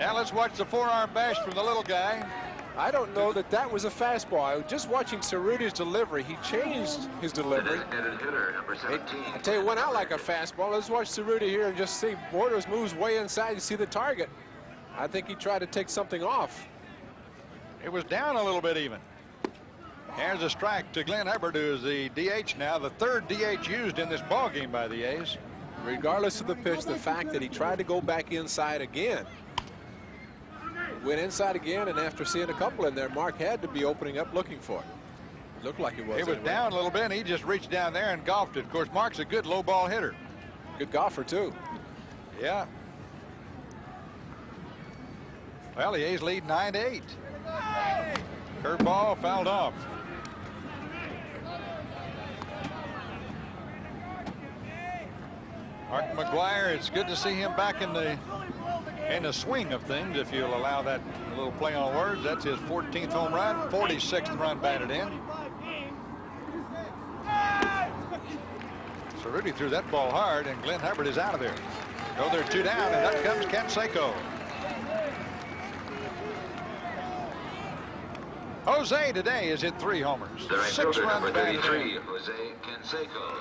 Now let's watch the forearm bash from the little guy. I don't know that that was a fastball. I was just watching Cerruti's delivery. He changed his The delivery. designated hitter, number 17. I tell you, went out like a fastball. Let's watch Cerruti here and just see Borders moves way inside to see the target. I think he tried to take something off. It was down a little bit even. Here's a strike to Glenn Hubbard, who is the DH now, the 3rd DH used in this ball game by the A's. Regardless of the pitch, the fact that he tried to go back inside again. Went inside again, and after seeing a couple in there, Mark had to be opening up looking for it. Looked like it was. It was anyway. down a little bit, and he just reached down there and golfed it. Of course, Mark's a good low ball hitter. Good golfer, too. Yeah. Well, the A's lead 9-8. Curveball fouled off. Mark McGwire, it's good to see him back in the swing of things, if you'll allow that little play on words. That's his 14th home run, 46th run batted in. Cerruti threw that ball hard, and Glenn Hubbard is out of there. So they're 2 down, and up comes Canseco. Jose today has hit 3 homers. The right 6 fielder, runs number batted 33, in. Jose Canseco.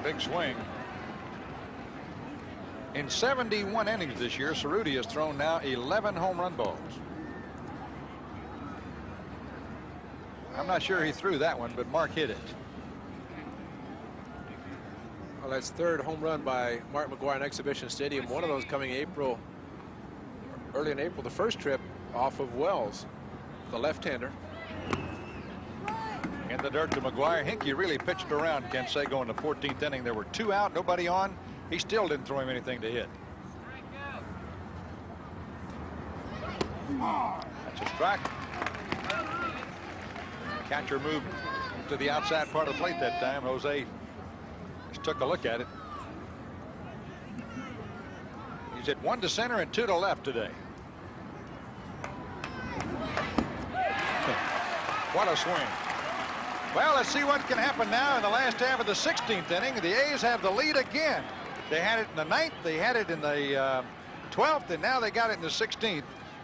Big swing. In 71 innings this year, Cerruti has thrown now 11 home run balls. I'm not sure he threw that one, but Mark hit it. Well, that's 3rd home run by Mark McGwire in Exhibition Stadium. One of those coming early in April, the first trip off of Wells, the left-hander. In the dirt to McGwire. Hinkie really pitched around Canseco in the 14th inning. There were 2 out, nobody on. He still didn't throw him anything to hit. That's a strike. Catcher moved to the outside part of the plate that time. Jose just took a look at it. He's hit 1 to center and 2 to left today. What a swing. Well, let's see what can happen now in the last half of the 16th inning. The A's have the lead again. They had it in the 9th, they had it in the 12th, and now they got it in the 16th.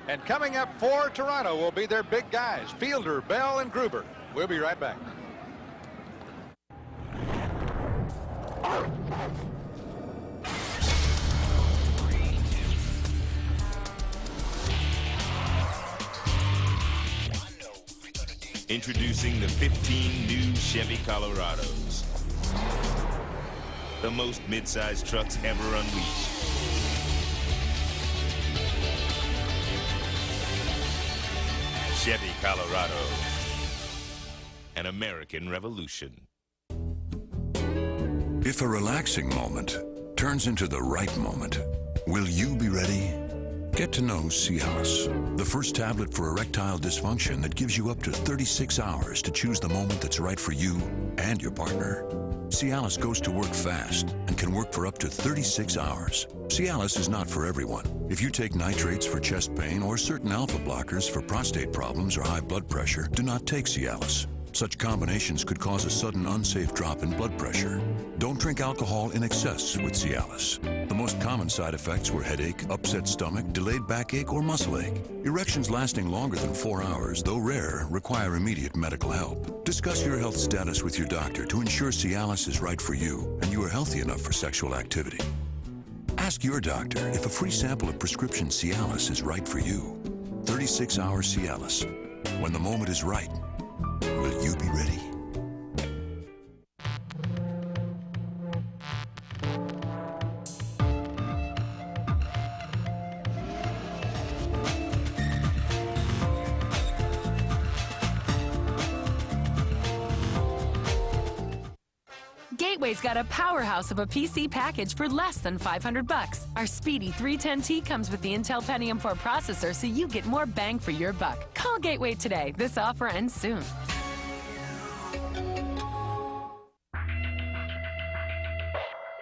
And coming up for Toronto will be their big guys, Fielder, Bell, and Gruber. We'll be right back. Introducing the 15 new Chevy Colorados. The most mid-sized trucks ever unleashed. Chevy Colorado. An American revolution. If a relaxing moment turns into the right moment, will you be ready? Get to know Cialis, the first tablet for erectile dysfunction that gives you up to 36 hours to choose the moment that's right for you and your partner. Cialis goes to work fast and can work for up to 36 hours. Cialis is not for everyone. If you take nitrates for chest pain or certain alpha blockers for prostate problems or high blood pressure, do not take Cialis. Such combinations could cause a sudden unsafe drop in blood pressure. Don't drink alcohol in excess with Cialis. The most common side effects were headache, upset stomach, delayed backache, or muscle ache. Erections lasting longer than 4 hours, though rare, require immediate medical help. Discuss your health status with your doctor to ensure Cialis is right for you and you are healthy enough for sexual activity. Ask your doctor if a free sample of prescription Cialis is right for you. 36-hour Cialis. When the moment is right, will you be ready? Gateway's got a powerhouse of a PC package for less than $500. Our speedy 310T comes with the Intel Pentium 4 processor, so you get more bang for your buck. Call Gateway today. This offer ends soon.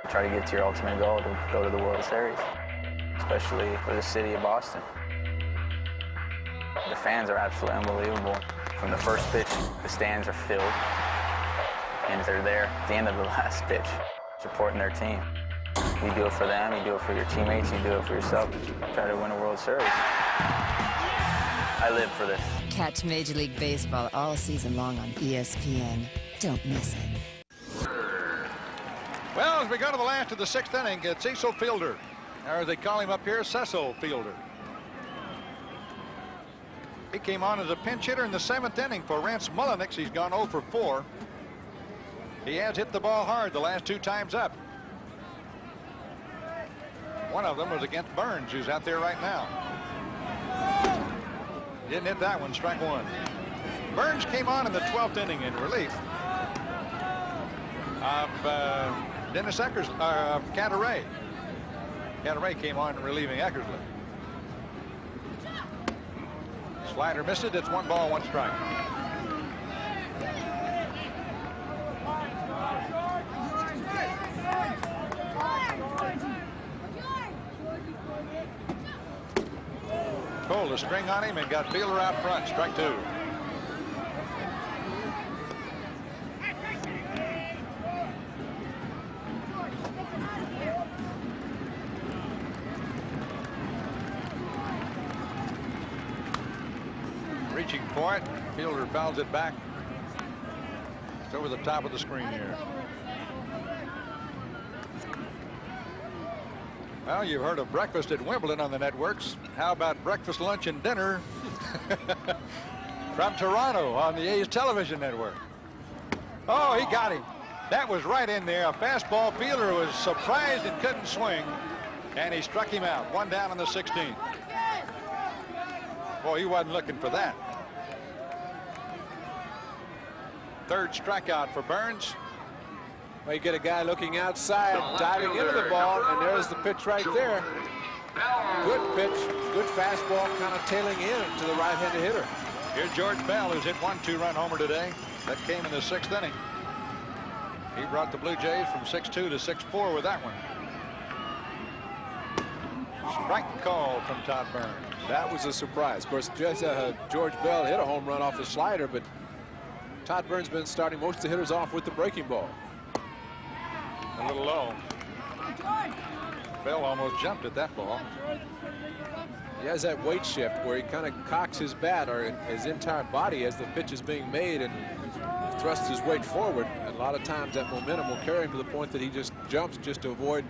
Try to get to your ultimate goal to go to the World Series, especially for the city of Boston. The fans are absolutely unbelievable. From the first pitch, the stands are filled, and they're there at the end of the last pitch, supporting their team. You do it for them, you do it for your teammates, you do it for yourself. Try to win a World Series. I live for this. Catch Major League Baseball all season long on ESPN. Don't miss it. Well, as we go to the last of the 6th inning, it's Cecil Fielder. Or they call him up here, Cecil Fielder. He came on as a pinch hitter in the 7th inning for Rance Mullenix. He's gone 0 for 4. He has hit the ball hard the last 2 times up. One of them was against Burns, who's out there right now. Didn't hit that one, strike 1. Burns came on in the 12th inning in relief of Dennis Eckers, Cantaray. Ken Ray came on relieving Eckersley. Slider missed it. It's 1 ball, 1 strike. Pulled the string on him and got Fielder out front. Strike 2. Reaching for it. Fielder fouls it back. It's over the top of the screen here. Well, you've heard of breakfast at Wimbledon on the networks. How about breakfast, lunch, and dinner from Toronto on the A's television network? Oh, he got him. That was right in there. A fastball. Fielder was surprised and couldn't swing, and he struck him out. 1 down in the 16th. Boy, he wasn't looking for that. 3rd strikeout for Burns. Well, you get a guy looking outside, diving into the ball, and there's the pitch right there. Good pitch, good fastball, kind of tailing in to the right-handed hitter. Here's George Bell, who's hit 1 2-run homer today. That came in the 6th inning. He brought the Blue Jays from 6-2 to 6-4 with that one. Strike call from Todd Burns. That was a surprise. Of course, George Bell hit a home run off the slider, but Todd Burns been starting most of the hitters off with the breaking ball. A little low. Bell almost jumped at that ball. He has that weight shift where he kind of cocks his bat or his entire body as the pitch is being made and thrusts his weight forward. And a lot of times that momentum will carry him to the point that he just jumps just to avoid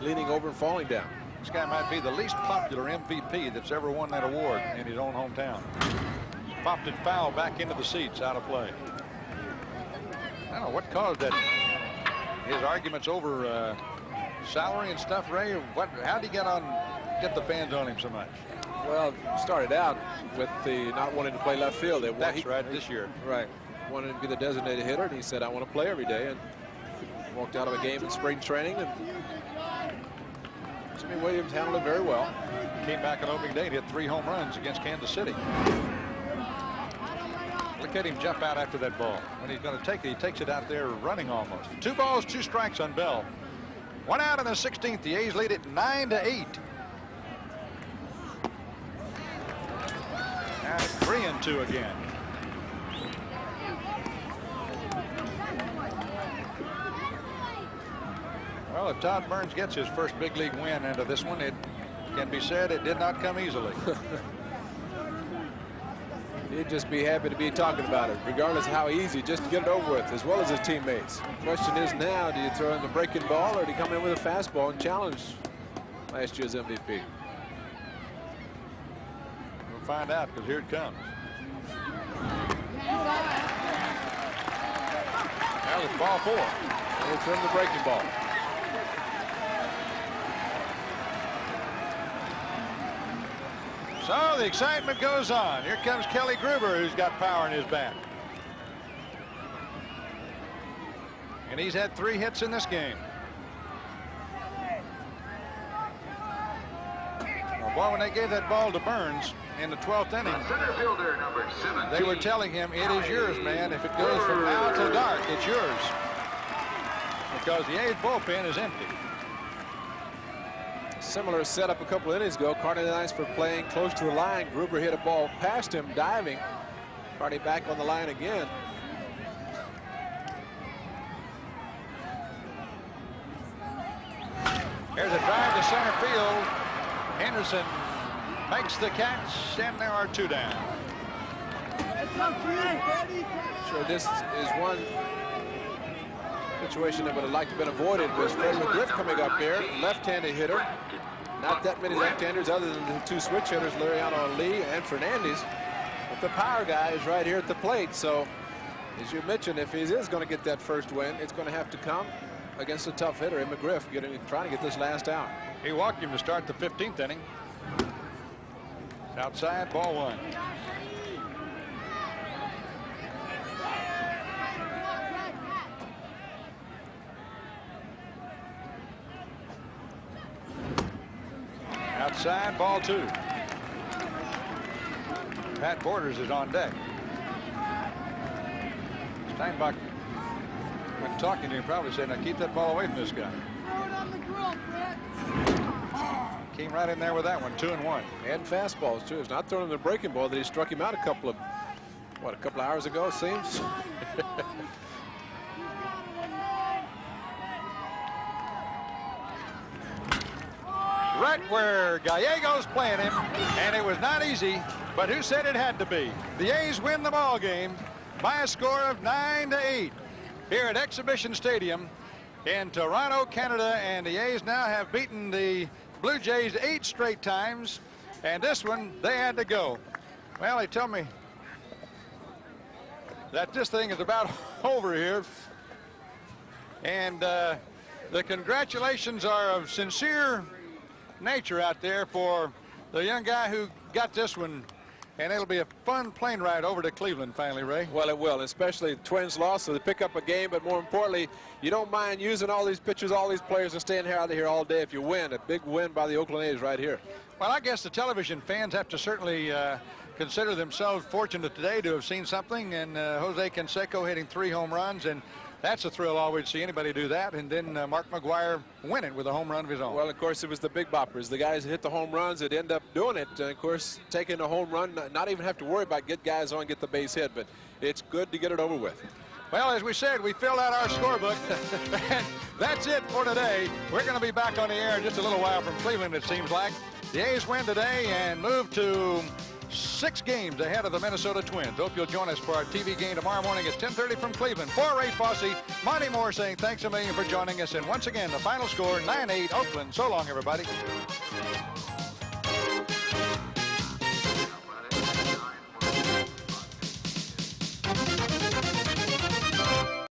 leaning over and falling down. This guy might be the least popular MVP that's ever won that award in his own hometown. Popped it foul back into the seats, out of play. I don't know what caused that. His arguments over salary and stuff, Ray. How did he get the fans on him so much? Well, started out with the not wanting to play left field. That's right, this year. Right. Wanted to be the designated hitter, and he said, I want to play every day. And walked out of a game in spring training, and Jimmy Williams handled it very well. Came back on opening day and hit 3 home runs against Kansas City. Look at him jump out after that ball. When he's going to take it, he takes it out there running almost. 2 balls, 2 strikes on Bell. 1 out in the 16th. The A's lead it 9-8. And 3-2 again. Well, if Todd Burns gets his first big league win into this one, it can be said it did not come easily. He'd just be happy to be talking about it, regardless of how easy, just to get it over with, as well as his teammates. The question is now, do you throw in the breaking ball or do you come in with a fastball and challenge last year's MVP? We'll find out, because here it comes. Well, it's ball 4. He'll trim the breaking ball. So the excitement goes on. Here comes Kelly Gruber, who's got power in his bat. And he's had 3 hits in this game. Well, boy, when they gave that ball to Burns in the 12th inning, Center fielder number 17. they were telling him, it is yours, man. If it goes from now till dark, it's yours. Because the A's bullpen is empty. Similar setup a couple innings ago. Cardenized for playing close to the line. Gruber hit a ball past him, diving. Cardi back on the line again. Here's a drive to center field. Henderson makes the catch, and there are 2 down. Sure, this is one situation that would have liked to have been avoided. Was Fred McGriff coming up here, left-handed hitter. Not that many left-handers other than the 2 switch hitters, Liriano Lee and Fernandez. But the power guy is right here at the plate. So, as you mentioned, if he is going to get that first win, it's going to have to come against a tough hitter in McGriff, trying to get this last out. He walked him to start the 15th inning. Outside, ball 1. side, ball 2. Pat Borders is on deck. Steinbach, when talking to him, probably said, now keep that ball away from this guy. Throw it on the grill, Brett. Came right in there with that one, 2-1. And fastballs, too. It's not throwing him the breaking ball that he struck him out a couple of hours ago, it seems. Right where Gallegos playing him, and it was not easy, but who said it had to be? The A's win the ball game by a score of 9-8 here at Exhibition Stadium in Toronto, Canada, and the A's now have beaten the Blue Jays 8 straight times, and this one they had to go. Well, they tell me that this thing is about over here, and the congratulations are of sincere nature out there for the young guy who got this one, and it'll be a fun plane ride over to Cleveland finally, Ray. Well, it will, especially Twins lost, so they pick up a game, but more importantly, you don't mind using all these pitchers, all these players, and staying out of here all day if you win. A big win by the Oakland A's right here. Well, I guess the television fans have to certainly consider themselves fortunate today to have seen something, and Jose Canseco hitting 3 home runs, and that's a thrill always to see anybody do that, and then Mark McGwire win it with a home run of his own. Well, of course, it was the big boppers, the guys that hit the home runs that end up doing it. And of course, taking a home run, not even have to worry about get guys on, get the base hit, but it's good to get it over with. Well, as we said, we filled out our scorebook, and that's it for today. We're going to be back on the air in just a little while from Cleveland, it seems like. The A's win today and move to 6 games ahead of the Minnesota Twins. Hope you'll join us for our TV game tomorrow morning at 10:30 from Cleveland. For Ray Fosse, Monty Moore saying thanks a million for joining us. And once again, the final score, 9-8 Oakland. So long, everybody.